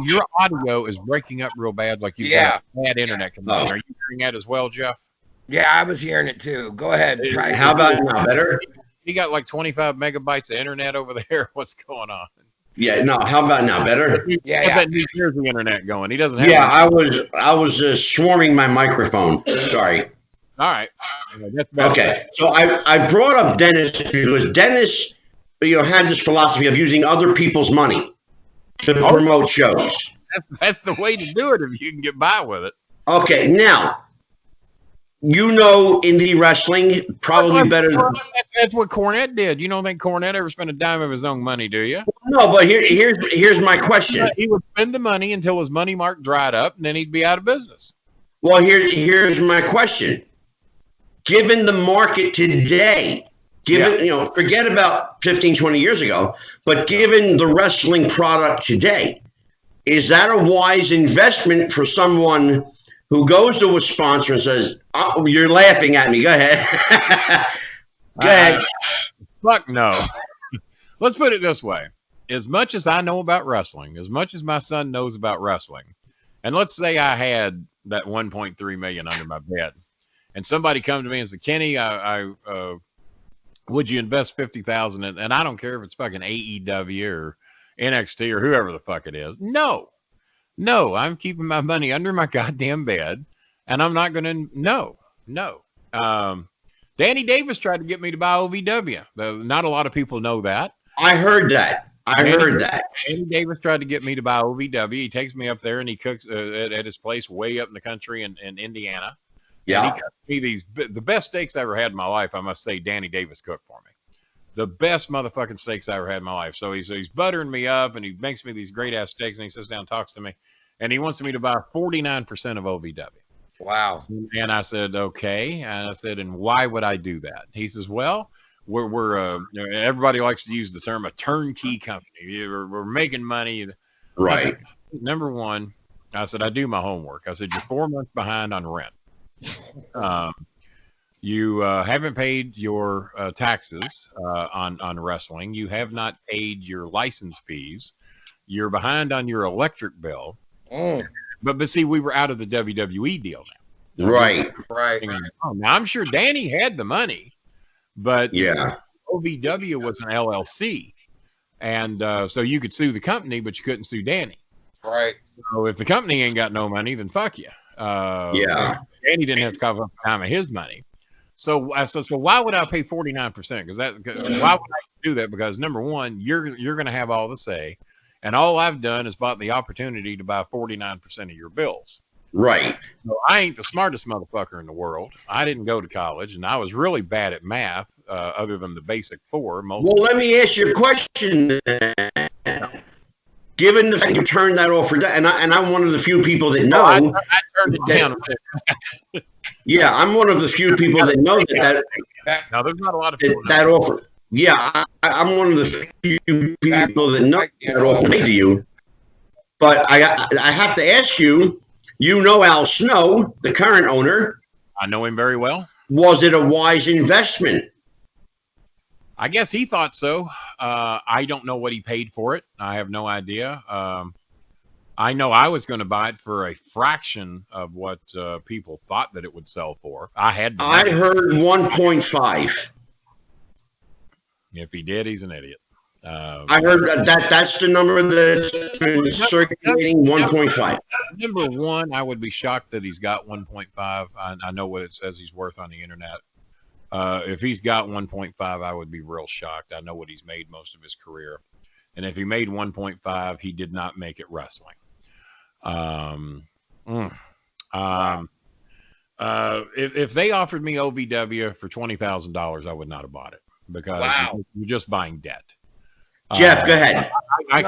Your audio is breaking up real bad, like you've got a bad internet connection. Are you hearing that as well, Jeff? Yeah, I was hearing it too. Go ahead. Try. How about now? Better? You got like 25 megabytes of internet over there. What's going on? Yeah, no. How about now? Better? Yeah. That New Jersey internet going. He doesn't have. Yeah, I was swarming my microphone. Sorry. All right. Okay. So I brought up Dennis because Dennis, had this philosophy of using other people's money to promote shows. That's the way to do it if you can get by with it. Okay, now, indie wrestling probably better. That's what Cornette did. You don't think Cornette ever spent a dime of his own money, do you? No, but here's my question. He would spend the money until his money mark dried up, and then he'd be out of business. Well, here's my question. Given the market today, forget about 15, 20 years ago, but given the wrestling product today, is that a wise investment for someone who goes to a sponsor and says, "Oh, you're laughing at me. Go ahead." Go ahead. Fuck no. Let's put it this way. As much as I know about wrestling, as much as my son knows about wrestling, and let's say I had that 1.3 million under my bed, and somebody come to me and said, "Kenny, would you invest 50,000 in?" And I don't care if it's fucking AEW or NXT or whoever the fuck it is. No, I'm keeping my money under my goddamn bed, and I'm not going to. No. Danny Davis tried to get me to buy OVW. Not a lot of people know that. I heard that. Danny Davis tried to get me to buy OVW. He takes me up there and he cooks at his place way up in the country in Indiana. Yeah. And he cooks me the best steaks I ever had in my life. I must say, Danny Davis cooked for me. The best motherfucking steaks I ever had in my life. So he's buttering me up and he makes me these great ass steaks and he sits down and talks to me and he wants me to buy 49% of OVW. Wow. And I said, okay. And I said, and why would I do that? He says, well, we're everybody likes to use the term a turnkey company. We're making money. Right. Said, number one, I said, I do my homework. I said, you're 4 months behind on rent. You haven't paid your taxes on wrestling. You have not paid your license fees. You're behind on your electric bill. But see, we were out of the WWE deal now. Right. Now I'm sure Danny had the money, but yeah, OVW was an LLC, and so you could sue the company, but you couldn't sue Danny. Right. So if the company ain't got no money, then fuck you. Yeah. Danny didn't have to cover up the time of his money. So I said, so why would I pay 49%? Why would I do that? Because number one, you're going to have all the say. And all I've done is bought the opportunity to buy 49% of your bills. Right. So I ain't the smartest motherfucker in the world. I didn't go to college, and I was really bad at math, other than the basic four. Well, let me ask you a question. Given the fact you turned that offer down, and I'm one of the few people that know. I turned it down. Yeah, I'm one of the few people that know that. Now, there's not a lot of people that offer. Yeah, I'm one of the few people that know that offer made to you. But I have to ask you, you know Al Snow, the current owner. I know him very well. Was it a wise investment? I guess he thought so. I don't know what he paid for it. I have no idea. I know I was going to buy it for a fraction of what people thought that it would sell for. I heard 1.5. If he did, he's an idiot. I heard that's the number that's been circulating, 1.5. Number one, I would be shocked that he's got 1.5. I know what it says he's worth on the internet. If he's got 1.5, I would be real shocked. I know what he's made most of his career. And if he made 1.5, he did not make it wrestling. If they offered me OVW for $20,000, I would not have bought it because you're just buying debt. Jeff, go ahead. I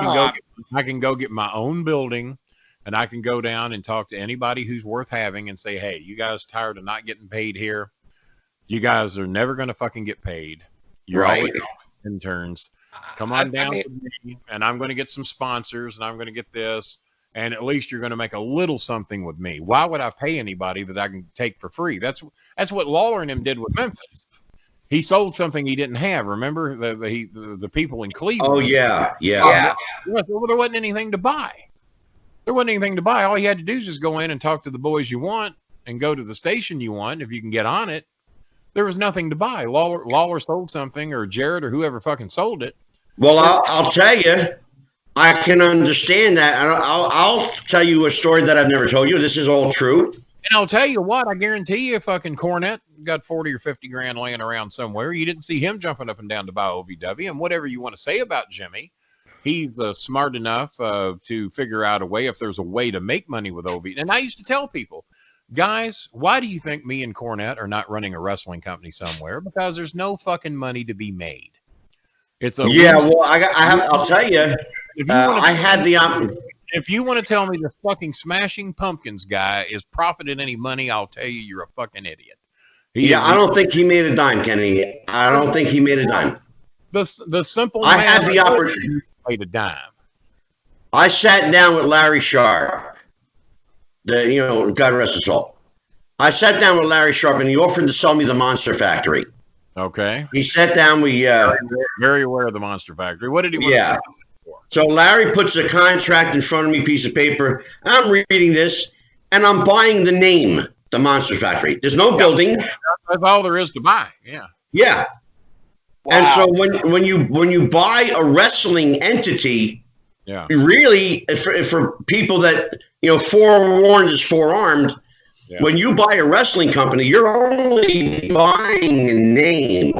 can go get my own building, and I can go down and talk to anybody who's worth having and say, hey, you guys tired of not getting paid here? You guys are never going to fucking get paid. You're always interns. Come on down to me, and I'm going to get some sponsors, and I'm going to get this, and at least you're going to make a little something with me. Why would I pay anybody that I can take for free? That's what Lawler and him did with Memphis. He sold something he didn't have. Remember the people in Cleveland? Oh yeah. There wasn't anything to buy. There wasn't anything to buy. All you had to do is just go in and talk to the boys you want, and go to the station you want if you can get on it. There was nothing to buy. Lawler sold something, or Jared, or whoever fucking sold it. Well, I'll tell you, I can understand that. I'll tell you a story that I've never told you. This is all true. And I'll tell you what, I guarantee you, fucking Cornette got 40 or 50 grand laying around somewhere. You didn't see him jumping up and down to buy OVW. And whatever you want to say about Jimmy, he's smart enough to figure out a way, if there's a way to make money with OV. And I used to tell people, guys, why do you think me and Cornette are not running a wrestling company somewhere? Because there's no fucking money to be made. It's a well, I'll tell you, I had the if you want to tell me the fucking Smashing Pumpkins guy is profiting any money, I'll tell you you're a fucking idiot. I don't think he made a dime, Kenny. I don't think he made a dime. The simple I had the opportunity. Made a dime. I sat down with Larry Sharp. God rest his soul. I sat down with Larry Sharp, and he offered to sell me the Monster Factory. Okay. He sat down. We very aware of the Monster Factory. What did he want to sell? So Larry puts a contract in front of me, piece of paper. I'm reading this, and I'm buying the name, the Monster Factory. There's no building. That's all there is to buy. Yeah. Yeah. Wow. And so when you buy a wrestling entity, really for people that forewarned is forearmed. Yeah. When you buy a wrestling company, you're only buying a name.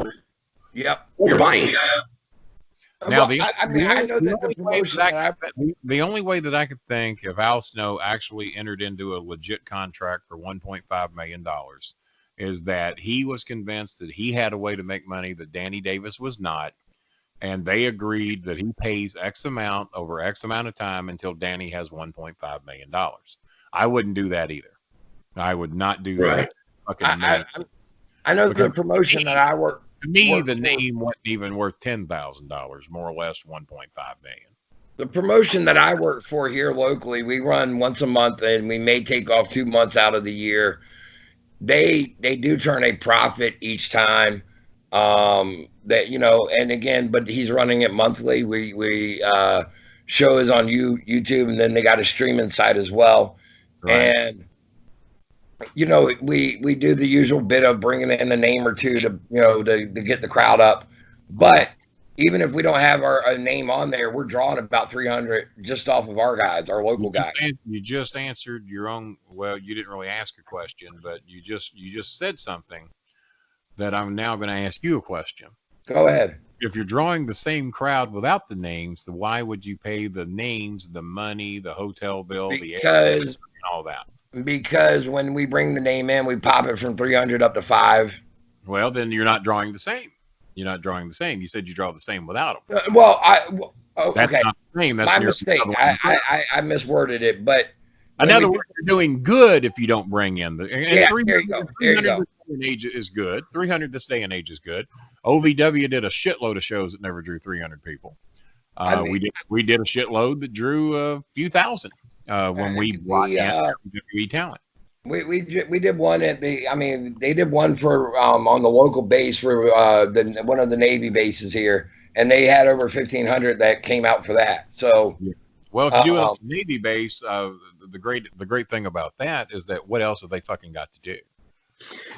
Yep. You're buying. Now, I know that the promotion the only way that I could think if Al Snow actually entered into a legit contract for $1.5 million is that he was convinced that he had a way to make money that Danny Davis was not, and they agreed that he pays X amount over X amount of time until Danny has $1.5 million. I wouldn't do that either. I would not do that. I know the promotion that I work. To me, the name wasn't even worth $10,000, more or less $1.5 million. The promotion that I work for here locally, we run once a month, and we may take off 2 months out of the year. They do turn a profit each time. That, you know, and again, but he's running it monthly. We show is on YouTube, and then they got a streaming site as well. Right. And you know, we do the usual bit of bringing in a name or two to, you know, to get the crowd up. But even if we don't have a name on there, we're drawing about 300 just off of our guys, our local guys. You just answered your own. Well, you didn't really ask a question, but you just said something that I'm now going to ask you a question. Go ahead. If you're drawing the same crowd without the names, then why would you pay the names, the money, the hotel bill, the air, and all that? Because when we bring the name in, we pop it from 300 up to 5. Well, then you're not drawing the same. You're not drawing the same. You said you draw the same without them. That's not the same. That's my mistake. I misworded it, but in other words, you're doing good if you don't bring in the. Yeah, there you go. There you go. This day and age is good. 300 this day and age is good. OVW did a shitload of shows that never drew 300 people. We did a shitload that drew a few thousand. When we brought WWE talent. We did one at the. I mean, they did one for on the local base for one of the Navy bases here, and they had over 1,500 that came out for that. So, well, if you do a Navy base, the great thing about that is that what else have they fucking got to do?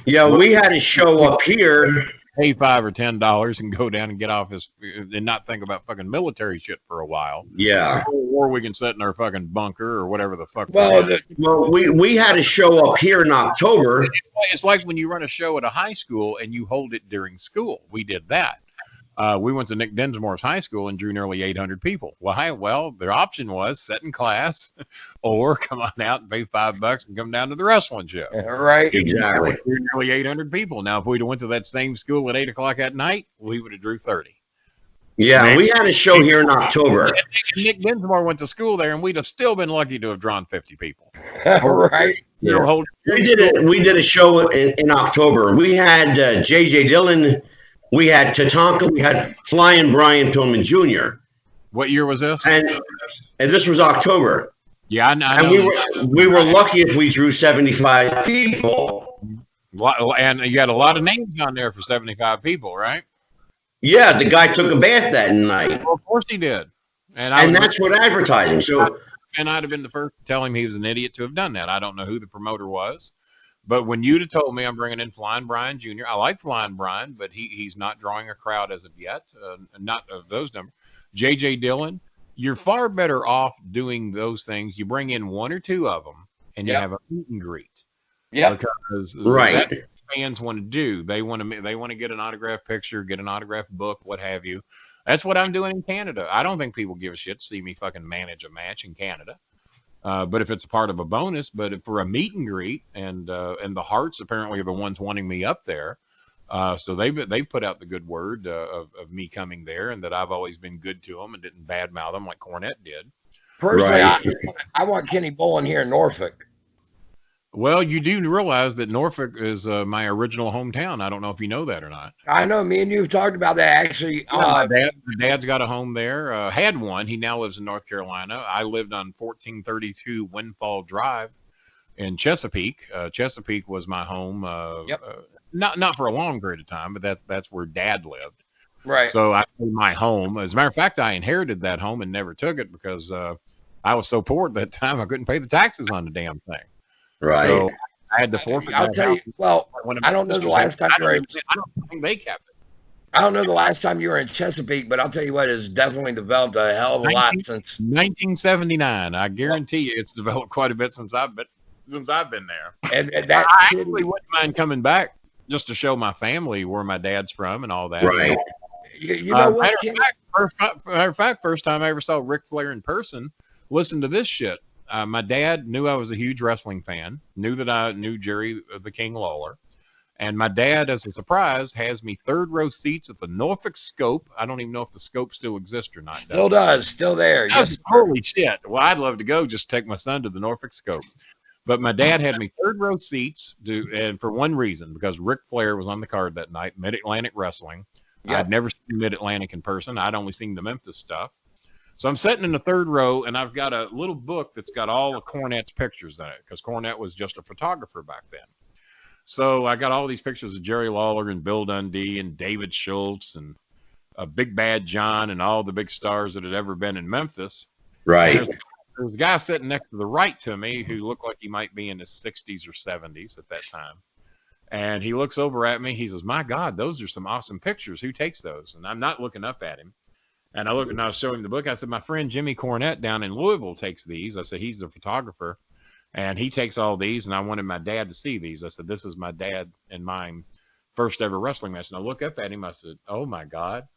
Yeah, we had a show up here. Pay $5 or $10 and go down and get off and not think about fucking military shit for a while. Yeah. Or we can sit in our fucking bunker or whatever the fuck. Well, we had a show up here in October. It's like when you run a show at a high school and you hold it during school. We did that. We went to Nick Dinsmore's high school and drew nearly 800 people. Well, their option was sit in class or come on out and pay $5 and come down to the wrestling show. Right. Exactly. We drew nearly 800 people. Now, if we'd have went to that same school at 8 o'clock at night, we would have drew 30. Yeah, we had a show here in October. Nick Dinsmore went to school there, and we'd have still been lucky to have drawn 50 people. Right. Yeah. We did a show in October. We had J.J. Dillon. We had Tatanka. We had Flying Brian Pillman Jr. What year was this? And this was October. Yeah, I know. And we were lucky if we drew 75 people. And you got a lot of names on there for 75 people, right? Yeah, the guy took a bath that night. Well, of course he did. And that's what advertising. So, and I'd have been the first to tell him he was an idiot to have done that. I don't know who the promoter was. But when you'd have told me I'm bringing in Flying Brian Jr., I like Flying Brian, but he's not drawing a crowd as of yet, not of those numbers. J.J. Dillon, you're far better off doing those things. You bring in one or two of them, and you have a meet and greet. Yeah, because that's what fans want to do. They want to get an autograph picture, get an autograph book, what have you. That's what I'm doing in Canada. I don't think people give a shit to see me fucking manage a match in Canada. But if it's a part of a bonus, but for a meet and greet, and the Hearts apparently are the ones wanting me up there, so they put out the good word of me coming there, and that I've always been good to them and didn't badmouth them like Cornette did. Personally, I want Kenny Bolin here in Norfolk. Well, you do realize that Norfolk is my original hometown. I don't know if you know that or not. I know. Me and you have talked about that, actually. My dad's got a home there. Had one. He now lives in North Carolina. I lived on 1432 Windfall Drive in Chesapeake. Chesapeake was my home. Not for a long period of time, but that's where Dad lived. Right. So I made my home. As a matter of fact, I inherited that home and never took it because I was so poor at that time I couldn't pay the taxes on the damn thing. Right. So I had to forfeit. I'll tell you. Well, I don't know the last time you were. I don't think they kept it. I don't know the last time you were in Chesapeake, but I'll tell you what, it's definitely developed a hell of a lot since 1979. I guarantee you, it's developed quite a bit since since I've been there. And that I city, actually wouldn't mind coming back just to show my family where my dad's from and all that. Right. you know what, Kenny? Matter of fact, first time I ever saw Ric Flair in person, listen to this shit. My dad knew I was a huge wrestling fan, knew that I knew Jerry the King Lawler. And my dad, as a surprise, has me third row seats at the Norfolk Scope. I don't even know if the Scope still exists or not. Still does. Still there. Yes. Holy shit. Well, I'd love to go just take my son to the Norfolk Scope. But my dad had me third row seats, and for one reason, because Ric Flair was on the card that night, Mid-Atlantic Wrestling. Yep. I'd never seen Mid-Atlantic in person. I'd only seen the Memphis stuff. So I'm sitting in the third row, and I've got a little book that's got all of Cornette's pictures in it, because Cornette was just a photographer back then. So I got all these pictures of Jerry Lawler and Bill Dundee and David Schultz and Big Bad John and all the big stars that had ever been in Memphis. Right. There's a guy sitting next to the right to me who looked like he might be in his 60s or 70s at that time. And he looks over at me. He says, "My God, those are some awesome pictures. Who takes those?" And I'm not looking up at him. And I look and I was showing him the book. I said, "My friend Jimmy Cornette down in Louisville takes these." I said, "He's the photographer. And he takes all these, and I wanted my dad to see these." I said, "This is my dad and mine first ever wrestling match." And I look up at him. I said, "Oh, my God."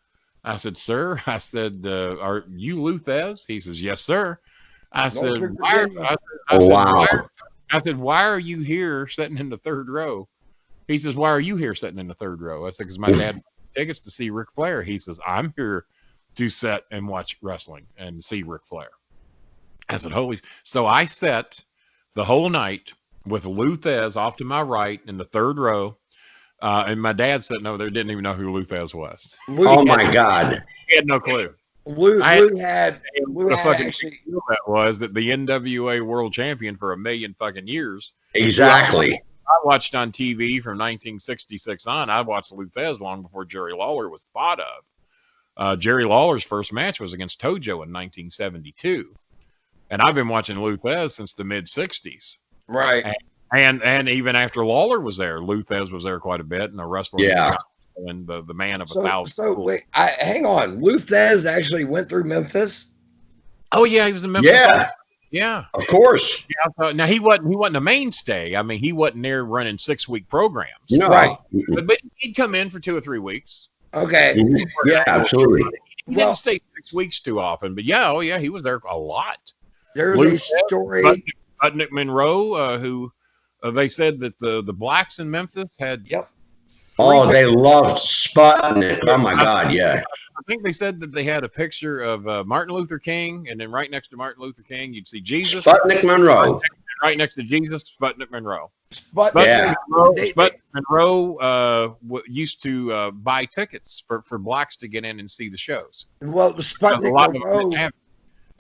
I said, "Sir," I said, "are you Luthez?" He says, "Yes, sir." I said, I said, "Why are you here sitting in the third row?" He says, "Why are you here sitting in the third row?" I said, "Because my dad tickets to see Ric Flair." He says, "I'm here to sit and watch wrestling and see Ric Flair." I said, "Holy." So I sat the whole night with Luthez off to my right in the third row. And my dad sitting over there didn't even know who Luthez was. Oh my God. He had no clue. Lou had actually that was that the NWA world champion for a million fucking years. Exactly. I watched on TV from 1966 on. I watched Luthez long before Jerry Lawler was thought of. Jerry Lawler's first match was against Tojo in 1972. And I've been watching Luthez since the mid 60s. Right. And even after Lawler was there, Luthez was there quite a bit, and a wrestler. Yeah. And the man of 1,000. So wait, hang on. Luthez actually went through Memphis. Oh yeah, he was in Memphis. Yeah. Yeah. Of course. Yeah. Now he wasn't a mainstay. I mean, he wasn't there running 6-week programs. No. Right. But he'd come in for 2 or 3 weeks. Okay. Mhm. Yeah, absolutely. He didn't stay 6 weeks too often, but yeah, he was there a lot. There's a story. Sputnik Monroe, who they said that the blacks in Memphis had. Yep. Oh, they loved Sputnik. Oh my God, yeah. I think they said that they had a picture of Martin Luther King, and then right next to Martin Luther King, you'd see Jesus. Sputnik Monroe. Right next to Jesus, Sputnik Monroe. Yeah. Sputnik Monroe used to buy tickets for blacks to get in and see the shows. Well, Sputnik Monroe.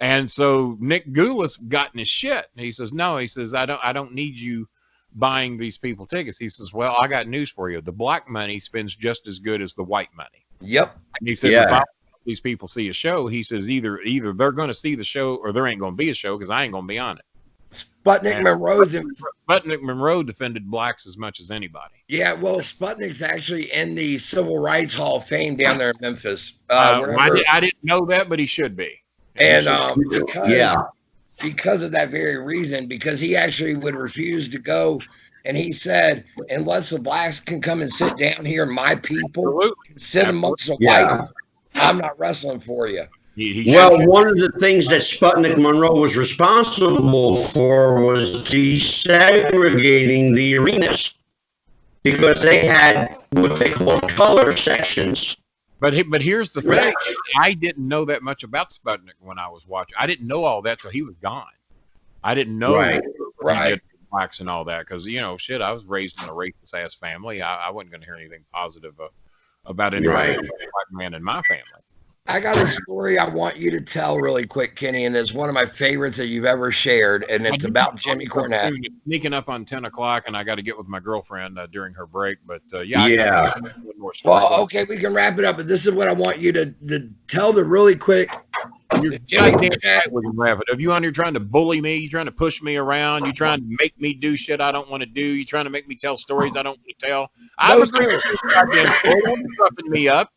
And so Nick Goulas got in his shit. And he says, "No," he says, I don't need you buying these people tickets." He says, "Well, I got news for you. The black money spends just as good as the white money." Yep. And he said, "If I let these people see a show," he says, either they're going to see the show or there ain't going to be a show because I ain't going to be on it. Sputnik Monroe defended blacks as much as anybody. Yeah, well, Sputnik's actually in the Civil Rights Hall of Fame down there in Memphis. I didn't know that, but he should be. And because of that very reason, because he actually would refuse to go. And he said, "Unless the blacks can come and sit down here, my people can sit amongst the whites, I'm not wrestling for you." One of the things that Sputnik Monroe was responsible for was desegregating the arenas because they had what they call color sections. But here's the thing. I didn't know that much about Sputnik when I was watching. I didn't know all that till he was gone. I didn't know blacks and all that because, I was raised in a racist-ass family. I wasn't going to hear anything positive about any black man in my family. I got a story I want you to tell really quick, Kenny, and it's one of my favorites that you've ever shared, and it's about Jimmy Cornette. Sneaking up on 10 o'clock, and I got to get with my girlfriend during her break, but Well, okay, we can wrap it up, but this is what I want you to tell the really quick. You're goddamn right we can wrap it up. You on here trying to bully me? You trying to push me around? You trying to make me do shit I don't want to do? You trying to make me tell stories I don't want to tell? I'm agreeing with you, goddamn. Don't be fucking me up.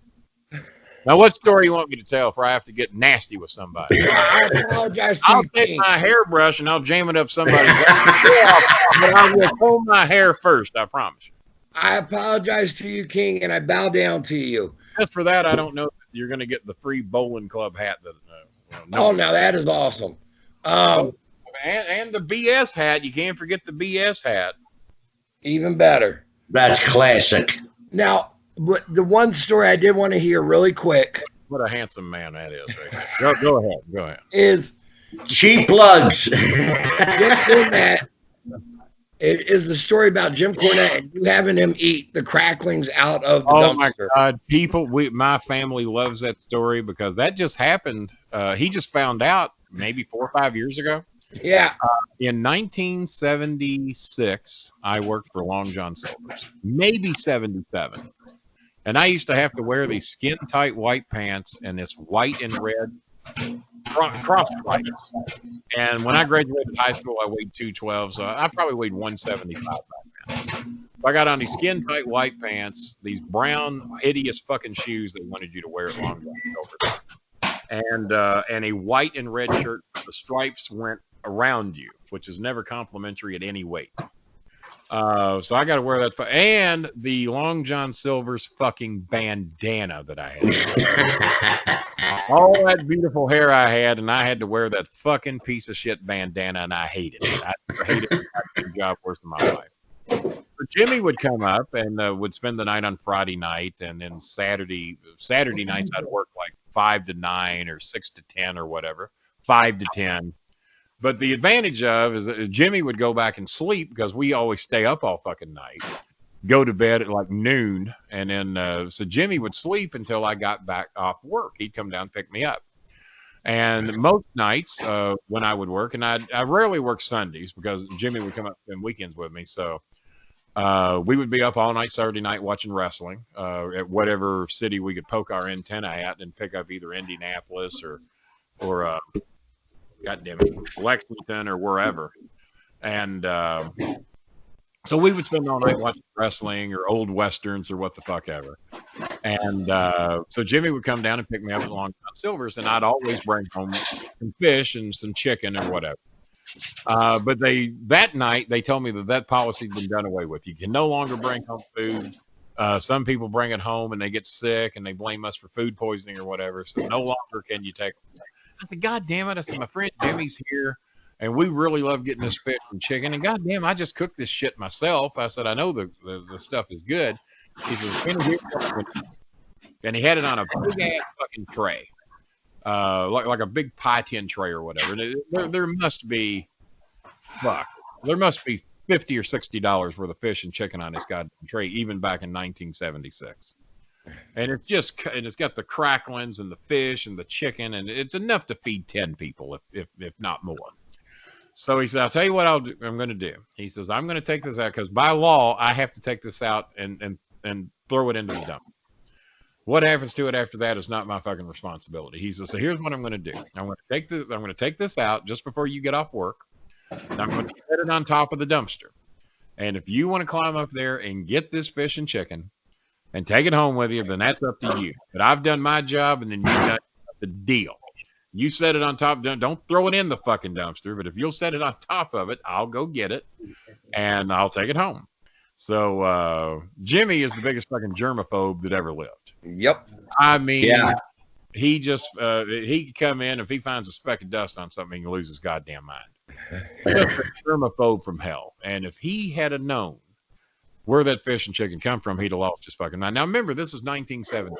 Now, what story you want me to tell before I have to get nasty with somebody? I apologize to I'll you, take King. my hairbrush and I'll jam it up somebody's but I will comb my hair first, I promise you. I apologize to you, King, and I bow down to you. Just for that, I don't know if you're going to get the free Bolin Club hat. That Oh, now that is awesome. And the BS hat. You can't forget the BS hat. Even better. That's classic. Now, the one story I did want to hear really quick. What a handsome man that is. Right? Go ahead. Go ahead. Is Cheap plugs. Jim Cornette. It is the story about Jim Cornette and you having him eat the cracklings out of the dumpster. My God, people! My family loves that story because that just happened. He just found out maybe 4 or 5 years ago. Yeah. In 1976, I worked for Long John Silver's, maybe 77. And I used to have to wear these skin-tight white pants and this white and red cross stripes. And when I graduated high school, I weighed 212, so I probably weighed 175 back then. So I got on these skin-tight white pants, these brown, hideous fucking shoes they wanted you to wear at Long John Silver's, and a white and red shirt. The stripes went around you, which is never complimentary at any weight. So I got to wear that, and the Long John Silver's fucking bandana that I had. All that beautiful hair I had, and I had to wear that fucking piece of shit bandana, and I hated it. I hated it. I did a job worse than my life. So Jimmy would come up and would spend the night on Friday night, and then Saturday nights I'd work like 5 to 9 or 6 to 10 or whatever, 5 to 10. But the advantage is that Jimmy would go back and sleep because we always stay up all fucking night, go to bed at like noon. And then, so Jimmy would sleep until I got back off work. He'd come down and pick me up. And most nights when I would work, and I rarely work Sundays because Jimmy would come up on weekends with me. So we would be up all night Saturday night watching wrestling at whatever city we could poke our antenna at and pick up either Indianapolis or goddamn it, Lexington or wherever. And so we would spend all night watching wrestling or old westerns or what the fuck ever. And so Jimmy would come down and pick me up at Long John Silver's, and I'd always bring home some fish and some chicken or whatever. But that night they told me that policy's been done away with. You can no longer bring home food. Some people bring it home and they get sick and they blame us for food poisoning or whatever. So no longer can you take them. I said, God damn it. I said, my friend Jimmy's here and we really love getting this fish and chicken. And God damn, I just cooked this shit myself. I said, I know the stuff is good. He says, and he had it on a big ass fucking tray. Like a big pie tin tray or whatever. There must be $50 or $60 worth of fish and chicken on this goddamn tray, even back in 1976. And it's got the cracklings and the fish and the chicken, and it's enough to feed 10 people, if not more. So he said, I'll tell you what I'm going to do. He says, I'm going to take this out because by law, I have to take this out and throw it into the dump. What happens to it after that is not my fucking responsibility. He says, so here's what I'm going to do. I'm going to take this out just before you get off work. And I'm going to set it on top of the dumpster. And if you want to climb up there and get this fish and chicken and take it home with you, then that's up to you. But I've done my job, and then you've done the deal. You set it on top. Don't throw it in the fucking dumpster. But if you'll set it on top of it, I'll go get it, and I'll take it home. So Jimmy is the biggest fucking germaphobe that ever lived. Yep. I mean, Yeah. he just he could come in if he finds a speck of dust on something, he can lose his goddamn mind. Just a germaphobe from hell. And if he had known where that fish and chicken come from, he'd have lost his fucking mind. Now remember, this is 1970.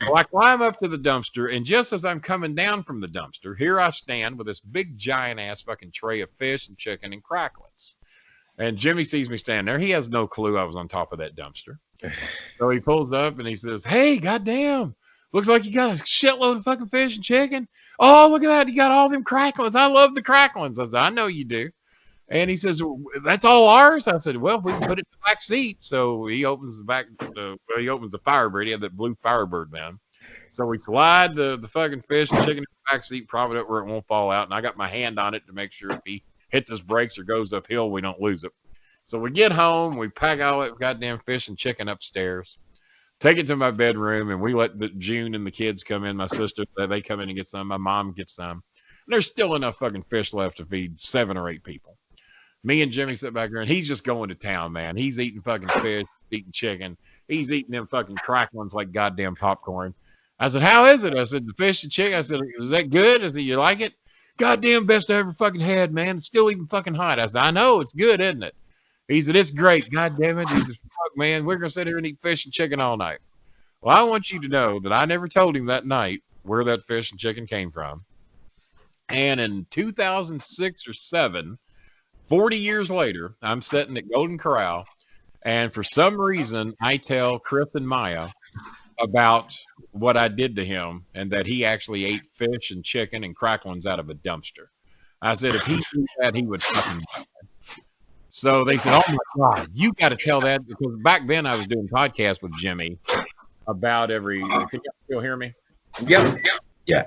So I climb up to the dumpster, and just as I'm coming down from the dumpster, here I stand with this big giant ass fucking tray of fish and chicken and cracklets. And Jimmy sees me stand there. He has no clue I was on top of that dumpster. So he pulls up and he says, hey, goddamn, looks like you got a shitload of fucking fish and chicken. Oh, look at that. You got all them cracklings. I love the cracklings. I said, I know you do. And he says, that's all ours? I said, well, we can put it in the back seat. So he opens he opens the Firebird. He had that blue Firebird man. So we slide the fucking fish and chicken in the back seat, prop it up where it won't fall out. And I got my hand on it to make sure if he hits his brakes or goes uphill, we don't lose it. So we get home, we pack all that goddamn fish and chicken upstairs. Take it to my bedroom, and we let June and the kids come in. My sister, they come in and get some. My mom gets some. And there's still enough fucking fish left to feed 7 or 8 people. Me and Jimmy sit back there, and he's just going to town, man. He's eating fucking fish, eating chicken. He's eating them fucking cracklings like goddamn popcorn. I said, how is it? I said, the fish and chicken. I said, is that good? I said, you like it? Goddamn best I ever fucking had, man. It's still even fucking hot. I said, I know. It's good, isn't it? He said, it's great. God damn it. He said, fuck, man. We're going to sit here and eat fish and chicken all night. Well, I want you to know that I never told him that night where that fish and chicken came from. And in 2006 or 7, 40 years later, I'm sitting at Golden Corral, and for some reason, I tell Chris and Maya about what I did to him and that he actually ate fish and chicken and cracklings out of a dumpster. I said, if he did that, he would fucking die. So they said, oh, my God, you got to tell that, because back then I was doing podcasts with Jimmy about every – can you still hear me? Yep. Yeah.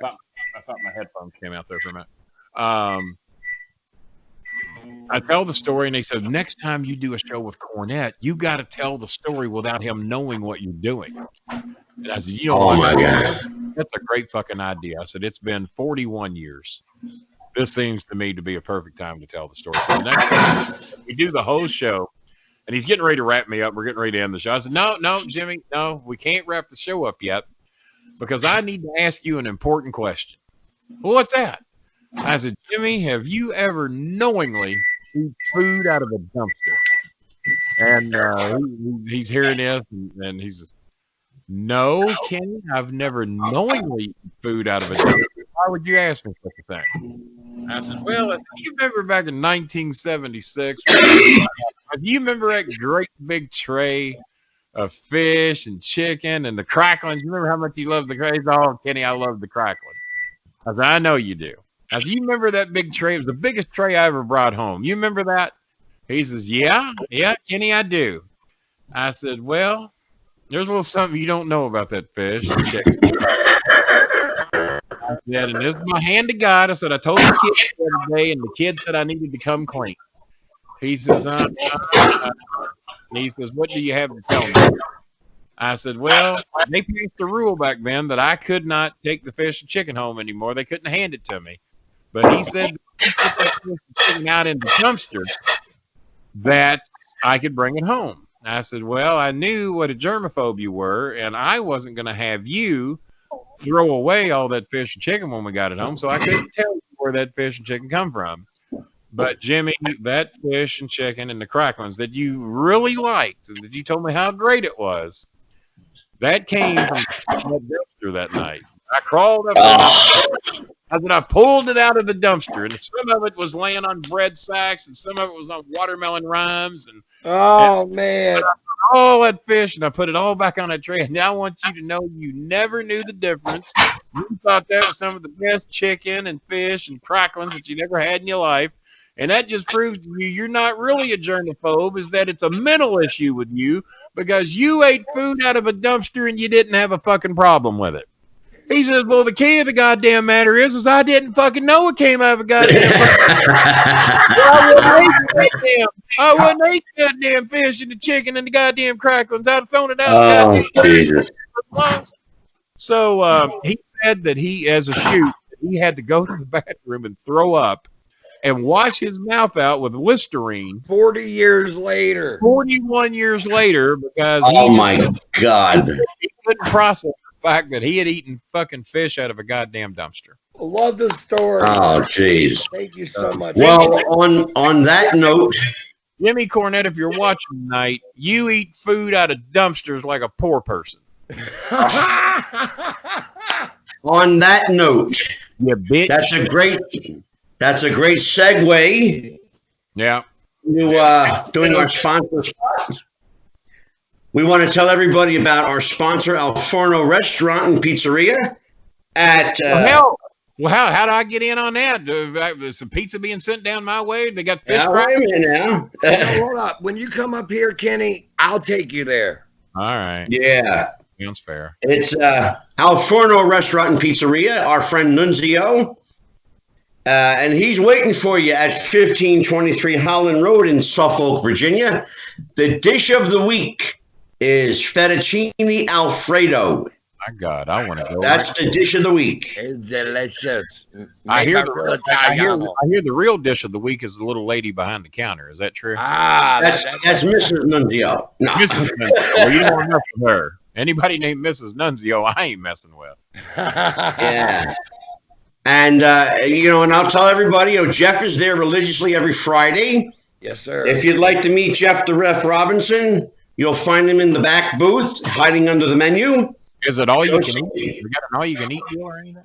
I thought my headphones came out there for a minute. I tell the story, and they said, next time you do a show with Cornette, you got to tell the story without him knowing what you're doing. And I said, you know, oh my God, that's a great fucking idea. I said, it's been 41 years. This seems to me to be a perfect time to tell the story. So the next time we do the whole show, and he's getting ready to wrap me up. We're getting ready to end the show. I said, no, Jimmy, no, we can't wrap the show up yet because I need to ask you an important question. Well, what's that? I said, Jimmy, have you ever knowingly eaten food out of a dumpster? And he's hearing this, and he says, no, Kenny, I've never knowingly eaten food out of a dumpster. Why would you ask me such a thing? I said, well, if you remember back in 1976, if you remember that great big tray of fish and chicken and the cracklings, you remember how much you loved the cracklings? Oh, Kenny, I love the cracklings. I said, I know you do. I said, you remember that big tray? It was the biggest tray I ever brought home. You remember that? He says, yeah, Kenny, I do. I said, well, there's a little something you don't know about that fish. I said, and this is my hand to God. I said, I told the kids the other day, and the kid said I needed to come clean. He says, he says, what do you have to tell me? I said, well, they passed the rule back then that I could not take the fish and chicken home anymore. They couldn't hand it to me. But he said, out in the dumpster, that I could bring it home. I said, well, I knew what a germaphobe you were, and I wasn't going to have you throw away all that fish and chicken when we got it home, so I couldn't tell you where that fish and chicken come from. But, Jimmy, that fish and chicken and the cracklings that you really liked, that you told me how great it was, that came from that dumpster that night. I crawled up there. I pulled it out of the dumpster, and some of it was laying on bread sacks, and some of it was on watermelon rinds. Man. All that fish, and I put it all back on that tray. And now I want you to know you never knew the difference. You thought that was some of the best chicken and fish and cracklings that you never had in your life. And that just proves to you you're not really a germaphobe, is that it's a mental issue with you because you ate food out of a dumpster and you didn't have a fucking problem with it. He says, well, the key of the goddamn matter is I didn't fucking know it came out of a goddamn I wouldn't eat that damn fish and the chicken and the goddamn cracklings. I'd have thrown it out. Oh, Jesus. So he said that he, as a shoot, he had to go to the bathroom and throw up and wash his mouth out with Listerine. 40 years later. 41 years later, because oh my God, he couldn't process the fact that he had eaten fucking fish out of a goddamn dumpster. Love the story. Oh, jeez. Thank you so much. Well, on that note, Jimmy Cornette, if you're watching tonight, you eat food out of dumpsters like a poor person. on that note, you bitch. That's a great segue. Yeah. To doing our sponsor spot. We want to tell everybody about our sponsor, Al Forno Restaurant and Pizzeria. How do I get in on that? Is some pizza being sent down my way? They got fish fries? Wait a minute now. Hold up. When you come up here, Kenny, I'll take you there. All right. Yeah. Sounds fair. It's Al Forno Restaurant and Pizzeria, our friend Nunzio. And he's waiting for you at 1523 Holland Road in Suffolk, Virginia. The dish of the week is fettuccine Alfredo. My God, I want to go. That's the dish of the week. It's delicious. I Made hear, by real I Italiano. hear the real dish of the week is the little lady behind the counter. Is that true? That's Mrs. Nunzio. No. Mrs. Nunzio. Well, you don't want to mess with her. Anybody named Mrs. Nunzio, I ain't messing with. Yeah. And, and I'll tell everybody, Jeff is there religiously every Friday. Yes, sir. If you'd like to meet Jeff the Ref Robinson, you'll find him in the back booth, hiding under the menu. Is it all you can eat? You got an all you can eat deal or anything?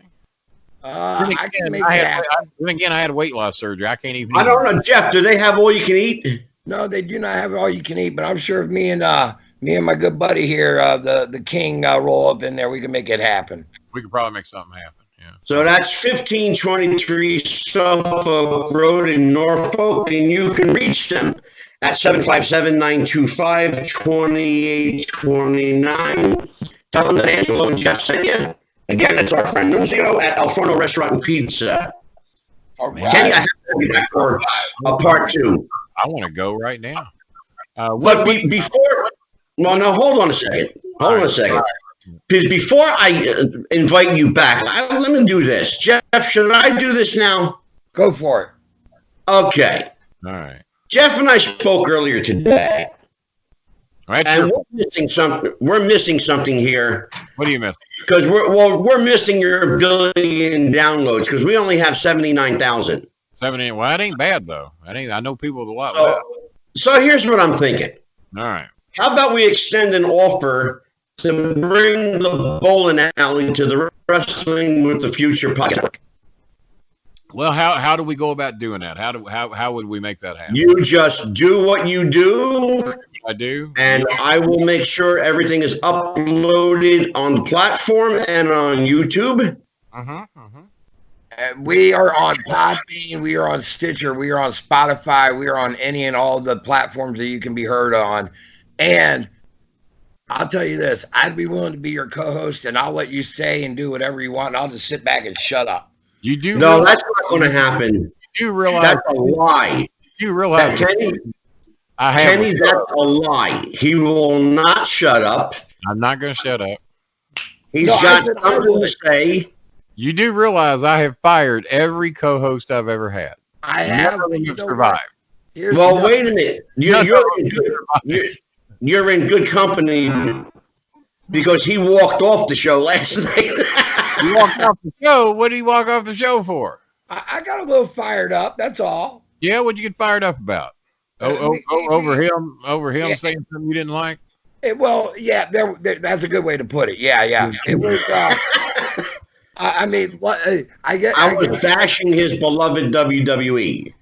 I can make that happen. Then again, I had weight loss surgery. I can't even. I don't know, Jeff. Do they have all you can eat? No, they do not have all you can eat. But I'm sure if me and my good buddy here, the King, roll up in there, we can make it happen. We could probably make something happen. Yeah. So that's 1523 Suffolk Road in Norfolk, and you can reach them at 757-925-2829. Tell them that Angelo and Jeff sent you. Again, it's our friend Nunzio at El Forno Restaurant and Pizza. All right. Kenny, I have to be back for a part 2. I want to go right now. But before, well, no, hold on a second. Hold on a second. Before I invite you back, let me do this. Jeff, should I do this now? Go for it. Okay. All right. Jeff and I spoke earlier today. All right. And we're missing something here. What are you missing? Because we're missing your billion downloads because we only have 79,000. 70. Well, that ain't bad though. I know people with a lot. With that. So here's what I'm thinking. All right. How about we extend an offer to bring the Bolin Alley to the Wrestling with the Future podcast? Well, how do we go about doing that? How would we make that happen? You just do what you do. I do. And I will make sure everything is uploaded on the platform and on YouTube. We are on Podbean, we are on Stitcher, we are on Spotify, we are on any and all the platforms that you can be heard on. And I'll tell you this, I'd be willing to be your co-host, and I'll let you say and do whatever you want, and I'll just sit back and shut up. You do? No, realize, that's not going to happen. You realize that's a lie. You realize that Kenny, that's a lie. He will not shut up. I'm not going to shut up. He's got something to say. You do realize I have fired every co-host I've ever had. I have. None of them have survived. Well, wait a minute. You're in good company because he walked off the show last night. You walked off the show? What did he walk off the show for? I got a little fired up. That's all. Yeah, what'd you get fired up about? Over him saying something you didn't like? That's a good way to put it. Yeah. It was. I mean, I was bashing his beloved WWE.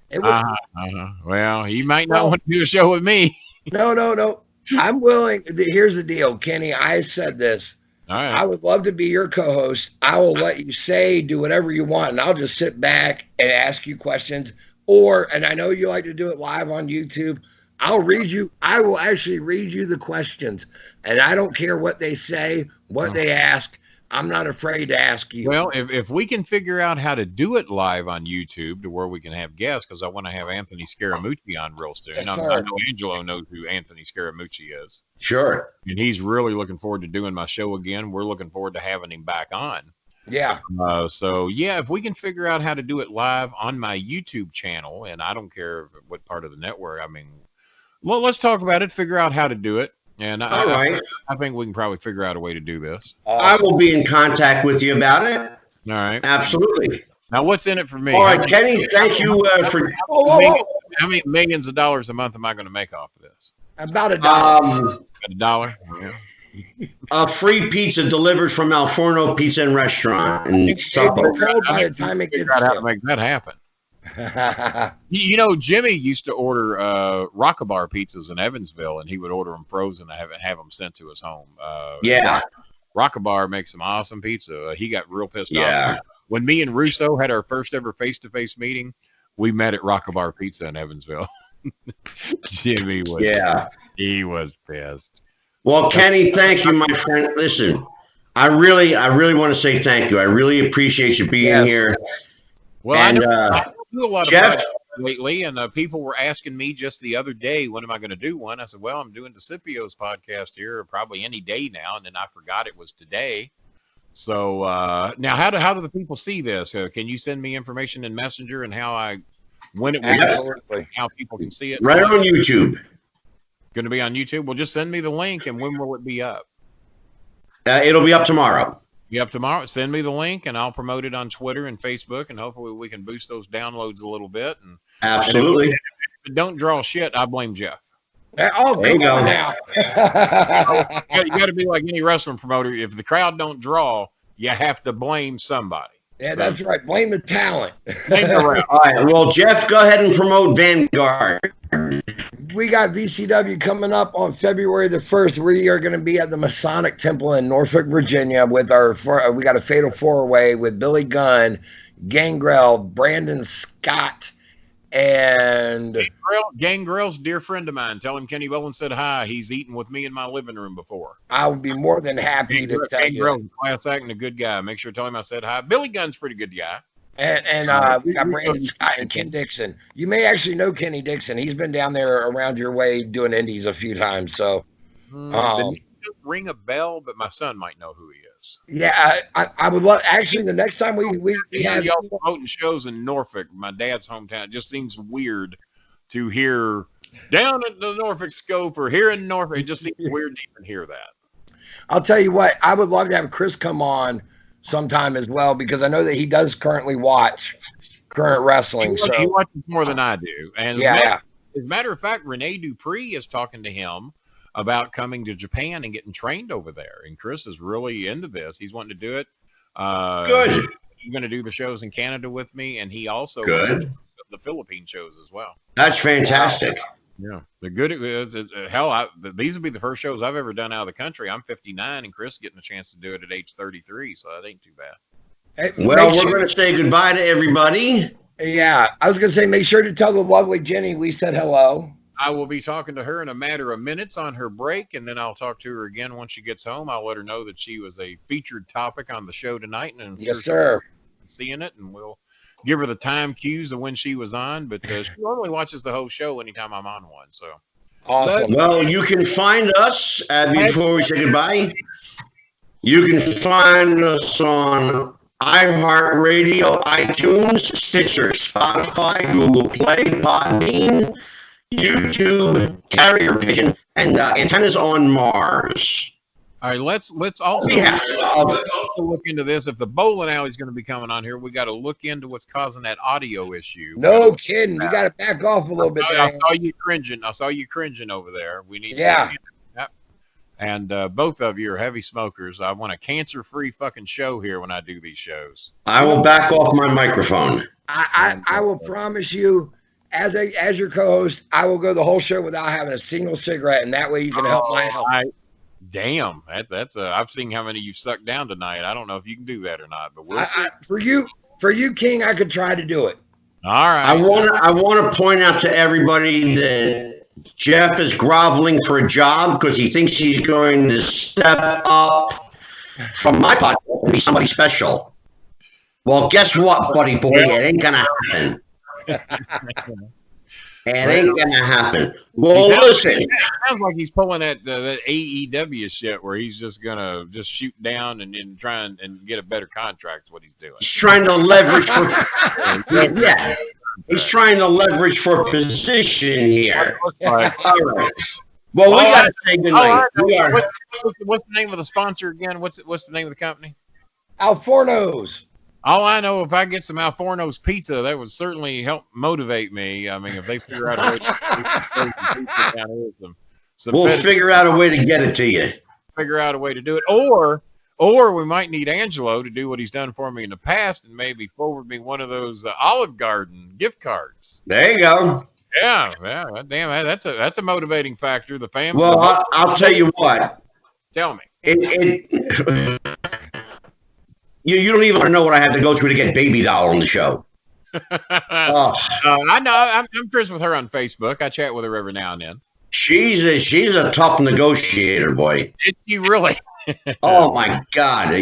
Well, he might not want to do a show with me. No. I'm willing. Here's the deal, Kenny. I said this. All right. I would love to be your co-host. I will let you do whatever you want, and I'll just sit back and ask you questions. And I know you like to do it live on YouTube. I will actually read you the questions, and I don't care what they say, what they ask. I'm not afraid to ask you. Well, if we can figure out how to do it live on YouTube to where we can have guests, because I want to have Anthony Scaramucci on real soon. Yes, I know Angelo knows who Anthony Scaramucci is. Sure. And he's really looking forward to doing my show again. We're looking forward to having him back on. Yeah. If we can figure out how to do it live on my YouTube channel, and I don't care what part of the network, I mean, well, let's talk about it, figure out how to do it. And I think we can probably figure out a way to do this. I will be in contact with you about it. All right. Absolutely. Now, what's in it for me? All right, Kenny, thank you for... How many millions of dollars a month am I going to make off of this? About $1. About $1? Yeah. A free pizza delivered from El Forno Pizza and Restaurant. And by the time it gets out how to make that happen. Jimmy used to order Rockabar pizzas in Evansville, and he would order them frozen and have them sent to his home. Rockabar makes some awesome pizza. He got real pissed off. When me and Russo had our first ever face-to-face meeting, we met at Rockabar Pizza in Evansville. Jimmy was he was pissed. Well, Kenny, thank you, my friend. Listen, I really want to say thank you. I really appreciate you being here. Well, and I do a lot Jeff, lately, and people were asking me just the other day, when am I going to do one? I said, well, I'm doing DeCipio's podcast here probably any day now, and then I forgot it was today. So now, how do the people see this? Can you send me information in Messenger and when it will be, how people can see it? Right on YouTube. Going to be on YouTube? Well, just send me the link, and when will it be up? It'll be up tomorrow. Be up tomorrow. Send me the link, and I'll promote it on Twitter and Facebook, and hopefully we can boost those downloads a little bit. And absolutely. If it don't draw shit, I blame Jeff. Oh, there you go now. You got to be like any wrestling promoter. If the crowd don't draw, you have to blame somebody. Yeah, that's right. Blame the talent. All right. Well, Jeff, go ahead and promote Vanguard. We got VCW coming up on February the 1st. We are going to be at the Masonic Temple in Norfolk, Virginia with we got a fatal four-way with Billy Gunn, Gangrel, Brandon Scott, and Gangrel's a dear friend of mine. Tell him Kenny Bolin said hi. He's eaten with me in my living room before. I would be more than happy to tell you. Gangrel's a class act and a good guy. Make sure to tell him I said hi. Billy Gunn's a pretty good guy. And we got Brandon Scott and Ken Dixon. You may actually know Kenny Dixon. He's been down there around your way doing indies a few times. So, ring a bell, but my son might know who he is. Yeah, I would love. Actually, the next time we have y'all promoting shows in Norfolk, my dad's hometown. It just seems weird to hear down at the Norfolk Scope or here in Norfolk. It just seems weird to even hear that. I'll tell you what. I would love to have Chris come on sometime as well, because I know that he does currently watch current wrestling. He watches more than I do. And as a matter of fact, Rene Dupree is talking to him about coming to Japan and getting trained over there. And Chris is really into this. He's wanting to do it. Good. He's going to do the shows in Canada with me, and he also good the Philippine shows as well. That's fantastic. Yeah, they're good. Hell, these will be the first shows I've ever done out of the country. I'm 59, and Chris getting a chance to do it at age 33, so that ain't too bad. Well, we're going to say goodbye to everybody. Yeah, I was going to say, make sure to tell the lovely Jenny we said hello. I will be talking to her in a matter of minutes on her break, and then I'll talk to her again once she gets home. I'll let her know that she was a featured topic on the show tonight. And yes, sir. Seeing it, and we'll give her the time cues of when she was on, but she normally watches the whole show anytime I'm on one. So awesome. Well, you can find us before we say goodbye. You can find us on iHeartRadio, iTunes, Stitcher, Spotify, Google Play, Podbean, YouTube, Carrier Pigeon, and Antennas on Mars. All right, let's also look into this. If the bowling alley is going to be coming on here, we got to look into what's causing that audio issue. No kidding. We got to back off a little bit. I saw you cringing over there. We need. Yeah. Yep. And both of you are heavy smokers. I want a cancer-free fucking show here when I do these shows. I will back off my microphone. I will promise you, as your co-host, I will go the whole show without having a single cigarette, and that way you can help my health. Damn, that's I've seen how many you've sucked down tonight. I don't know if you can do that or not, but we'll see. For you, King, I could try to do it. All right. I want to point out to everybody that Jeff is groveling for a job because he thinks he's going to step up from my podcast and be somebody special. Well, guess what, buddy boy? It ain't gonna happen. It ain't gonna happen. Well, listen. It sounds like he's pulling that AEW shit where he's just gonna shoot down and try and get a better contract. What he's doing. He's trying to leverage for. Yeah, he's trying to leverage for position here. All right. Well, we gotta say goodnight. What's the name of the sponsor again? What's the name of the company? Alforno's. All I know, if I get some Alforno's pizza, that would certainly help motivate me. I mean, if they figure out a way to pizza down here, we'll figure out a way to get it to you. Figure out a way to do it, or we might need Angelo to do what he's done for me in the past and maybe forward me one of those Olive Garden gift cards. There you go. Yeah, damn, that's a motivating factor. The family. Well, I'll tell you what. Tell me. You don't even want to know what I have to go through to get Baby Doll on the show. I know. I'm friends with her on Facebook. I chat with her every now and then. She's a tough negotiator, boy. Is she really? Oh my God!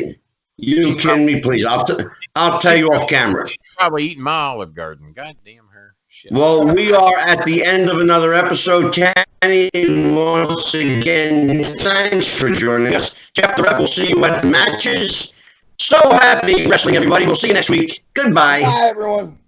You kidding me? Please, I'll tell you off camera. She's probably eating my Olive Garden. God damn her. Shit. Well, we are at the end of another episode. Kenny, once again, thanks for joining us. Jeff the Rep will see you at the matches. So happy wrestling, everybody. We'll see you next week. Goodbye. Bye, everyone.